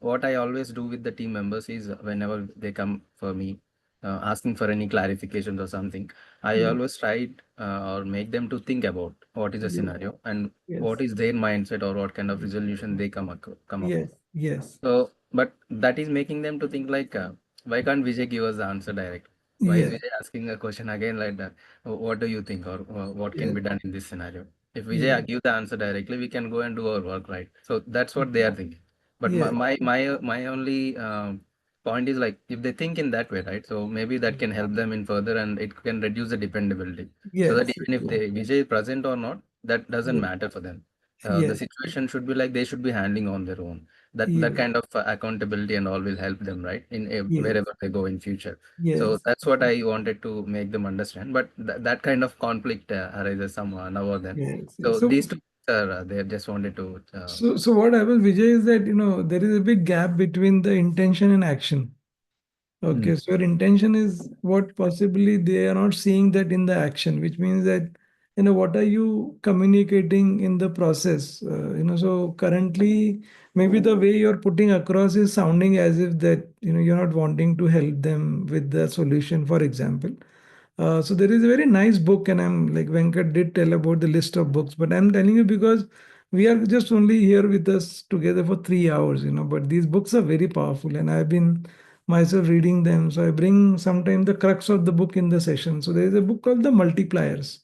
Speaker 6: what I always do with the team members is whenever they come for me asking for any clarifications or something, I
Speaker 1: Yes.
Speaker 6: always try or make them to think about what is the
Speaker 1: Yes.
Speaker 6: scenario and what
Speaker 1: Yes.
Speaker 6: is their mindset or what kind of resolution they come up with.
Speaker 1: Yes.
Speaker 6: So, but that is making them to think like, why can't Vijay give us the answer direct? Why is
Speaker 1: Yes.
Speaker 6: Vijay asking a question again like that? What do you think, or what can
Speaker 1: Yes.
Speaker 6: be done in this scenario? If
Speaker 1: Yes.
Speaker 6: Vijay give the answer directly, we can go and do our work, right? So that's what they are thinking. But my
Speaker 1: Yes.
Speaker 6: my my, my only point is like if they think in that way, right? So maybe that can help them in further, and it can reduce the dependability. So that
Speaker 1: Yes.
Speaker 6: even if they Vijay is present or not, that doesn't
Speaker 1: Yes.
Speaker 6: matter for them. The
Speaker 1: Yes.
Speaker 6: situation should be like they should be handling on their own. That
Speaker 1: Yes.
Speaker 6: kind of accountability and all will help them, right, in
Speaker 1: Yes.
Speaker 6: wherever they go in future. So
Speaker 1: Yes.
Speaker 6: that's what I wanted to make them understand. But that kind of conflict arises somehow now or then.
Speaker 1: Yes.
Speaker 6: So
Speaker 1: So,
Speaker 6: these two are they just wanted to.
Speaker 1: so what happens, Vijay, is that there is a big gap between the intention and action. Okay, so your intention is what possibly they are not seeing that in the action, which means that, what are you communicating in the process? So currently, maybe the way you're putting across is sounding as if that, you're not wanting to help them with the solution, for example. So there is a very nice book, and I'm like Venkat did tell about the list of books, but I'm telling you because we are just only here with us together for 3 hours, but these books are very powerful, and I've been myself reading them. So I bring sometimes the crux of the book in the session. So there is a book called The Multipliers.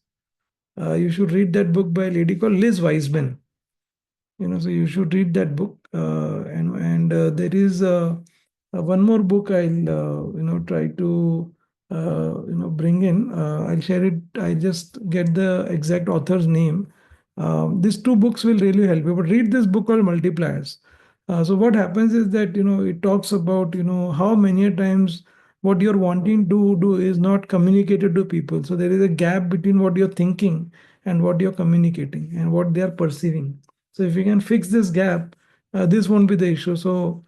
Speaker 1: You should read that book by a lady called Liz Wiseman. So you should read that book. And there is one more book I'll try to bring in. I'll share it. I just get the exact author's name. These two books will really help you. But read this book called Multipliers. So what happens is that, it talks about, how many times what you're wanting to do is not communicated to people. So there is a gap between what you're thinking and what you're communicating and what they are perceiving. So if you can fix this gap, this won't be the issue. So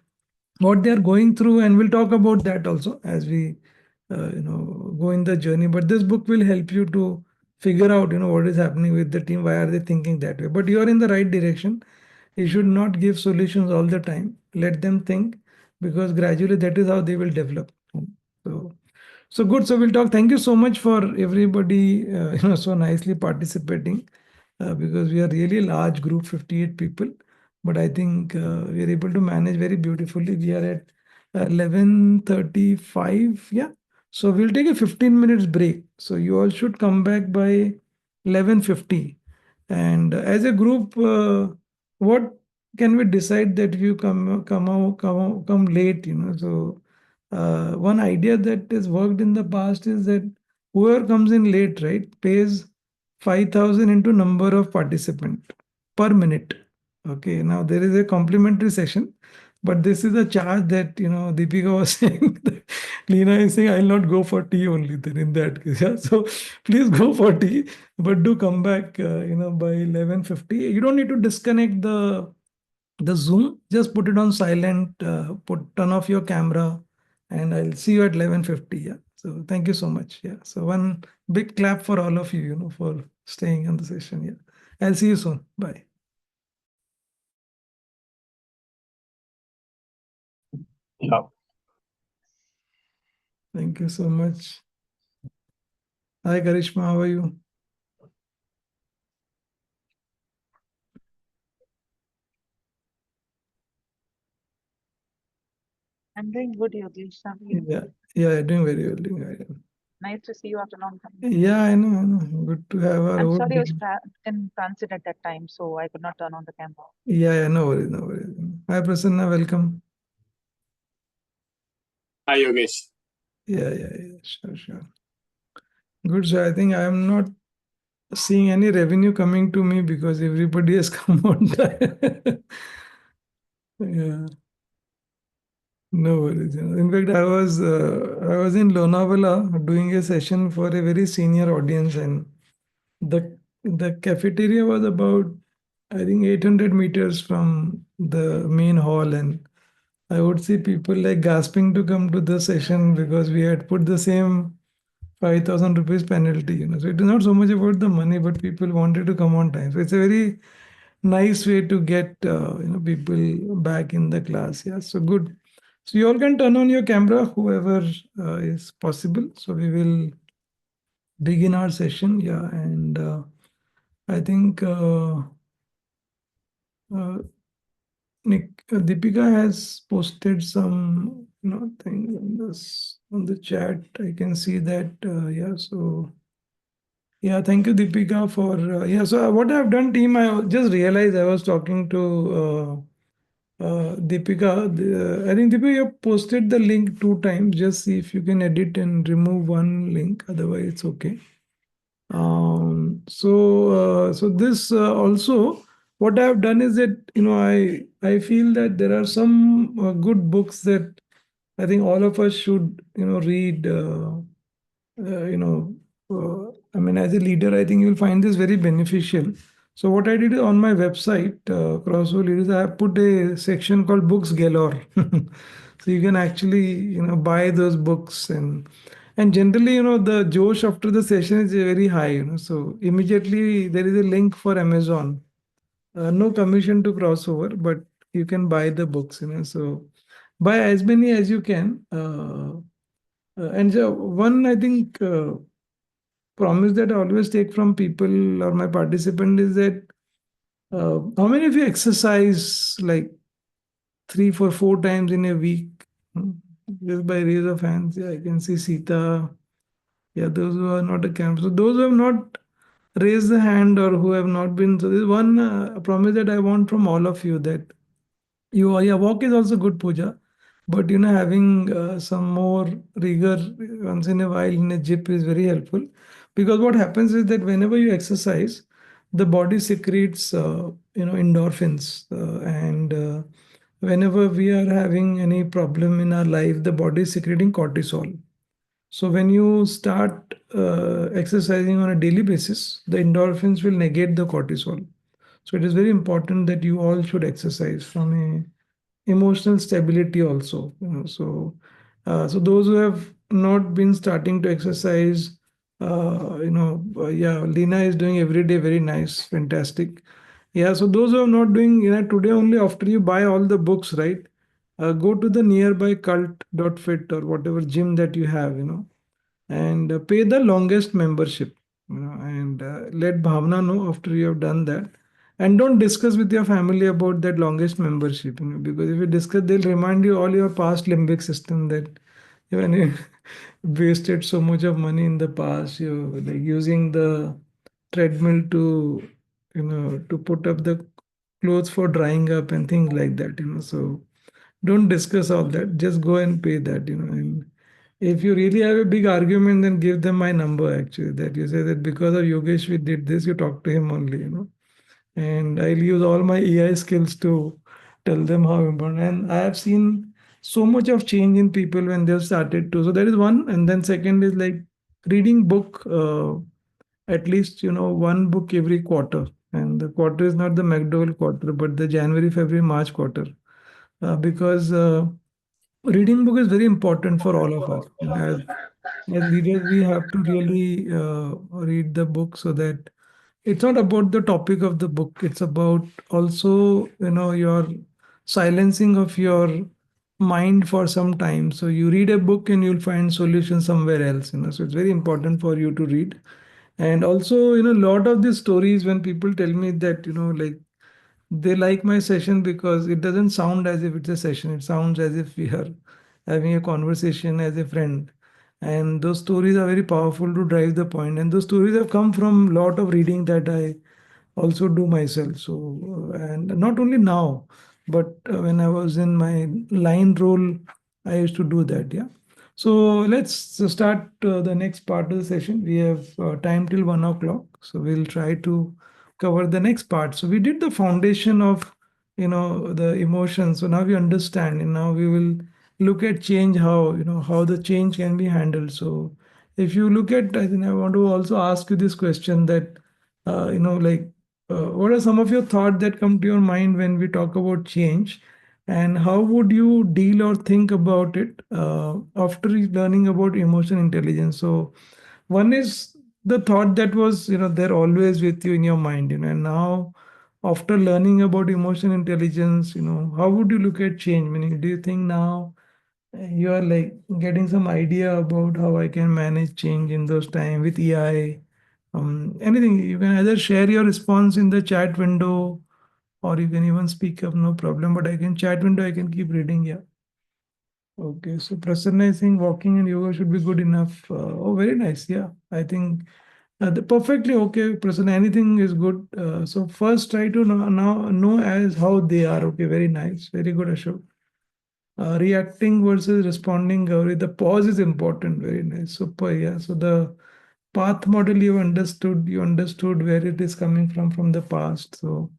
Speaker 1: what they are going through, and we'll talk about that also as we go in the journey. But this book will help you to figure out what is happening with the team, why are they thinking that way. But you are in the right direction. You should not give solutions all the time. Let them think, because gradually that is how they will develop. So good. So we'll talk. Thank you so much for everybody, so nicely participating, because we are really a large group, 58 people. But I think we are able to manage very beautifully. We are at 11:35. Yeah. So we'll take a 15 minutes break. So you all should come back by 11:50. And as a group, what can we decide that you come late? So one idea that has worked in the past is that whoever comes in late, right, pays 5,000 into number of participant per minute. Okay, now there is a complimentary session, but this is a charge that Deepika was saying. That Leena is saying, I'll not go for tea only. Then in that case, yeah. So please go for tea, but do come back, by 11:50. You don't need to disconnect the Zoom. Just put it on silent. Turn off your camera, and I'll see you at 11:50. Yeah. So thank you so much. Yeah. So one big clap for all of you, for staying on the session. Yeah. I'll see you soon. Bye.
Speaker 10: Yeah.
Speaker 1: Thank you so much. Hi, Karishma. How are you?
Speaker 13: I'm doing good, Yogesh. How are you?
Speaker 1: Yeah, doing very well. Doing very well.
Speaker 13: Nice to see you after a long time.
Speaker 1: Yeah, I know. Good to have our
Speaker 13: I'm
Speaker 1: own.
Speaker 13: sorry I was in transit at that time, so I could not turn on the camera.
Speaker 1: Yeah, no worries, no worries. Hi, Prasanna. Welcome.
Speaker 10: Hi, Yogesh.
Speaker 1: Yeah. Sure. Good. So I think I am not seeing any revenue coming to me because everybody has come on time. Yeah. No worries. In fact, I was in Lonavala doing a session for a very senior audience, and the cafeteria was about, I think, 800 meters from the main hall, and I would see people like gasping to come to the session because we had put the same 5,000 rupees penalty. So it is not so much about the money, but people wanted to come on time. So it's a very nice way to get people back in the class. Yeah, so good. So you all can turn on your camera, whoever is possible. So we will begin our session. Yeah, and I think Deepika has posted some things on the chat. I can see that. Yeah, so yeah, thank you, Deepika, for yeah. So what I've done, team, I just realized I was talking to Deepika. I think Deepika, you posted the link 2 times. Just see if you can edit and remove one link. Otherwise, it's okay. So this also, what I have done is that I feel that there are some good books that I think all of us should read. I mean, as a leader, I think you'll find this very beneficial. So what I did on my website, Crossroad Leaders, I have put a section called Books Galore. So you can actually buy those books, and generally the Josh after the session is very high. So immediately there is a link for Amazon. No commission to crossover, but you can buy the books. So buy as many as you can. And one, I think, promise that I always take from people or my participant is that how many of you exercise like 3, 4 times in a week? Hmm. Just by raise of hands, yeah, I can see Sita. Yeah, those who are not a camp. So those who have not raised the hand or who have not been. So there's one promise that I want from all of you, that yeah, walk is also good, puja, but having some more rigor once in a while in a gym is very helpful, because what happens is that whenever you exercise, the body secretes endorphins, and whenever we are having any problem in our life, the body is secreting cortisol. So when you start exercising on a daily basis, the endorphins will negate the cortisol. So it is very important that you all should exercise from a emotional stability also. So those who have not been starting to exercise, yeah, Lina is doing every day, very nice, fantastic. Yeah, so those who are not doing, today only after you buy all the books, right? Go to the nearby cult.fit or whatever gym that you have, and pay the longest membership, and let Bhavna know after you have done that. And don't discuss with your family about that longest membership, because if you discuss, they'll remind you all your past limbic system that when you wasted so much of money in the past, you like using the treadmill to put up the clothes for drying up and things like that. So don't discuss all that. Just go and pay that. And if you really have a big argument, then give them my number actually. That you say that because of Yogesh we did this, you talk to him only. And I'll use all my AI skills to tell them how important. And I have seen so much of change in people when they've started to. So that is one. And then second is like reading book, at least, one book every quarter. And the quarter is not the McDowell quarter, but the January, February, March quarter. Because reading book is very important for all of us. As leaders, we have to really read the book so that it's not about the topic of the book. It's about also, your silencing of your mind for some time. So you read a book and you'll find solution somewhere else. So it's very important for you to read. And also, a lot of these stories when people tell me that, like they like my session because it doesn't sound as if it's a session. It sounds as if we are having a conversation as a friend. And those stories are very powerful to drive the point. And those stories have come from a lot of reading that I also do myself. So, and not only now, but when I was in my line role, I used to do that. Yeah. So let's start the next part of the session. We have time till 1 o'clock. So we'll try to cover the next part. So we did the foundation of, the emotions. So now we understand, and now we will look at change, how the change can be handled. So if you look at, I think I want to also ask you this question that, like, what are some of your thoughts that come to your mind when we talk about change? And how would you deal or think about it after learning about emotional intelligence? So, one is the thought that was, there always with you in your mind, and now after learning about emotional intelligence, how would you look at change? Meaning, do you think now you are like getting some idea about how I can manage change in those time with AI? Anything you can either share your response in the chat window, or you can even speak up, no problem. But I can chat window, I can keep reading. Yeah. Okay. So Prasanna is saying walking and yoga should be good enough. Oh, very nice. Yeah. I think perfectly okay, Prasanna. Anything is good. So first try to now know as how they are. Okay. Very nice. Very good, Ashok. Reacting versus responding, Gauri. The pause is important. Very nice. Super. Yeah. So the path model you understood. You understood where it is coming from the past. So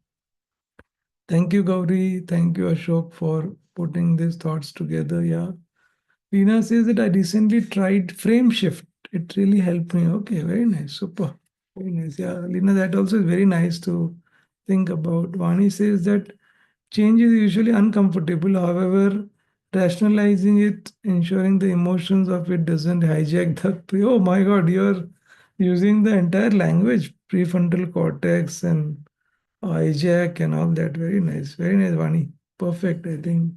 Speaker 1: thank you, Gauri. Thank you, Ashok, for putting these thoughts together. Yeah. Lina says that I recently tried frame shift. It really helped me. Okay, very nice. Super. Very nice. Yeah, Lina, that also is very nice to think about. Vani says that change is usually uncomfortable. However, rationalizing it, ensuring the emotions of it doesn't hijack the oh my god, you're using the entire language, prefrontal cortex and hijack and all that. Very nice. Very nice, Vani. Perfect. I think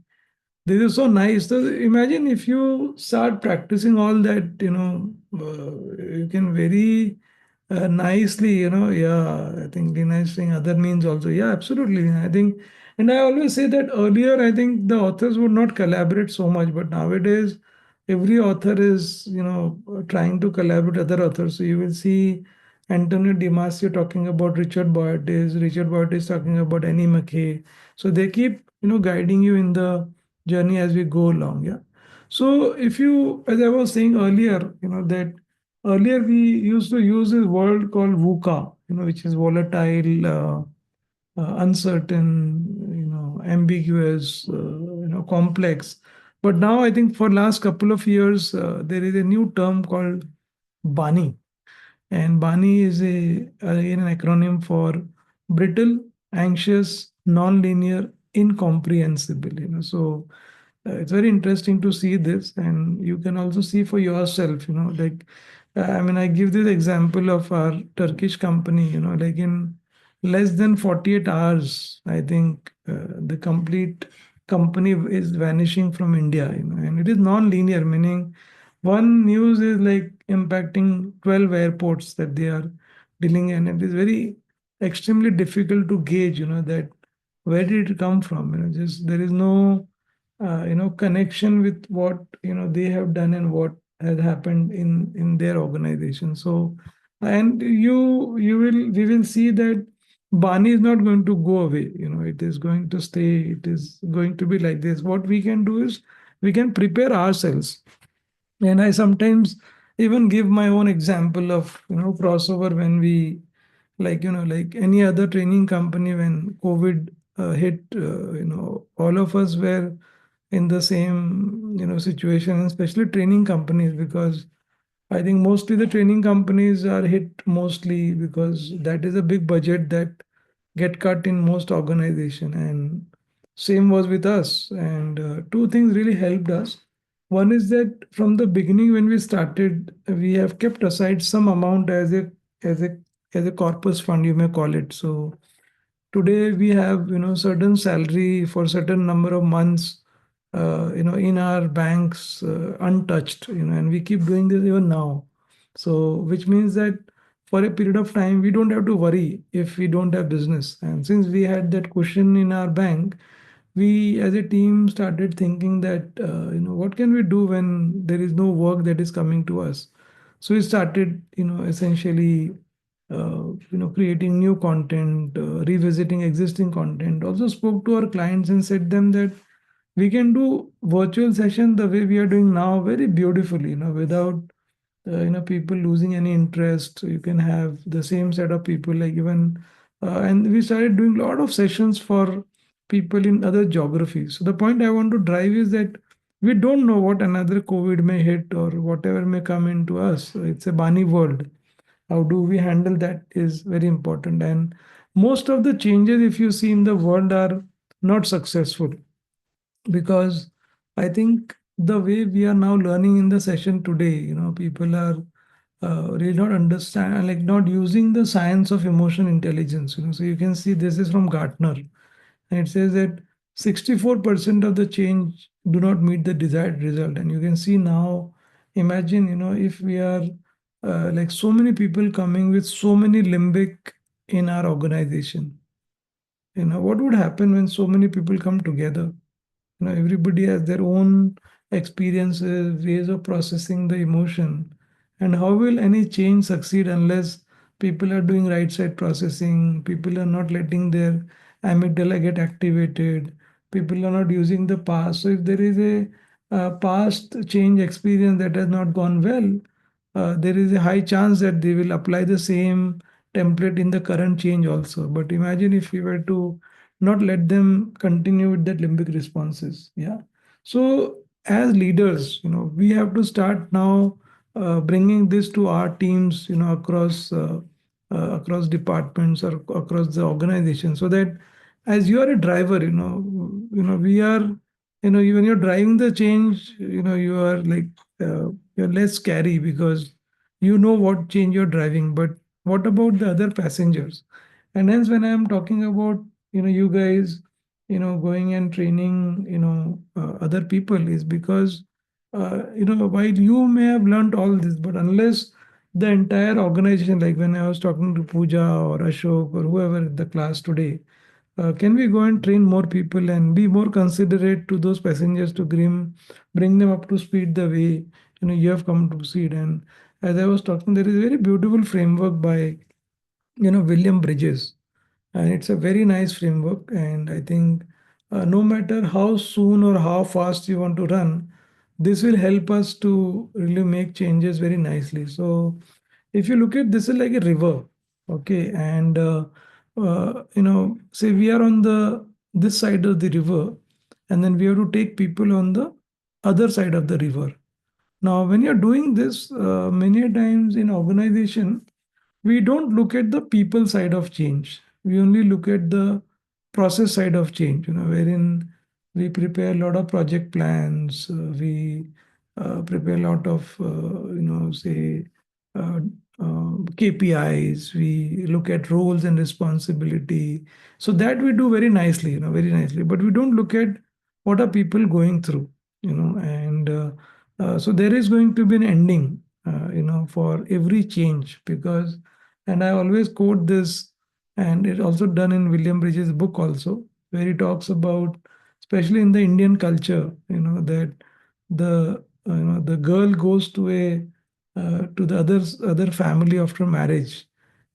Speaker 1: this is so nice. So imagine if you start practicing all that, you can very nicely, yeah, I think Lina is saying other means also. Yeah, absolutely. I think, and I always say that earlier, I think the authors would not collaborate so much, but nowadays, every author is, trying to collaborate with other authors. So you will see Antonio Damasio talking about Richard Boyd is talking about Annie McKay. So they keep, guiding you in the journey as we go along. Yeah. So if you, as I was saying earlier, that earlier we used to use this word called VUCA, which is volatile, uncertain, ambiguous, complex. But now I think for last couple of years, there is a new term called Bani. And Bani is again an acronym for brittle, anxious, non-linear, incomprehensible. So it's very interesting to see this, and you can also see for yourself. Like I mean, I give this example of our Turkish company. Like in less than 48 hours, I think the complete company is vanishing from India. And it is non-linear, meaning one news is like impacting 12 airports that they are dealing in. It is very extremely difficult to gauge, that where did it come from? Just there is no connection with what they have done and what has happened in their organization. So, and you will we will see that Bani is not going to go away. It is going to stay. It is going to be like this. What we can do is we can prepare ourselves. And I sometimes even give my own example of crossover when we like any other training company when COVID hit. All of us were in the same situation, especially training companies, because I think mostly the training companies are hit mostly because that is a big budget that get cut in most organization. And same was with us. And two things really helped us. One is that from the beginning when we started, we have kept aside some amount as a as a corpus fund, you may call it. So today we have certain salary for certain number of months in our banks, untouched, and we keep doing this even now. So which means that for a period of time we don't have to worry if we don't have business. And since we had that cushion in our bank, we as a team started thinking that what can we do when there is no work that is coming to us. So we started essentially creating new content, revisiting existing content. Also spoke to our clients and said them that we can do virtual session the way we are doing now very beautifully, without people losing any interest. You can have the same set of people, like even and we started doing a lot of sessions for people in other geographies. So the point I want to drive is that we don't know what another COVID may hit or whatever may come into us. It's a Bani world. How do we handle that is very important. And most of the changes, if you see in the world, are not successful because I think the way we are now learning in the session today, people are really not understand, like not using the science of emotional intelligence. So you can see this is from Gartner, and it says that 64% of the change do not meet the desired result. And you can see now, imagine, if we are like so many people coming with so many limbic in our organization, what would happen when so many people come together? Everybody has their own experiences, ways of processing the emotion. And how will any change succeed unless people are doing right side processing, people are not letting their amygdala get activated, people are not using the past. So if there is a past change experience that has not gone well, there is a high chance that they will apply the same template in the current change also. But imagine if we were to not let them continue with that limbic responses. Yeah. So as leaders, we have to start now bringing this to our teams, across departments or across the organization, so that as you are a driver, we are, when you're driving the change, you are like you're less scary because you know what change you're driving. But what about the other passengers? And hence, when I am talking about you guys going and training other people, is because while you may have learned all this, but unless the entire organization, like when I was talking to Pooja or Ashok or whoever in the class today, can we go and train more people and be more considerate to those passengers to bring them up to speed the way you have come to speed? And as I was talking, there is a very beautiful framework by William Bridges, and it's a very nice framework. And I think no matter how soon or how fast you want to run, this will help us to really make changes very nicely. So if you look at this is like a river, okay, and say we are on the this side of the river, and then we have to take people on the other side of the river. Now, when you're doing this, many a times in organization, we don't look at the people side of change. We only look at the process side of change, wherein we prepare a lot of project plans, we prepare a lot of, say, uh, KPIs, we look at roles and responsibility. So that we do very nicely, very nicely, but we don't look at what are people going through, and so there is going to be an ending, for every change, because, and I always quote this, and it's also done in William Bridges' book also, where he talks about, especially in the Indian culture, that the girl goes to to the other family after marriage,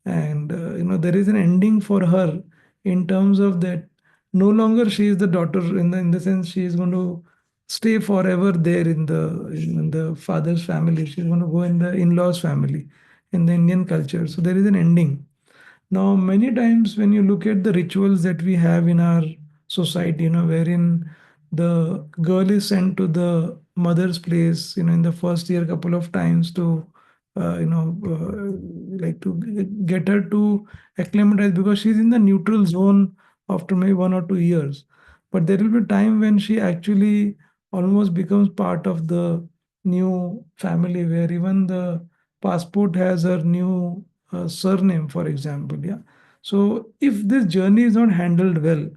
Speaker 1: and there is an ending for her in terms of that no longer she is the daughter, in the sense she is going to stay forever there in the father's family. She's going to go in the in-laws family in the Indian culture. So there is an ending. Now, many times when you look at the rituals that we have in our society, wherein the girl is sent to the mother's place, in the first year, couple of times to, like to get her to acclimatize, because she's in the neutral zone after maybe 1 or 2 years. But there will be time when she actually almost becomes part of the new family, where even the passport has her new surname, for example. Yeah. So if this journey is not handled well,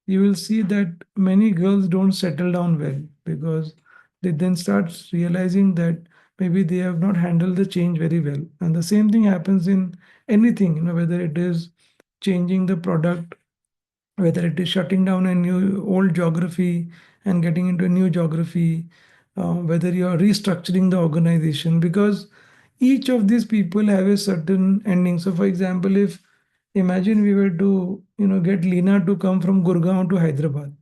Speaker 1: you will see that many girls don't settle down well, because they then start realizing that maybe they have not handled the change very well. And the same thing happens in anything, whether it is changing the product, whether it is shutting down a new old geography and getting into a new geography, whether you are restructuring the organization, because each of these people have a certain ending. So, for example, if imagine we were to get Lina to come from Gurgaon to Hyderabad,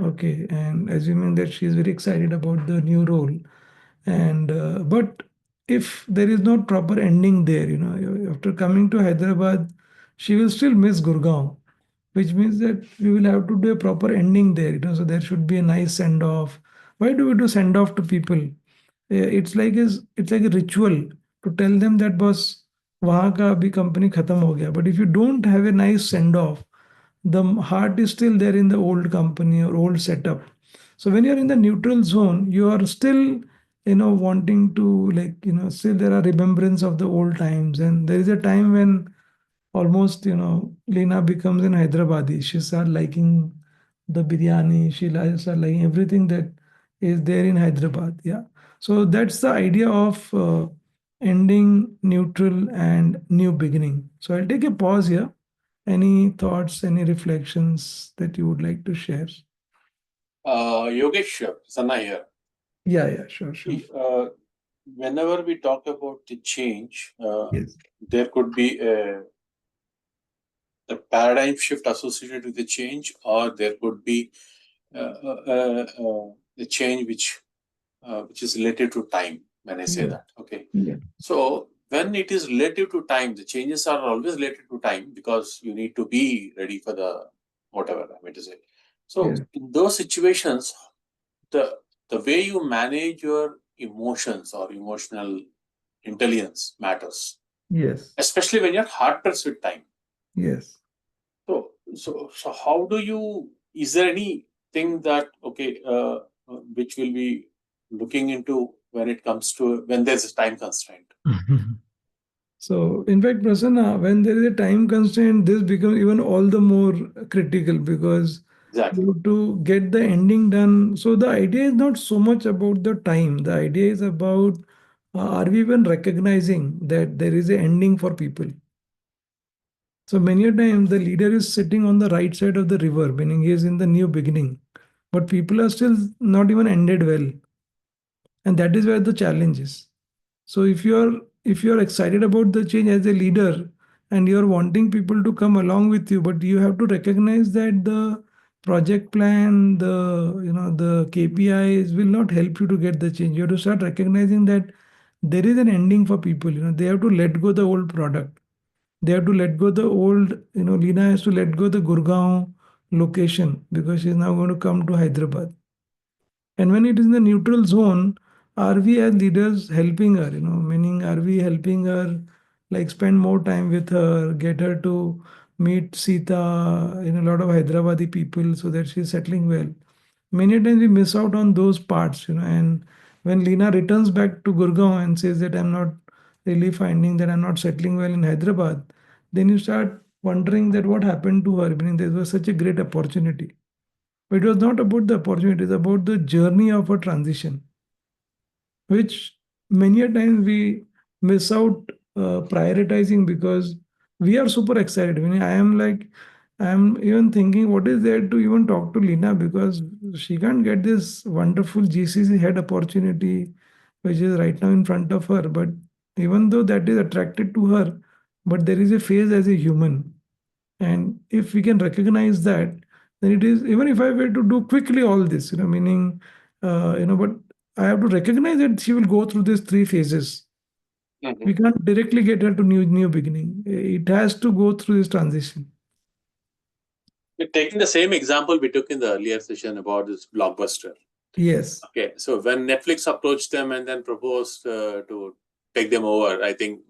Speaker 1: okay, and assuming that she is very excited about the new role, and but if there is no proper ending there, after coming to Hyderabad, she will still miss Gurgaon, which means that we will have to do a proper ending there. So there should be a nice send off. Why do we do send off to people? It's like a ritual to tell them that boss, वहाँ का अभी company खत्म हो गया. But if you don't have a nice send off, the heart is still there in the old company or old setup. So when you're in the neutral zone, you are still, wanting to, like, still there are remembrance of the old times. And there is a time when almost, Lena becomes an Hyderabadi. She start liking the biryani. She start liking everything that is there in Hyderabad. Yeah. So that's the idea of ending, neutral, and new beginning. So I'll take a pause here. Any thoughts, any reflections that you would like to share?
Speaker 14: Yogesh, Sanna here.
Speaker 1: Yeah, sure.
Speaker 14: Whenever we talk about the change,
Speaker 1: Yes.
Speaker 14: there could be a paradigm shift associated with the change, or there could be a change which is related to time. When I say
Speaker 1: Yeah.
Speaker 14: that, okay.
Speaker 1: Yeah.
Speaker 14: So when it is relative to time, the changes are always related to time, because you need to be ready for the whatever I mean to say. So
Speaker 1: Yeah.
Speaker 14: in those situations, the way you manage your emotions or emotional intelligence matters,
Speaker 1: Yes.
Speaker 14: especially when you're hard pressed with time.
Speaker 1: Yes.
Speaker 14: So how do you? Is there anything that which will be looking into when it comes to when there's a time constraint?
Speaker 1: So, in fact, Prasanna, when there is a time constraint, this becomes even all the more critical, because
Speaker 14: Exactly.
Speaker 1: you have to get the ending done. So, the idea is not so much about the time. The idea is about, are we even recognizing that there is an ending for people? So, many a time the leader is sitting on the right side of the river, meaning he is in the new beginning, but people are still not even ended well. And that is where the challenge is. So if you're excited about the change as a leader, and you're wanting people to come along with you, but you have to recognize that the project plan, the KPIs will not help you to get the change. You have to start recognizing that there is an ending for people. They have to let go the old product. They have to let go the old, Lina has to let go the Gurgaon location because she's now going to come to Hyderabad. And when it is in the neutral zone, are we as leaders helping her? Meaning, are we helping her, like spend more time with her, get her to meet Sita in a lot of Hyderabadi people so that she's settling well? Many times we miss out on those parts. And when Lina returns back to Gurgaon and says that I'm not really finding that I'm not settling well in Hyderabad, then you start wondering that what happened to her. I mean, there was such a great opportunity. But it was not about the opportunity, it's about the journey of a transition, which many a times we miss out prioritizing because we are super excited. I'm even thinking, what is there to even talk to Lina because she can't get this wonderful GCC head opportunity, which is right now in front of her. But even though that is attracted to her, but there is a phase as a human. And if we can recognize that, then it is, even if I were to do quickly all this, meaning, but I have to recognize that she will go through these three phases.
Speaker 14: Mhm.
Speaker 1: We can't directly get her to new beginning. It has to go through this transition.
Speaker 14: Taking the same example we took in the earlier session about this Blockbuster.
Speaker 1: Yes.
Speaker 14: Okay, so when Netflix approached them and then proposed to take them over, I think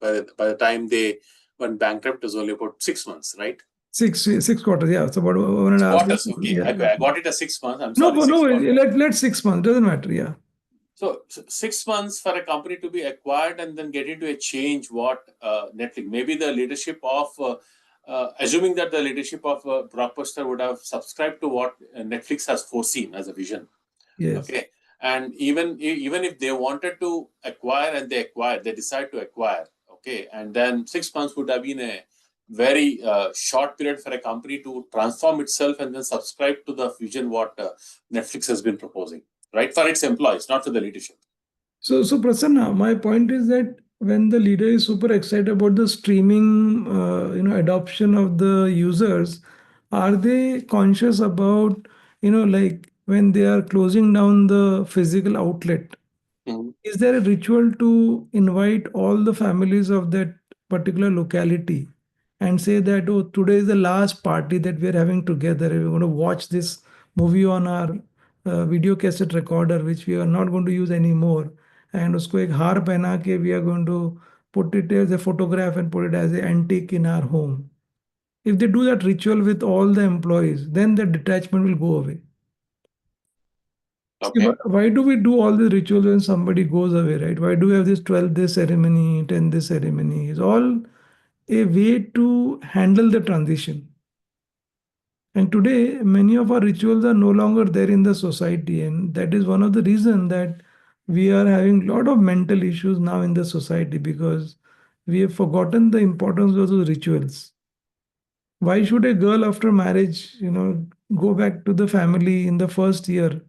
Speaker 14: by the time they went bankrupt, it was only about 6 months, right?
Speaker 1: Six quarters, yeah. It's about 1.5
Speaker 14: quarters. Okay,
Speaker 1: yeah.
Speaker 14: I got it as 6 months. I'm
Speaker 1: No,
Speaker 14: sorry.
Speaker 1: no,
Speaker 14: 6 quarters.
Speaker 1: let's 6 months, doesn't matter, yeah.
Speaker 14: So 6 months for a company to be acquired and then get into a change. What Netflix? Maybe the leadership of, assuming that the leadership of Blockbuster would have subscribed to what Netflix has foreseen as a vision.
Speaker 1: Yes.
Speaker 14: Okay, and even if they wanted to acquire and they acquired, they decide to acquire. Okay, and then 6 months would have been a very short period for a company to transform itself and then subscribe to the vision what Netflix has been proposing, right? For its employees, not for the leadership.
Speaker 1: So Prasanna, my point is that when the leader is super excited about the streaming, adoption of the users, are they conscious about, like when they are closing down the physical outlet?
Speaker 14: Mm-hmm.
Speaker 1: Is there a ritual to invite all the families of that particular locality and say that, oh, today is the last party that we're having together. We're going to watch this movie on our video cassette recorder, which we are not going to use anymore. And usko ek haar pehna ke we are going to put it as a photograph and put it as an antique in our home. If they do that ritual with all the employees, then the detachment will go away. See,
Speaker 14: Okay.
Speaker 1: why do we do all the rituals when somebody goes away, right? Why do we have this 12th day ceremony, 10th day ceremony? It's all a way to handle the transition. And today, many of our rituals are no longer there in the society. And that is one of the reasons that we are having a lot of mental issues now in the society because we have forgotten the importance of those rituals. Why should a girl after marriage, go back to the family in the first year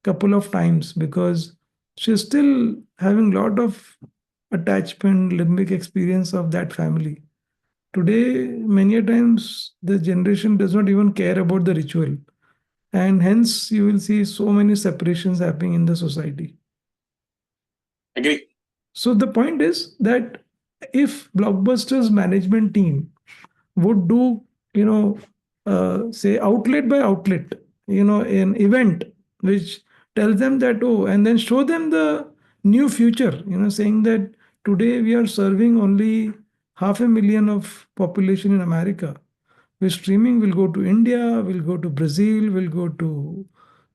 Speaker 1: couple of times because she's still having a lot of attachment, limbic experience of that family. Today, many a times the generation does not even care about the ritual. And hence you will see so many separations happening in the society.
Speaker 14: Agree.
Speaker 1: So the point is that if Blockbuster's management team would do, say outlet by outlet, an event which tells them that, oh, and then show them the new future, saying that today we are serving only 500,000 of population in America. With streaming, we'll go to India, we'll go to Brazil, we'll go to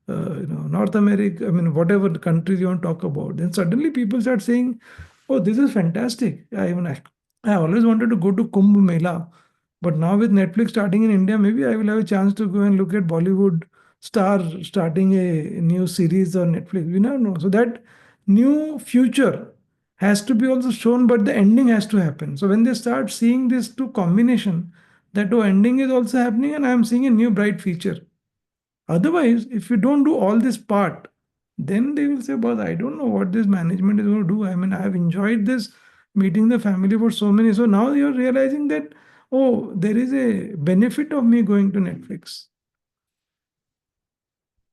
Speaker 1: North America, I mean, whatever the countries you want to talk about. Then suddenly people start saying, oh, this is fantastic. I always wanted to go to Kumbh Mela. But now with Netflix starting in India, maybe I will have a chance to go and look at Bollywood star starting a new series on Netflix. We never know. So that new future has to be also shown, but the ending has to happen. So when they start seeing this two combination, that oh, ending is also happening and I'm seeing a new bright future. Otherwise, if you don't do all this part, then they will say, but I don't know what this management is going to do. I mean, I have enjoyed this meeting the family for so many. So now you're realizing that, oh, there is a benefit of me going to Netflix.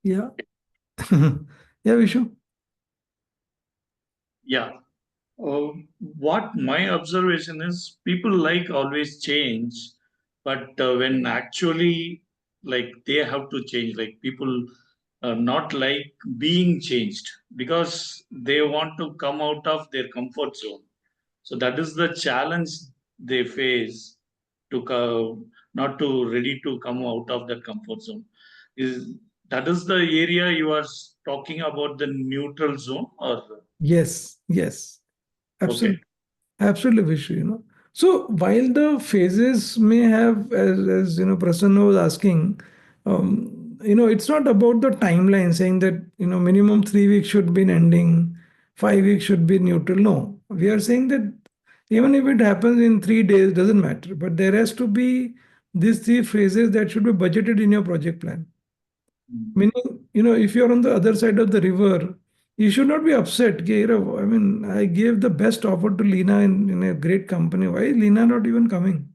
Speaker 1: Yeah. Yeah, Vishu.
Speaker 4: Yeah. What my observation is, people like always change, but when actually like they have to change. Like people not like being changed because they want to come out of their comfort zone. So that is the challenge they face to not to ready to come out of that comfort zone. Is that is the area you are talking about, the neutral zone, or
Speaker 1: Yes, yes,
Speaker 4: okay?
Speaker 1: absolutely. Absolutely, Vishu, So while the phases may have, as Prasanna was asking, it's not about the timeline saying that, minimum 3 weeks should be in ending, 5 weeks should be neutral. No, we are saying that even if it happens in 3 days, doesn't matter. But there has to be these three phases that should be budgeted in your project plan. Meaning, if you're on the other side of the river, you should not be upset. Okay, I mean, I gave the best offer to Lena in a great company. Why is Lena not even coming?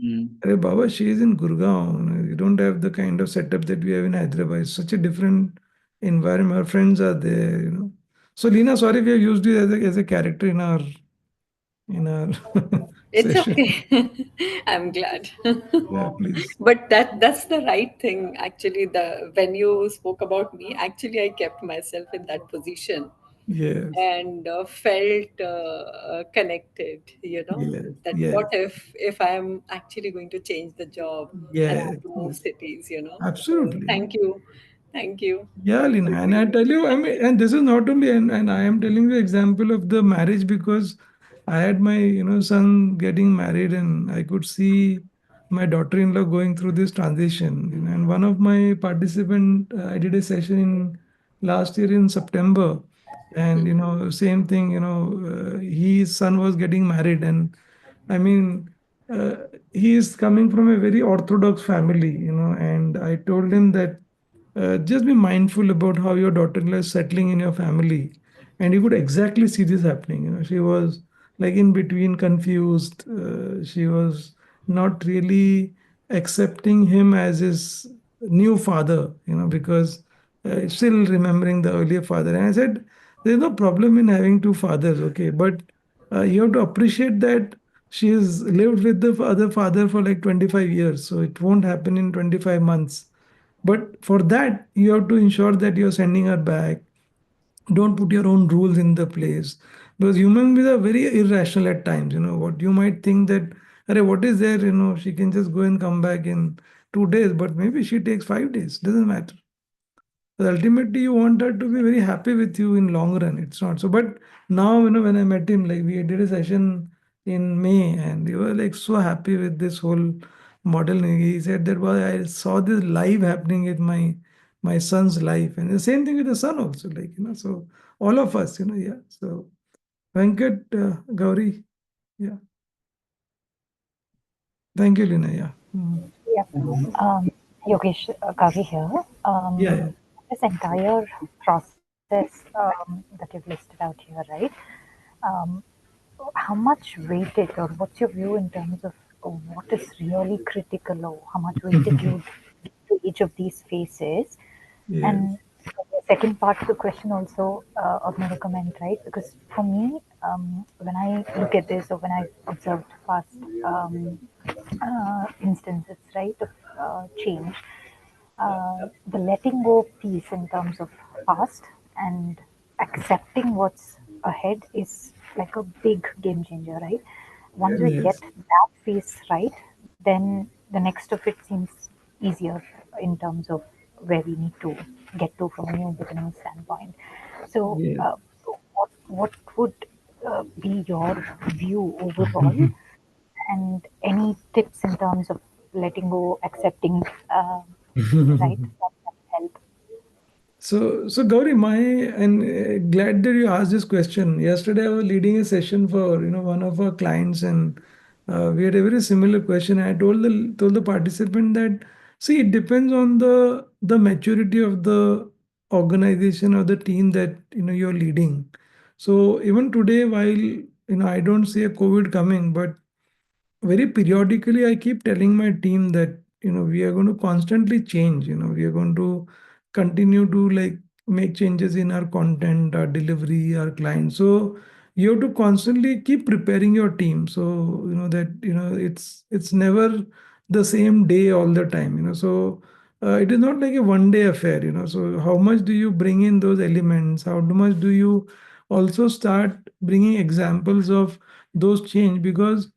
Speaker 1: Arey Baba, she is in Gurgaon. You don't have the kind of setup that we have in Hyderabad. It's such a different environment. Our friends are there. So Lena, sorry we have used you as a character in our
Speaker 12: It's
Speaker 1: session.
Speaker 12: okay. I'm glad.
Speaker 1: Yeah, please.
Speaker 12: But that's the right thing. Actually, the when you spoke about me, actually I kept myself in that position
Speaker 1: Yes,
Speaker 12: and felt connected.
Speaker 1: yes,
Speaker 12: That
Speaker 1: yes,
Speaker 12: what if I am actually going to change the job and
Speaker 1: yes,
Speaker 12: have to move
Speaker 1: yes.
Speaker 12: cities. So
Speaker 1: Absolutely.
Speaker 12: thank you.
Speaker 1: Yeah, Lina, and I tell you, I mean, and this is not only, and I am telling you example of the marriage because I had my, son getting married, and I could see my daughter-in-law going through this transition. And one of my participant, I did a session in last year in September, and same thing, his son was getting married, and I mean, uh, he is coming from a very orthodox family, and I told him that just be mindful about how your daughter-in-law is settling in your family. And you could exactly see this happening. She was like in between, confused. She was not really accepting him as his new father, because still remembering the earlier father. And I said, there's no problem in having two fathers, okay, but you have to appreciate that she has lived with the other father for like 25 years. So it won't happen in 25 months. But for that, you have to ensure that you're sending her back. Don't put your own rules in the place. Because human beings are very irrational at times. What you might think that, Arey, what is there? She can just go and come back in 2 days, but maybe she takes 5 days. Doesn't matter. But ultimately, you want her to be very happy with you in long run. It's not so. But now, when I met him, like we did a session in May, and we were like so happy with this whole model. And he said that, well, I saw this live happening in my son's life, and the same thing with the son also. Like so all of us, yeah. So Venkat, Gauri, yeah. Thank you, Lina. Yeah.
Speaker 13: Yeah. Yogesh, Kavi here.
Speaker 1: Yeah, yeah.
Speaker 13: This entire process that you've listed out here, right? Um, how much weightage, or what's your view in terms of what is really critical, or how much weightage you give to each of these phases?
Speaker 1: Yes.
Speaker 13: And the second part to the question also of my comment, right? Because for me, when I look at this, or when I observed past instances, right, of change, the letting go piece in terms of past and accepting what's ahead is like a big game changer, right? Once we get
Speaker 1: Yes.
Speaker 13: that phase right, then the next of it seems easier in terms of where we need to get to from a new beginning standpoint. So,
Speaker 1: Yes.
Speaker 13: what would be your view overall, and any tips in terms of letting go, accepting, right? That help.
Speaker 1: So Gauri, and glad that you asked this question. Yesterday, I was leading a session for one of our clients, and we had a very similar question. I told the participant that, see, it depends on the maturity of the organization or the team that you're leading. So even today, while I don't see a COVID coming, but very periodically I keep telling my team that we are going to constantly change. We are going to continue to like make changes in our content, our delivery, our clients. So you have to constantly keep preparing your team, so that it's never the same day all the time, so it is not like a one day affair, so how much do you bring in those elements, how much do you also start bringing examples of those change, because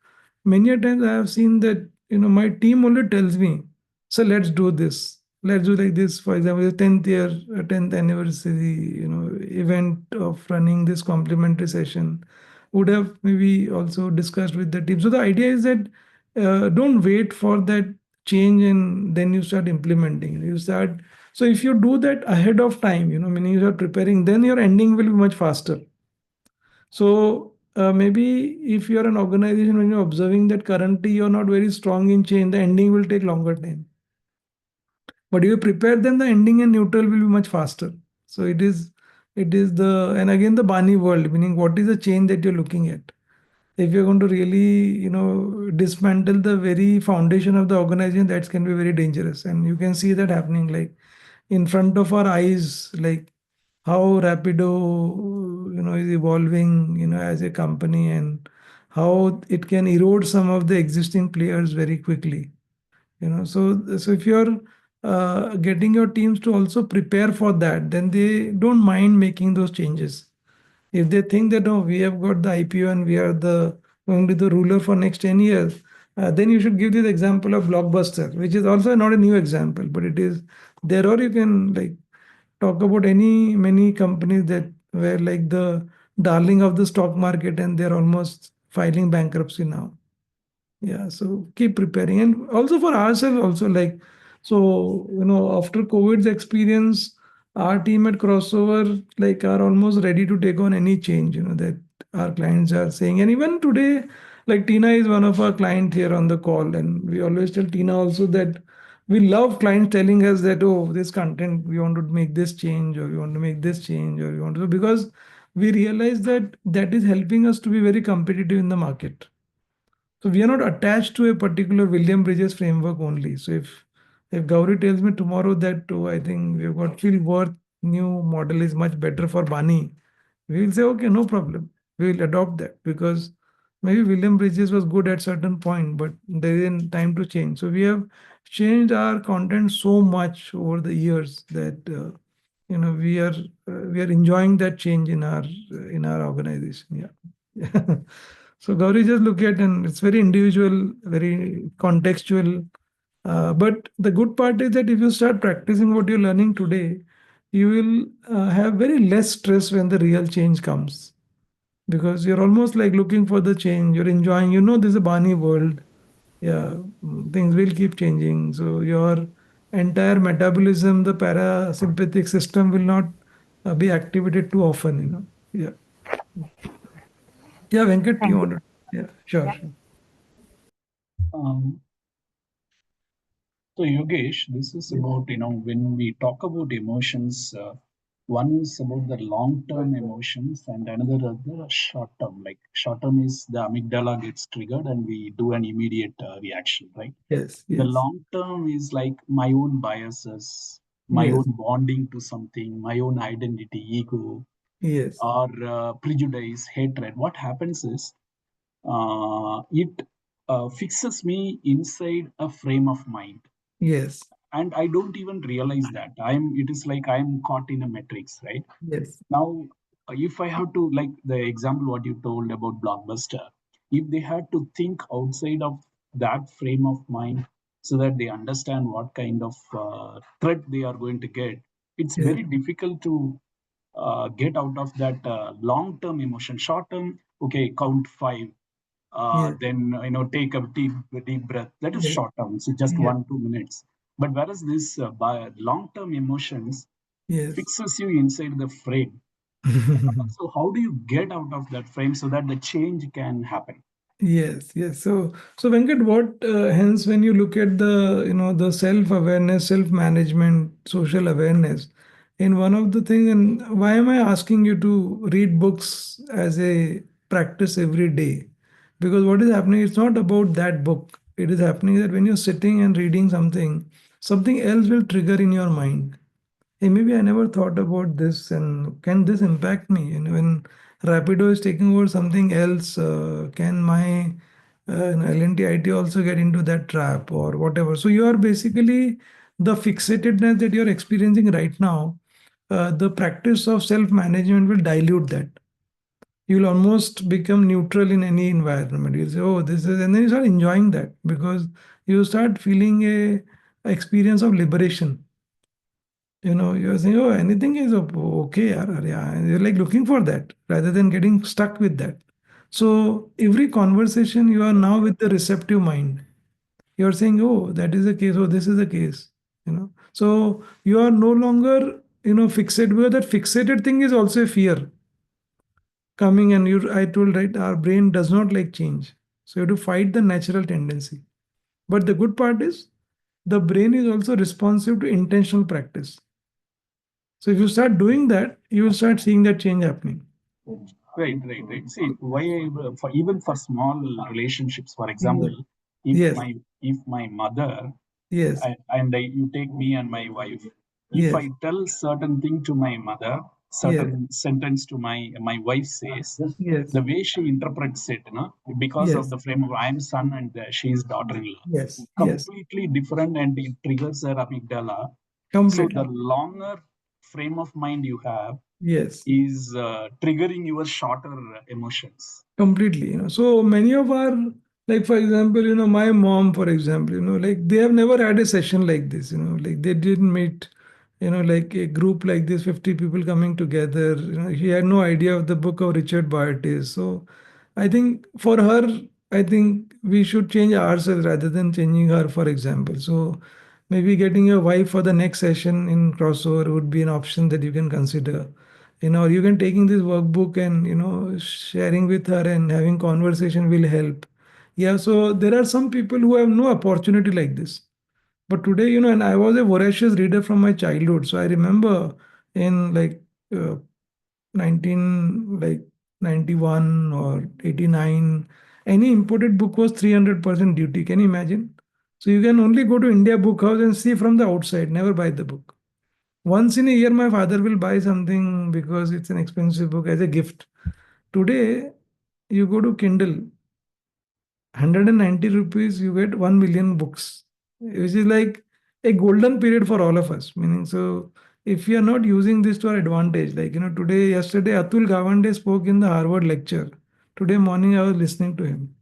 Speaker 1: many a times I have seen that my team only tells me, so let's do this, let's do like this. For example, the 10th year 10th anniversary event of running this complimentary session would have maybe also discussed with the team. So the idea is that don't wait for that change and then you start implementing. You start. So if you do that ahead of time, meaning you are preparing, then your ending will be much faster. So maybe if you're an organization, when you're observing that currently you're not very strong in change, the ending will take longer time. But you prepare, then the ending and neutral will be much faster. So it is the, and again the Bani world, meaning what is the change that you're looking at. If you're going to really dismantle the very foundation of the organization, that can be very dangerous, and you can see that happening like in front of our eyes, like how Rapido is evolving as a company, and how it can erode some of the existing players very quickly. So if you're getting your teams to also prepare for that, then they don't mind making those changes. If they think that, oh, we have got the IPO and we are the going to be the ruler for next 10 years, then you should give this example of Blockbuster, which is also not a new example, but it is there. Or you can like talk about many companies that were like the darling of the stock market and they're almost filing bankruptcy now. Yeah, so keep preparing, and also for ourselves also, like, so after COVID's experience, our team at Crossover like are almost ready to take on any change that our clients are saying. And even today, like Tina is one of our client here on the call, and we always tell Tina also that we love clients telling us that, oh, this content we want to make this change, or we want to make this change, or we want to, because we realize that that is helping us to be very competitive in the market. So we are not attached to a particular William Bridges framework only. So if Gauri tells me tomorrow that, oh, I think we've got Phil Worth new model is much better for Bani, we will say, okay, no problem. We will adopt that, because maybe William Bridges was good at certain point, but there is time to change. So we have changed our content so much over the years that we are enjoying that change in our organization. Yeah. So Gauri just look at, and it's very individual, very contextual. But the good part is that if you start practicing what you're learning today, you will have very less stress when the real change comes, because you're almost like looking for the change. You're enjoying. This is a Bani world. Yeah, things will keep changing. So your entire metabolism, the parasympathetic system, will not be activated too often. Yeah. Yeah, Venkat, you
Speaker 13: Thank you.
Speaker 1: wanted. Yeah, sure,
Speaker 13: Yeah.
Speaker 1: sure.
Speaker 3: Um, so Yogesh, this is about, when we talk about emotions, one is about the long-term emotions and another are the short-term. Like short-term is the amygdala gets triggered and we do an immediate reaction, right?
Speaker 1: Yes,
Speaker 3: The
Speaker 1: yes,
Speaker 3: long-term is like my own biases, my
Speaker 1: yes,
Speaker 3: own bonding to something, my own identity, ego,
Speaker 1: yes,
Speaker 3: or prejudice, hatred. What happens is it fixes me inside a frame of mind,
Speaker 1: yes,
Speaker 3: and I don't even realize that it is like I'm caught in a matrix, right?
Speaker 1: yes,
Speaker 3: Now if I have to, like the example what you told about Blockbuster, if they had to think outside of that frame of mind so that they understand what kind of threat they are going to get, it's
Speaker 1: yes,
Speaker 3: very difficult to get out of that long term emotion. Short term, okay, count five,
Speaker 1: yes,
Speaker 3: then take a deep breath. That is
Speaker 1: yes,
Speaker 3: short term, so just
Speaker 1: yes,
Speaker 3: 1-2 minutes. But whereas this long term emotions
Speaker 1: yes.
Speaker 3: fixes you inside the frame. So how do you get out of that frame so that the change can happen?
Speaker 1: Yes, yes. So Venkat, what hence when you look at the self-awareness, self-management, social awareness, in one of the things, and why am I asking you to read books as a practice every day? Because what is happening, it's not about that book. It is happening that when you're sitting and reading something, something else will trigger in your mind. Hey, maybe I never thought about this, and can this impact me? When Rapido is taking over something else, can my L&T IT also get into that trap or whatever. So you are basically the fixatedness that you're experiencing right now. The practice of self-management will dilute that. You'll almost become neutral in any environment. You'll say, "Oh, this is," and then you start enjoying that because you start feeling a experience of liberation. You're saying, "Oh, anything is okay, yeah." And you're like looking for that rather than getting stuck with that. So every conversation, you are now with the receptive mind. You're saying, "Oh, that is the case. Oh, this is the case." So you are no longer, fixated, because that fixated thing is also a fear coming. And I told, right, our brain does not like change. So you have to fight the natural tendency. But the good part is the brain is also responsive to intentional practice. So if you start doing that, you will start seeing that change happening.
Speaker 3: Right. See, why for even for small relationships, for example,
Speaker 1: Yes.
Speaker 3: if my mother
Speaker 1: Yes.
Speaker 3: you take me and my wife, if
Speaker 1: Yes.
Speaker 3: I tell certain thing to my mother, certain sentence to my wife says,
Speaker 1: Yes.
Speaker 3: the way she interprets it, because
Speaker 1: Yes.
Speaker 3: of the frame of I am son and she is daughter-in-law,
Speaker 1: Yes.
Speaker 3: completely different, and it triggers her amygdala. So
Speaker 1: Completely.
Speaker 3: the longer frame of mind you have
Speaker 1: Yes.
Speaker 3: is triggering your shorter emotions.
Speaker 1: Completely. So many of our, like, for example, my mom, for example, like they have never had a session like this, like they didn't meet, like a group like this, 50 people coming together. She had no idea of the book of Richard Buyt. So I think for her, I think we should change ourselves rather than changing her, for example. So maybe getting a wife for the next session in crossover would be an option that you can consider. Or you can taking this workbook and sharing with her and having conversation will help. Yeah, so there are some people who have no opportunity like this. But today, and I was a voracious reader from my childhood. So I remember in like 19 like 91 or 89, any imported book was 300% duty. Can you imagine? So you can only go to India Book House and see from the outside, never buy the book. Once in a year, my father will buy something because it's an expensive book as a gift. Today, you go to Kindle, 190 rupees, you get 1 million books, which is like a golden period for all of us. Meaning, so if we are not using this to our advantage, like, yesterday, Atul Gawande spoke in the Harvard lecture. Today morning, I was listening to him.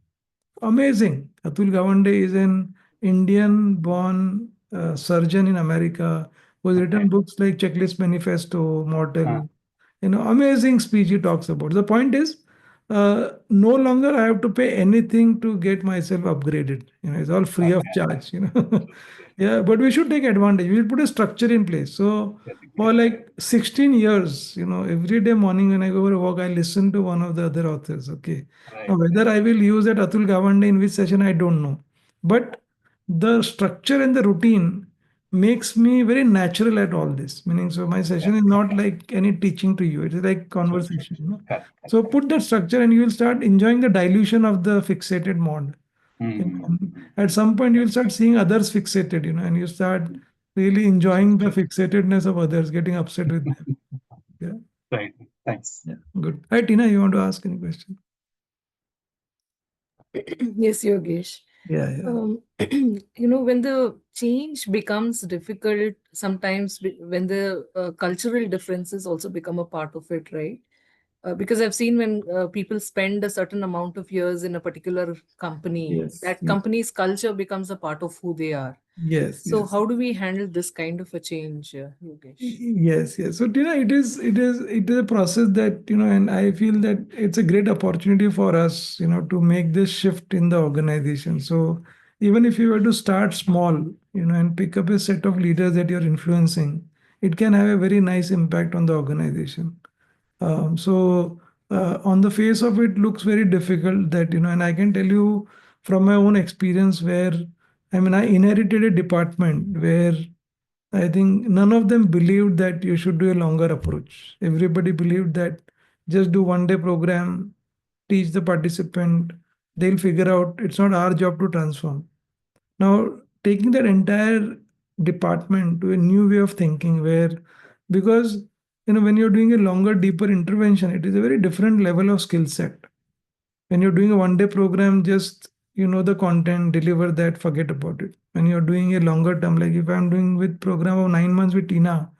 Speaker 1: Amazing. Atul Gawande is an Indian born surgeon in America who has written books like Checklist Manifesto, Mortal. Amazing speech he talks about. The point is, no longer I have to pay anything to get myself upgraded. It's all free of charge. Yeah, but we should take advantage. We should put a structure in place. So for like 16 years, every day morning when I go for a walk, I listen to one of the other authors. Okay. Now, whether I will use that Atul Gawande in which session, I don't know. But the structure and the routine makes me very natural at all this. Meaning, so my session is not like any teaching to you. It is like conversation. So put that structure and you will start enjoying the dilution of the fixated mod. At some point, you will start seeing others fixated, and you start really enjoying the fixatedness of others, getting upset with them. Yeah.
Speaker 3: Right. Thanks.
Speaker 1: Yeah. Good. Hi, Tina, you want to ask any question?
Speaker 7: Yes, Yogesh.
Speaker 1: Yeah.
Speaker 7: When the change becomes difficult, sometimes when the cultural differences also become a part of it, right? Because I've seen when people spend a certain amount of years in a particular company,
Speaker 1: Yes.
Speaker 7: that company's culture becomes a part of who they are.
Speaker 1: Yes.
Speaker 7: So
Speaker 1: Yes.
Speaker 7: how do we handle this kind of a change, Yogesh?
Speaker 1: Yes, yes. So, Tina, it is a process that, and I feel that it's a great opportunity for us, to make this shift in the organization. So even if you were to start small, and pick up a set of leaders that you're influencing, it can have a very nice impact on the organization. So on the face of it, looks very difficult that, and I can tell you from my own experience where, I inherited a department where I think none of them believed that you should do a longer approach. Everybody believed that just do 1 day program, teach the participant, they'll figure out. It's not our job to transform. Now, taking that entire department to a new way of thinking where, because, when you're doing a longer, deeper intervention, it is a very different level of skill set. When you're doing a 1 day program, just you know the content, deliver that, forget about it. When you're doing a longer term, like if I'm doing with program of 9 months with Tina,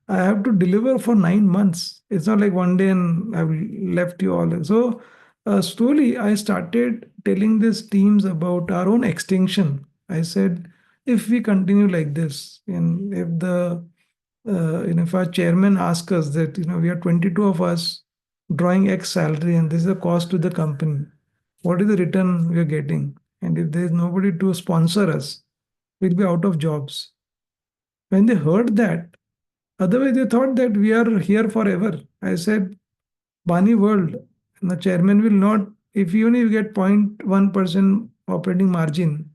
Speaker 1: I have to deliver for 9 months. It's not like one day and I've left you all. So slowly I started telling these teams about our own extinction. I said, if we continue like this, and if if our chairman asks us that, we are 22 of us drawing X salary and this is the cost to the company, what is the return we are getting? And if there is nobody to sponsor us, we'll be out of jobs. When they heard that, otherwise, they thought that we are here forever. I said, Bani world, and the chairman will not, if you only get 0.1% operating margin,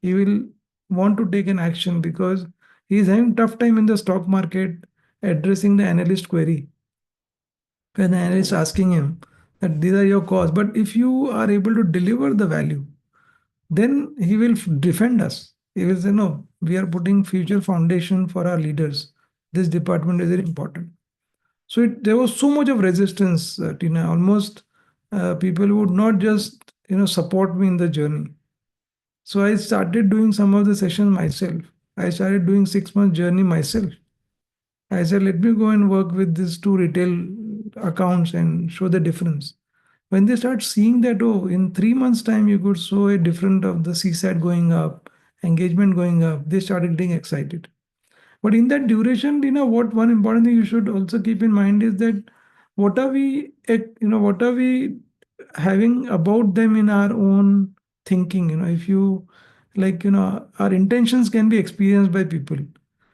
Speaker 1: he will want to take an action because he is having tough time in the stock market addressing the analyst query. When the analyst asking him that these are your costs, but if you are able to deliver the value, then he will defend us. He will say, no, we are putting future foundation for our leaders. This department is very important. So there was so much of resistance, Tina. Almost people would not just support me in the journey. So I started doing some of the sessions myself. I started doing 6 month journey myself. I said, let me go and work with these two retail accounts and show the difference. When they start seeing that, oh, in 3 months' time you could show a different of the CSAT going up, engagement going up, they started getting excited. But in that duration, what one important thing you should also keep in mind is that what are we having about them in our own thinking. If you like, our intentions can be experienced by people.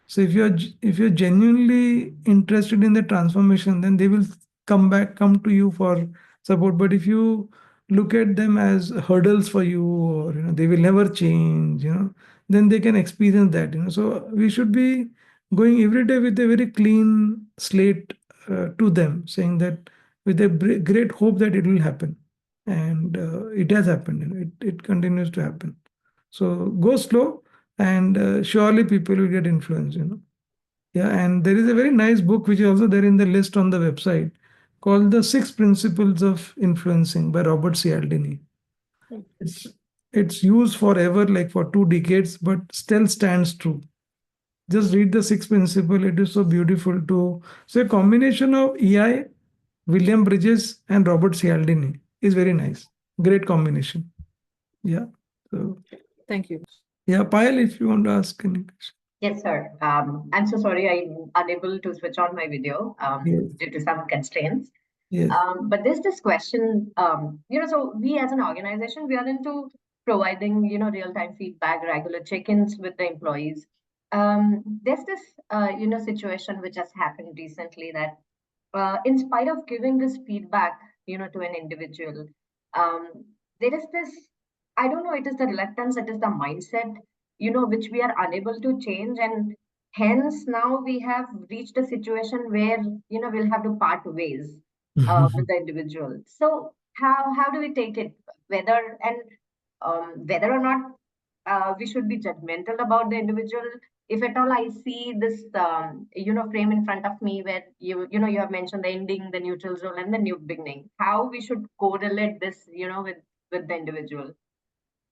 Speaker 1: So if you're genuinely interested in the transformation, then they will come to you for support. But if you look at them as hurdles for you, or they will never change, then they can experience that. So we should be going every day with a very clean slate to them, saying that with a great hope that it will happen, and it has happened. It continues to happen. So go slow, and surely people will get influenced. Yeah, and there is a very nice book which is also there in the list on the website called The Six Principles of Influencing by Robert Cialdini. It's it's used forever, like for 2 decades, but still stands true. Just read the six principle. It is so beautiful to. So a combination of EI, William Bridges, and Robert Cialdini is very nice. Great combination. Yeah. So
Speaker 7: Thank you.
Speaker 1: yeah, Payal, if you want to ask any question.
Speaker 15: Yes, sir. I'm so sorry I'm unable to switch on my video
Speaker 1: Yes.
Speaker 15: due to some constraints.
Speaker 1: Yes.
Speaker 15: But there's this question, so we as an organization, we are into providing, real-time feedback, regular check-ins with the employees. There's this, situation which has happened recently that in spite of giving this feedback, to an individual, um, there is this, I don't know, it is the reluctance, it is the mindset, which we are unable to change. And hence now we have reached a situation where, we'll have to part ways with the individual. So how do we take it? Whether or not we should be judgmental about the individual. If at all I see this, frame in front of me where you have mentioned the ending, the neutral zone, and the new beginning. How we should correlate this, with the individual.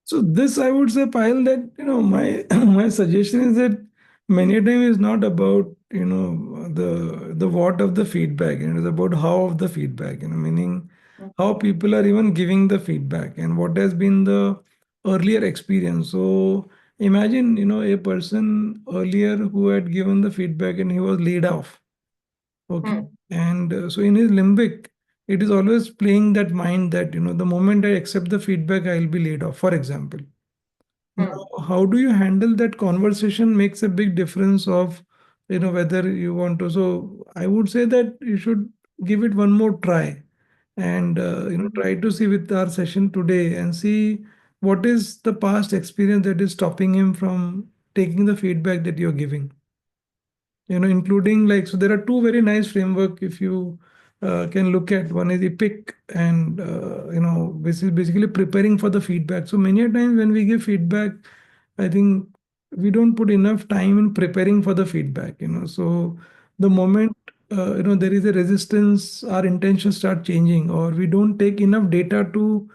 Speaker 1: So this, I would say, Payal, that my my suggestion is that many a time is not about the what of the feedback. It is about how of the feedback. Meaning how people are even giving the feedback and what has been the earlier experience. So imagine a person earlier who had given the feedback and he was laid off. Okay, and so in his limbic, it is always playing that mind that the moment I accept the feedback, I will be laid off. For example. Now, how do you handle that conversation makes a big difference of, whether you want to. So I would say that you should give it one more try and, try to see with our session today and see what is the past experience that is stopping him from taking the feedback that you're giving. Including like, so there are two very nice framework if you can look at. One is epic and basically preparing for the feedback. So many a times when we give feedback, I think we don't put enough time in preparing for the feedback. So the moment there is a resistance, our intentions start changing, or we don't take enough data to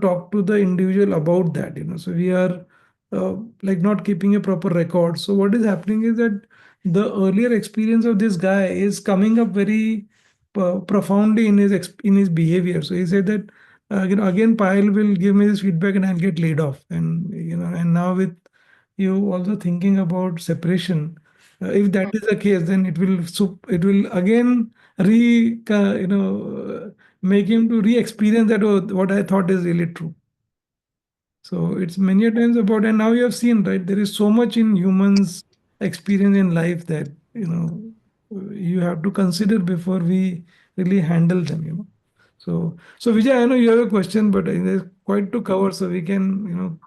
Speaker 1: talk to the individual about that. So we are like not keeping a proper record. So what is happening is that the earlier experience of this guy is coming up very profoundly in his behavior. So he said that again Payal will give me this feedback and I'll get laid off. And and now with you also thinking about separation, if that is the case, then it will again make him to re-experience that, oh, what I thought is really true. So it's many a times about, and now you have seen, right? There is so much in humans' experience in life that you have to consider before we really handle them. So Vijay, I know you have a question, but there's quite to cover, so we can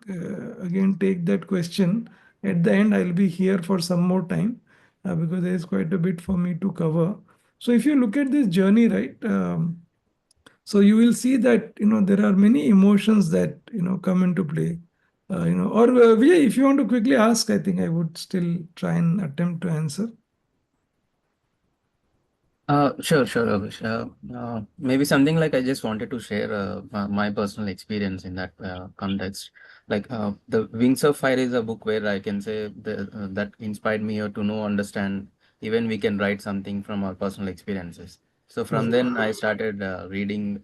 Speaker 1: again take that question at the end. I'll be here for some more time because there is quite a bit for me to cover. So if you look at this journey, right? So you will see that there are many emotions that come into play. Or Vijay, if you want to quickly ask, I think I would still try and attempt to answer.
Speaker 6: Sure, Abhish. Maybe something like I just wanted to share my personal experience in that context. Like the Wings of Fire is a book where I can say that inspired me to know, understand, even we can write something from our personal experiences. So from then I started reading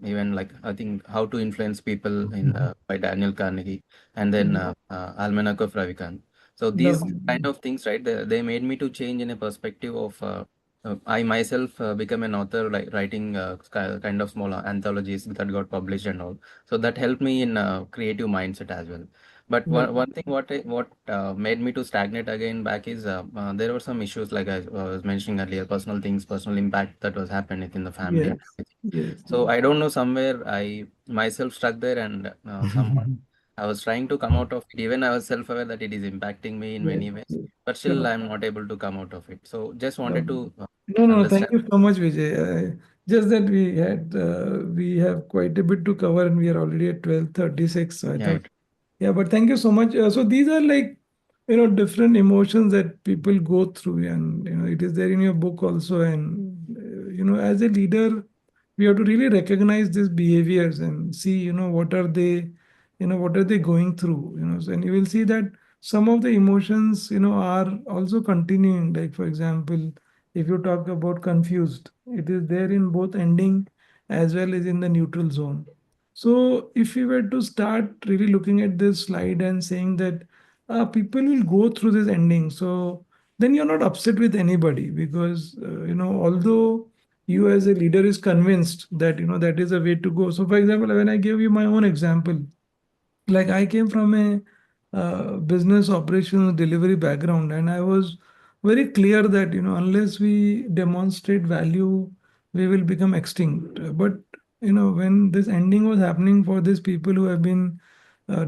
Speaker 6: even like I think How to Influence People in by Daniel Carnegie, and then Almanac of Ravikant. So these kind of things, right? They made me to change in a perspective of I myself become an author, like writing kind of small anthologies that got published and all. So that helped me in creative mindset as well. But one thing what made me to stagnate again back is there were some issues like I was mentioning earlier, personal things, personal impact that was happening in the family.
Speaker 1: Yes.
Speaker 6: And everything.
Speaker 1: Yes.
Speaker 6: So I don't know, somewhere I myself stuck there, and somehow I was trying to come out of it. Even I was self-aware that it is impacting me in
Speaker 1: Yes.
Speaker 6: many ways,
Speaker 1: Yes.
Speaker 6: but still
Speaker 1: Sure.
Speaker 6: I'm not able to come out of it. So just wanted
Speaker 1: No,
Speaker 6: to
Speaker 1: no, thank
Speaker 6: understand.
Speaker 1: you so much, Vijay. Just that we have quite a bit to cover and we are already at 12:36. So I
Speaker 6: Yeah,
Speaker 1: thought, yeah, but thank you so much. So these are like, different emotions that people go through, and it is there in your book also. And as a leader, we have to really recognize these behaviors and see, what are they going through, So, and you will see that some of the emotions, are also continuing. Like for example, if you talk about confused, it is there in both ending as well as in the neutral zone. So if we were to start really looking at this slide and saying that people will go through this ending, so then you're not upset with anybody because although you as a leader is convinced that that is a way to go. So for example, when I give you my own example, like I came from a business operations delivery background, and I was very clear that unless we demonstrate value, we will become extinct. But when this ending was happening for these people who have been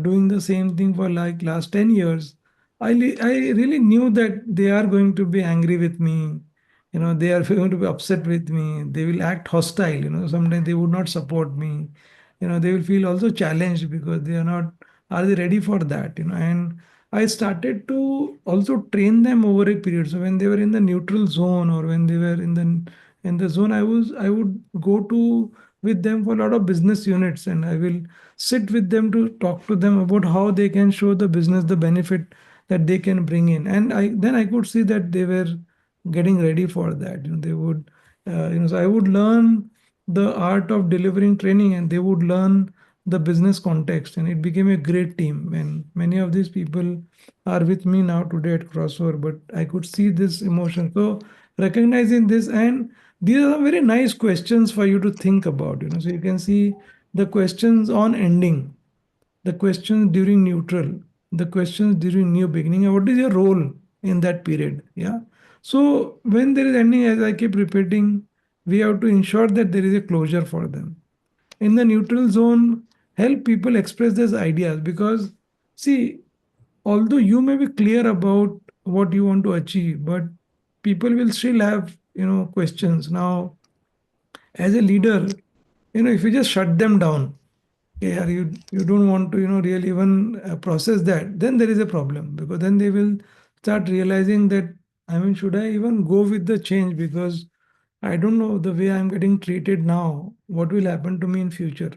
Speaker 1: doing the same thing for like last 10 years, I really knew that they are going to be angry with me. They are going to be upset with me. They will act hostile. Sometimes they would not support me. They will feel also challenged because they are not, are they ready for that? And I started to also train them over a period. So when they were in the neutral zone, or when they were in the zone, I would go to with them for a lot of business units, and I will sit with them to talk to them about how they can show the business the benefit that they can bring in. And I could see that they were getting ready for that. They would so I would learn the art of delivering training, and they would learn the business context, and it became a great team. And many of these people are with me now today at Crossover, but I could see this emotion. So recognizing this, and these are some very nice questions for you to think about. So you can see the questions on ending, the questions during neutral, the questions during new beginning, and what is your role in that period. Yeah. So when there is ending, as I keep repeating, we have to ensure that there is a closure for them. In the neutral zone, help people express these ideas, because see, although you may be clear about what you want to achieve, but people will still have questions. Now, as a leader, if you just shut them down, yeah, you don't want to really even process that, then there is a problem, because then they will start realizing that, I mean, should I even go with the change, because I don't know the way I'm getting treated now, what will happen to me in future.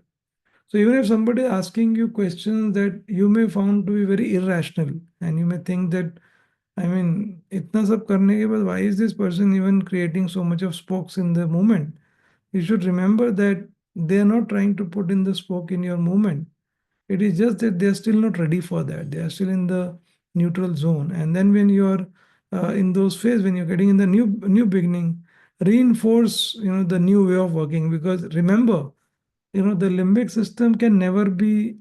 Speaker 1: So even if somebody is asking you questions that you may found to be very irrational, and you may think that, I mean, itna sab karne ke baad, why is this person even creating so much of spokes in the movement? You should remember that they are not trying to put in the spoke in your movement. It is just that they are still not ready for that. They are still in the neutral zone. And then when you are in those phase, when you're getting in the new beginning, reinforce the new way of working. Because remember, the limbic system can never be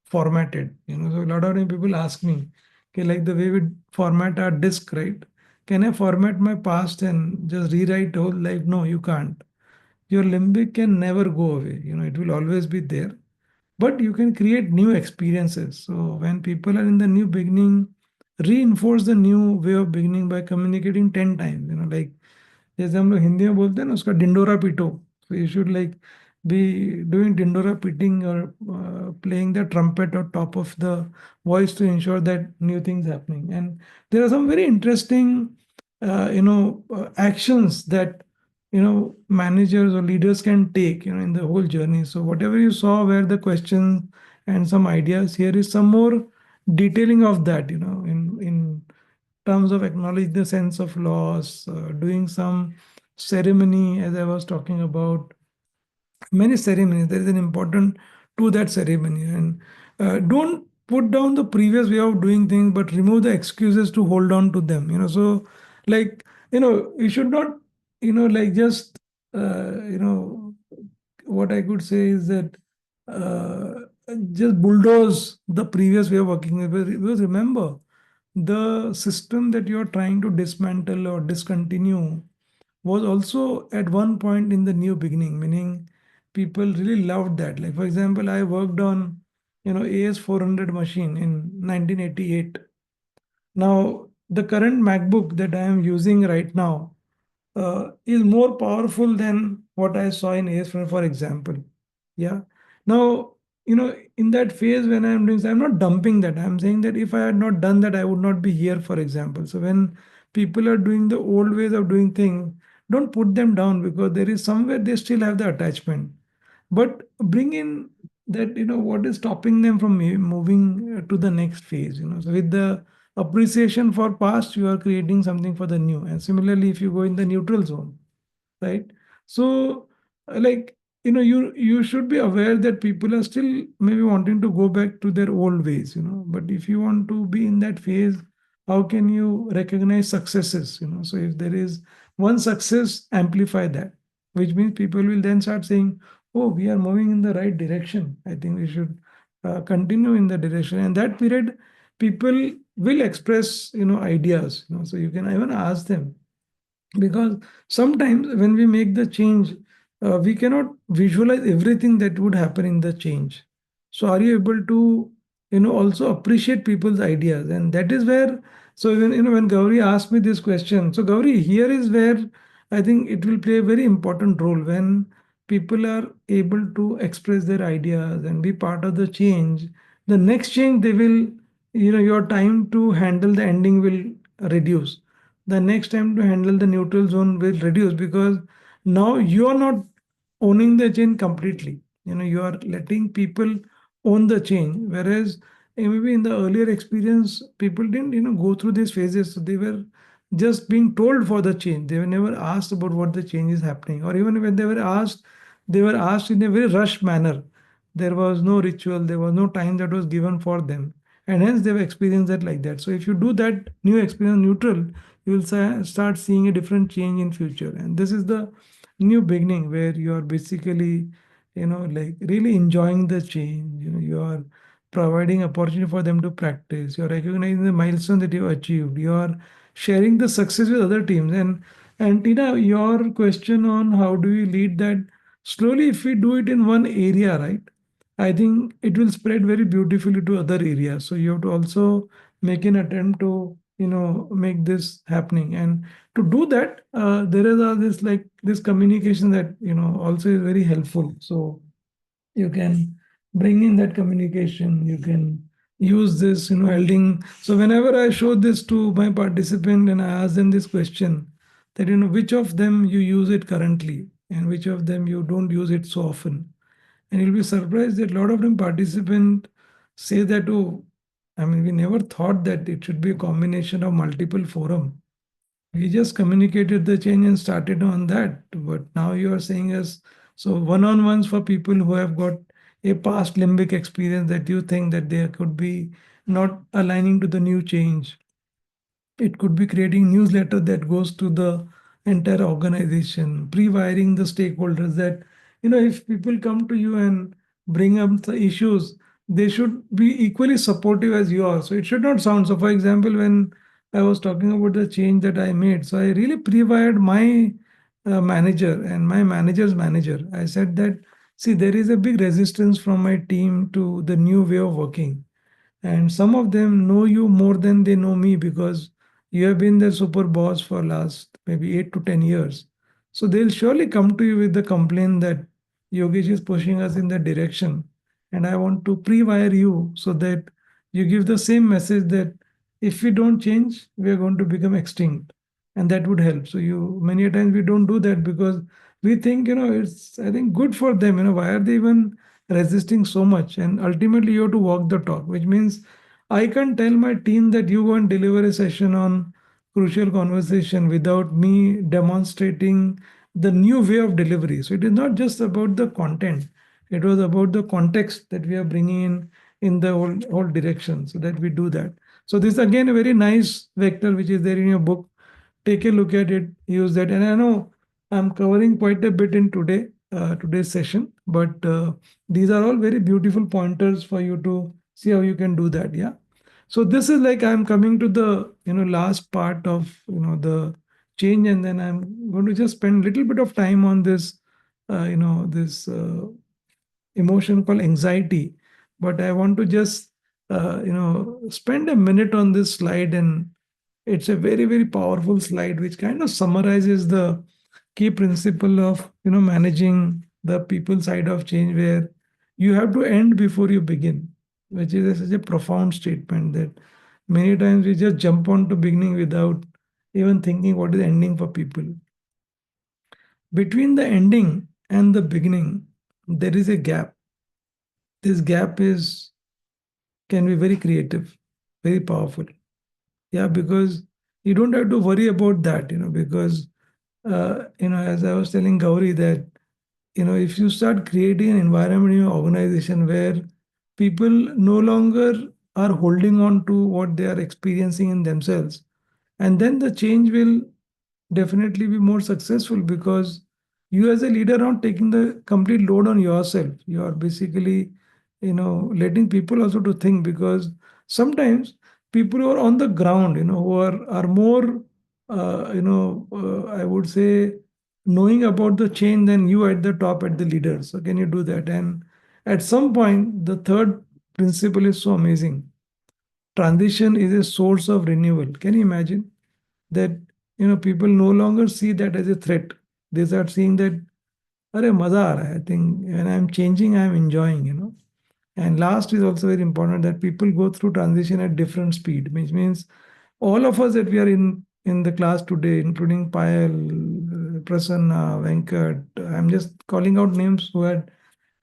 Speaker 1: formatted. So a lot of people ask me, okay, like the way we format our disk, right? Can I format my past and just rewrite whole life? No, you can't. Your limbic can never go away. It will always be there, but you can create new experiences. So when people are in the new beginning, reinforce the new way of beginning by communicating 10 times. Like जैसे हम लोग हिंदी में बोलते हैं ना, उसका Dindora पीटो. So you should like be doing dindora beating or playing the trumpet on top of the voice to ensure that new things happening. And there are some very interesting actions that managers or leaders can take in the whole journey. So whatever you saw where the questions and some ideas, here is some more detailing of that, in terms of acknowledge the sense of loss, doing some ceremony, as I was talking about, many ceremonies. There is an important to that ceremony, and don't put down the previous way of doing things, but remove the excuses to hold on to them. So like you should not like just what I could say is that just bulldoze the previous way of working. Because remember, the system that you're trying to dismantle or discontinue was also at one point in the new beginning, meaning people really loved that. Like, for example, I worked on, AS400 machine in 1988. Now, the current MacBook that I am using right now is more powerful than what I saw in AS400, for example. Yeah. Now, in that phase when I'm doing, I'm not dumping that. I'm saying that if I had not done that, I would not be here, for example. So when people are doing the old ways of doing things, don't put them down, because there is somewhere they still have the attachment. But bring in that, what is stopping them from moving to the next phase. So with the appreciation for past, you are creating something for the new. And similarly, if you go in the neutral zone, right? So like you should be aware that people are still maybe wanting to go back to their old ways. But if you want to be in that phase, how can you recognize successes? So if there is one success, amplify that, which means people will then start saying, oh, we are moving in the right direction. I think we should continue in the direction. And that period, people will express ideas. So you can even ask them, because sometimes when we make the change, we cannot visualize everything that would happen in the change. So are you able to also appreciate people's ideas? And that is where, so when Gauri asked me this question, so Gauri, here is where I think it will play a very important role. When people are able to express their ideas and be part of the change, the next change they will, your time to handle the ending will reduce. The next time to handle the neutral zone will reduce, because now you are not owning the chain completely. You are letting people own the chain, whereas maybe in the earlier experience, people didn't go through these phases. So they were just being told for the change. They were never asked about what the change is happening, or even when they were asked, they were asked in a very rushed manner. There was no ritual, there was no time that was given for them, and hence they've experienced that like that. So if you do that new experience neutral, you will start seeing a different change in future. And this is the new beginning, where you are basically like really enjoying the change. You are providing opportunity for them to practice. You are recognizing the milestone that you have achieved. You are sharing the success with other teams. And Tina, your question on how do we lead that, slowly if we do it in one area, right, I think it will spread very beautifully to other areas. So you have to also make an attempt to make this happening. And to do that, there is all this, like this communication that also is very helpful. So you can bring in that communication. You can use this holding. So whenever I show this to my participant and I ask them this question, that which of them you use it currently and which of them you don't use it so often, And you'll be surprised that a lot of them participants say that, oh, I mean, we never thought that it should be a combination of multiple forum. We just communicated the change and started on that. But now you are saying us, so one-on-ones for people who have got a past limbic experience that you think that they could be not aligning to the new change. It could be creating newsletter that goes to the entire organization, pre-wiring the stakeholders that, if people come to you and bring up the issues, they should be equally supportive as you are. So it should not sound. So for example, when I was talking about the change that I made, so I really pre-wired my manager and my manager's manager. I said that, see, there is a big resistance from my team to the new way of working, and some of them know you more than they know me because you have been their super boss for last maybe 8 to 10 years. So they'll surely come to you with the complaint that Yogesh is pushing us in that direction, and I want to pre-wire you so that you give the same message that if we don't change, we are going to become extinct, and that would help. So you, many a times we don't do that because we think, it's, I think, good for them. Why are they even resisting so much? And ultimately you have to walk the talk, which means I can't tell my team that you go and deliver a session on crucial conversation without me demonstrating the new way of delivery. So it is not just about the content, it was about the context that we are bringing in the whole direction, so that we do that. So this is again a very nice vector which is there in your book. Take a look at it, use that. And I know I'm covering quite a bit in today's session, but these are all very beautiful pointers for you to see how you can do that. Yeah. So this is like I'm coming to the last part of the change, and then I'm going to just spend a little bit of time on this this emotion called anxiety. But I want to just spend a minute on this slide, and it's a very, very powerful slide which kind of summarizes the key principle of managing the people side of change, where you have to end before you begin, which is such a profound statement that many times we just jump on to beginning without even thinking what is the ending for people. Between the ending and the beginning, there is a gap. This gap is can be very creative, very powerful. Yeah, because you don't have to worry about that, because as I was telling Gauri that, if you start creating an environment in your organization where people no longer are holding on to what they are experiencing in themselves, and then the change will definitely be more successful because you as a leader are not taking the complete load on yourself. You are basically letting people also to think, because sometimes people who are on the ground, who are more I would say knowing about the change than you at the top, at the leader. So can you do that? And at some point the third principle is so amazing. Transition is a source of renewal. Can you imagine that people no longer see that as a threat? They start seeing that, अरे मजा आ रहा है. I think when I'm changing, I'm enjoying. And last is also very important, that people go through transition at different speed, which means all of us that we are in the class today, including Payal, Prasanna, Venkat, I'm just calling out names who had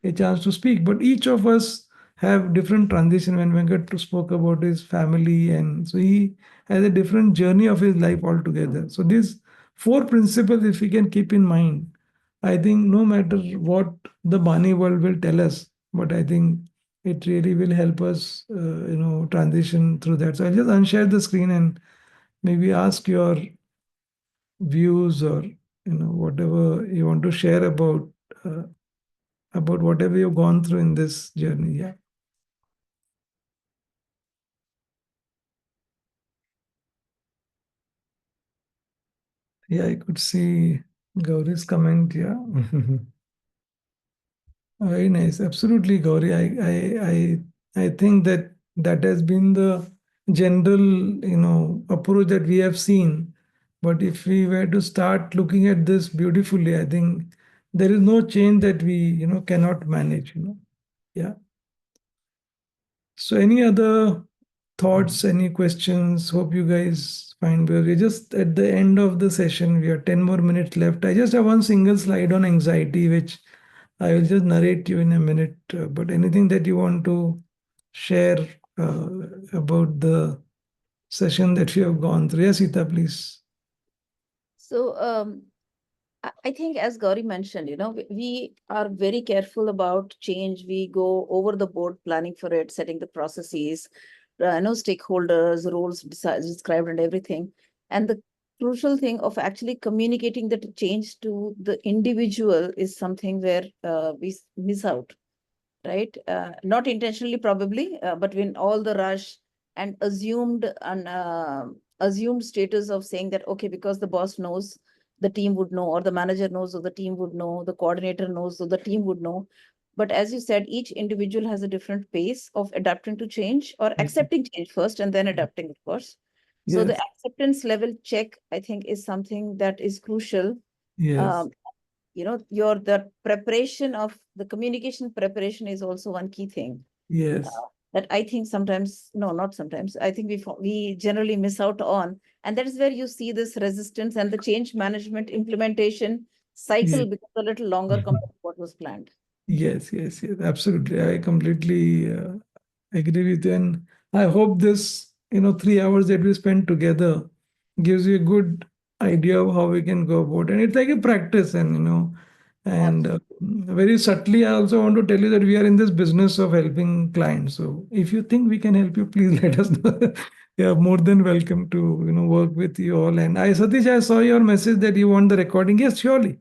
Speaker 1: a chance to speak, but each of us have different transition. When Venkat spoke about his family, and so he has a different journey of his life altogether. So these four principles, if we can keep in mind, I think no matter what the Bani world will tell us, but I think it really will help us, transition through that. So I'll just unshare the screen and maybe ask your views, or whatever you want to share about whatever you've gone through in this journey. Yeah. Yeah, I could see Gauri's comment. Yeah. Very nice. Absolutely, Gauri. I think that has been the general, approach that we have seen. But if we were to start looking at this beautifully, I think there is no change that we, cannot manage. Yeah. So any other thoughts, any questions? Hope you guys find we're just at the end of the session. We have 10 more minutes left. I just have one single slide on anxiety, which I will just narrate you in a minute. But anything that you want to share uh, about the session that we have gone through? Yes, Sita, please.
Speaker 8: So I think, as Gauri mentioned, we are very careful about change. We go over the board planning for it, setting the processes, stakeholders, roles described and everything. And the crucial thing of actually communicating that change to the individual is something where we miss out, right? Not intentionally, probably, but when all the rush and assumed status of saying that, okay, because the boss knows, the team would know, or the manager knows, or the team would know, the coordinator knows, so the team would know. But as you said, each individual has a different pace of adapting to change, or accepting change first and then adapting, of course. So the
Speaker 1: Yes,
Speaker 8: acceptance level check, I think, is something that is crucial.
Speaker 1: yes,
Speaker 8: Um, your the preparation of the communication preparation is also one key thing
Speaker 1: yes,
Speaker 8: that I think sometimes, no, not sometimes, I think we generally miss out on. And that is where you see this resistance, and the change management implementation
Speaker 1: yes.
Speaker 8: cycle becomes a little longer compared to what was planned.
Speaker 1: Yes, yes, yes, absolutely. I completely agree with you. And I hope this, 3 hours that we spent together gives you a good idea of how we can go about. And it's like a practice, and very subtly, I also want to tell you that we are in this business of helping clients. So if you think we can help you, please let us know. We are more than welcome to, work with you all. And Satish, I saw your message that you want the recording. Yes, surely.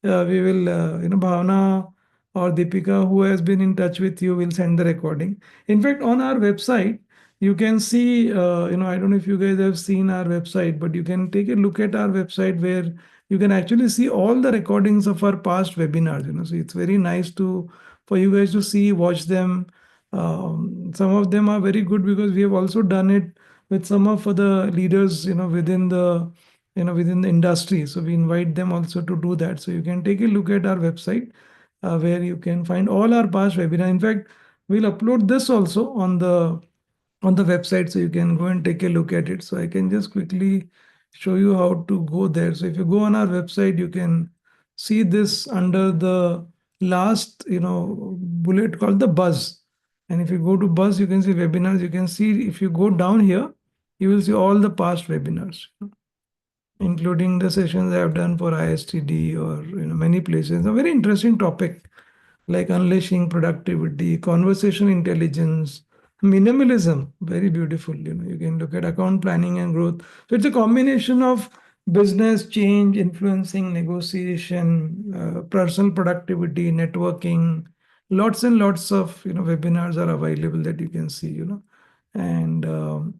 Speaker 1: We will, Bhavna or Deepika, who has been in touch with you, will send the recording. In fact, on our website, you can see, I don't know if you guys have seen our website, but you can take a look at our website where you can actually see all the recordings of our past webinars. So it's very nice to for you guys to see, watch them. Some of them are very good because we have also done it with some of the leaders, within the industry. So we invite them also to do that. So you can take a look at our website where you can find all our past webinars. In fact, we'll upload this also on the website, so you can go and take a look at it. So I can just quickly show you how to go there. So if you go on our website, you can see this under the last bullet called the buzz. And if you go to buzz, you can see webinars. You can see, if you go down here, you will see all the past webinars, including the sessions I have done for ISTD or many places. A very interesting topic like unleashing productivity, conversational intelligence, minimalism. Very beautiful. You can look at account planning and growth. So it's a combination of business change, influencing, negotiation, personal productivity, networking. Lots and lots of webinars are available that you can see. And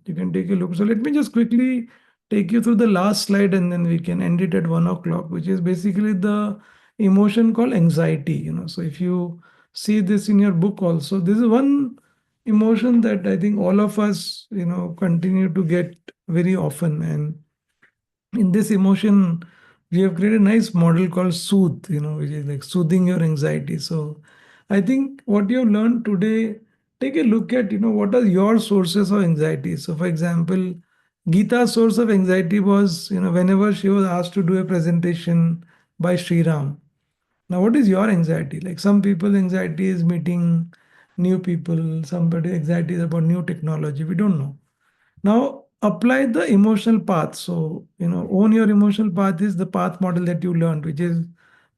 Speaker 1: you can take a look. So let me just quickly take you through the last slide, and then we can end it at 1 o'clock, which is basically the emotion called anxiety. So if you see this in your book also, this is one emotion that I think all of us continue to get very often. And in this emotion, we have created a nice model called soothe, which is like soothing your anxiety. So I think what you have learned today, take a look at what are your sources of anxiety. So for example, Gita's source of anxiety was whenever she was asked to do a presentation by Sri Ram. Now, what is your anxiety? Like, some people anxiety is meeting new people, somebody anxiety is about new technology. We don't know. Now, apply the emotional path. So, own your emotional path is the path model that you learned, which is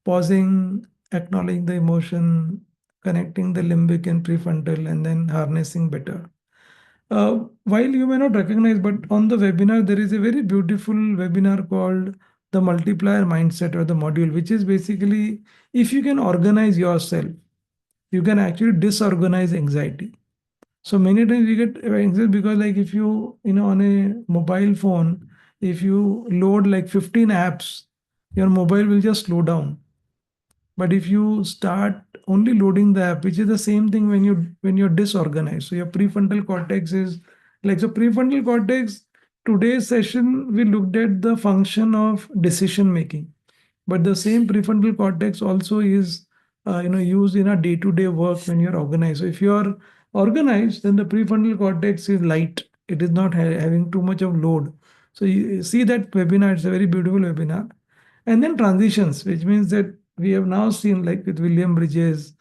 Speaker 1: pausing, acknowledging the emotion, connecting the limbic and prefrontal, and then harnessing better. While you may not recognize, but on the webinar, there is a very beautiful webinar called the multiplier mindset, or the module, which is basically, if you can organize yourself, you can actually disorganize anxiety. So many times we get anxious because, like, if on a mobile phone, if you load like 15 apps, your mobile will just slow down. But if you start only loading the app, which is the same thing when you're disorganized. So your prefrontal cortex is like, so prefrontal cortex, today's session we looked at the function of decision making. But the same prefrontal cortex also is used in our day-to-day work when you're organized. So if you're organized, then the prefrontal cortex is light. It is not having too much of load. So you see that webinar, it's a very beautiful webinar. And then transitions, which means that we have now seen, like with William Bridges,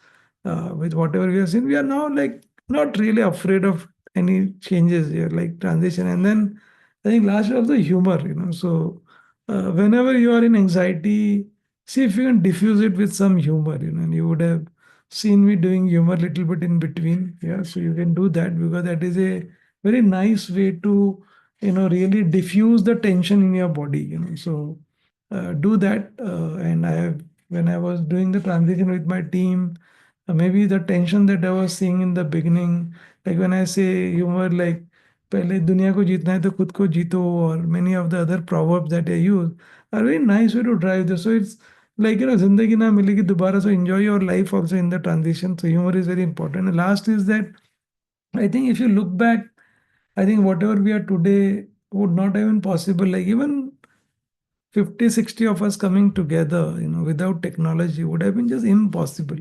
Speaker 1: with whatever we have seen, we are now like not really afraid of any changes here, like transition. And then I think last is also humor, So whenever you are in anxiety, see if you can diffuse it with some humor, and you would have seen me doing humor a little bit in between. Yeah, so you can do that because that is a very nice way to, really diffuse the tension in your body, So do that. And I have, when I was doing the transition with my team, maybe the tension that I was seeing in the beginning, like when I say humor, like पहले दुनिया को जीतना है तो खुद को जीतो, or many of the other proverbs that I use are very nice way to drive this. So it's like, जिंदगी ना मिलेगी दोबारा, so enjoy your life also in the transition. So humor is very important. And last is that I think if you look back, I think whatever we are today would not have been possible. Like even 50, 60 of us coming together, without technology would have been just impossible.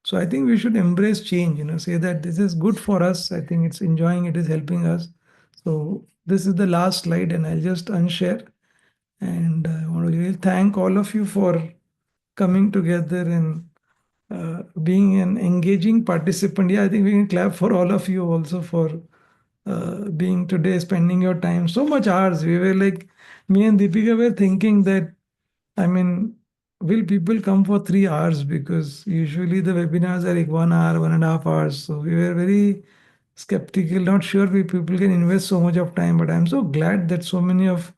Speaker 1: So I think we should embrace change, say that this is good for us. I think it's enjoying, it is helping us. So this is the last slide and I'll just unshare. And I want to really thank all of you for coming together and being an engaging participant. Yeah, I think we can clap for all of you also for being today, spending your time so much hours. We were like, me and Deepika were thinking that, I mean, will people come for 3 hours? Because usually the webinars are like 1 hour, 1.5 hours. So we were very skeptical, not sure we people can invest so much of time. But I'm so glad that so many of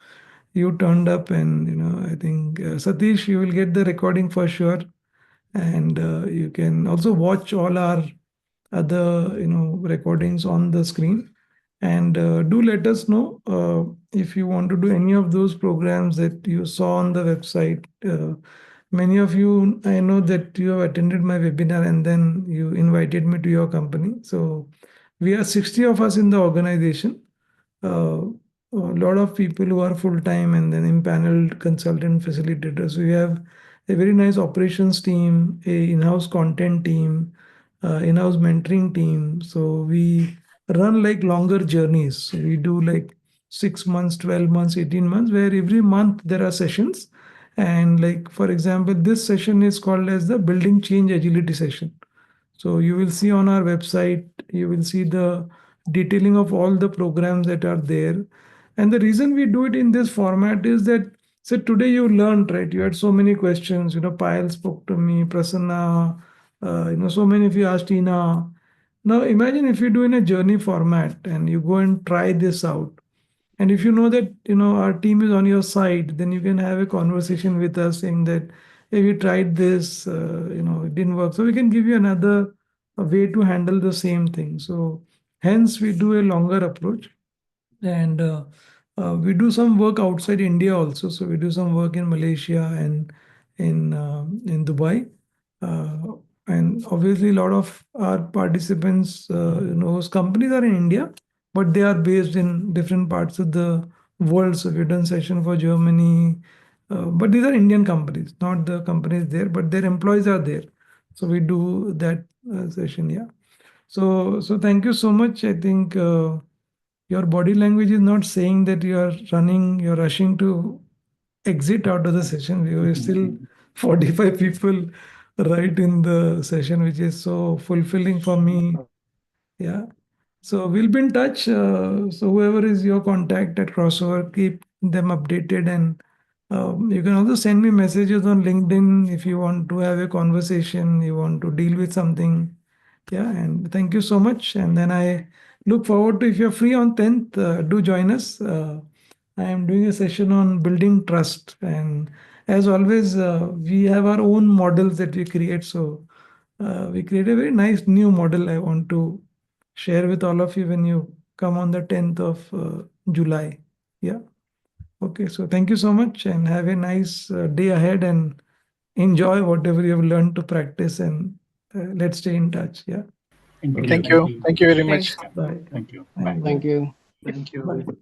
Speaker 1: you turned up. And, I think Satish, you will get the recording for sure. And you can also watch all our other, recordings on the screen. And do let us know if you want to do any of those programs that you saw on the website. Many of you, I know that you have attended my webinar and then you invited me to your company. So we are 60 of us in the organization. A lot of people who are full-time and then impaneled consultant facilitators. We have a very nice operations team, a in-house content team, in-house mentoring team. So we run like longer journeys. So we do like 6 months, 12 months, 18 months, where every month there are sessions. And like, for example, this session is called as the Building Change Agility session. So you will see on our website, you will see the detailing of all the programs that are there. And the reason we do it in this format is that, so today you learned, right? You had so many questions, Payal spoke to me, Prasanna, so many of you asked Ina. Now imagine if you do in a journey format and you go and try this out. And if you know that, our team is on your side, then you can have a conversation with us saying that, hey, we tried this, it didn't work. So we can give you another way to handle the same thing. So hence we do a longer approach. And we do some work outside India also. So we do some work in Malaysia and in Dubai. And obviously, a lot of our participants, whose companies are in India, but they are based in different parts of the world. So we've done session for Germany, but these are Indian companies, not the companies there, but their employees are there. So we do that session, yeah. So thank you so much. I think your body language is not saying that you are running, you're rushing to exit out of the session. We were still 45 people right in the session, which is so fulfilling for me. Yeah. So we'll be in touch. So whoever is your contact at Crossover, keep them updated. And you can also send me messages on LinkedIn if you want to have a conversation, you want to deal with something. Yeah, and thank you so much. And then I look forward to, if you're free on 10th, do join us. I am doing a session on building trust. And as always, we have our own models that we create. So we create a very nice new model I want to share with all of you when you come on the 10th of July. Yeah. Okay. So thank you so much and have a nice day ahead and enjoy whatever you have learned to practice, and let's stay in touch. Yeah.
Speaker 3: Thank you.
Speaker 10: Thank you. Thank you very much.
Speaker 1: Bye.
Speaker 3: Thank you.
Speaker 1: Bye.
Speaker 16: Thank you. Thank you.
Speaker 1: Bye.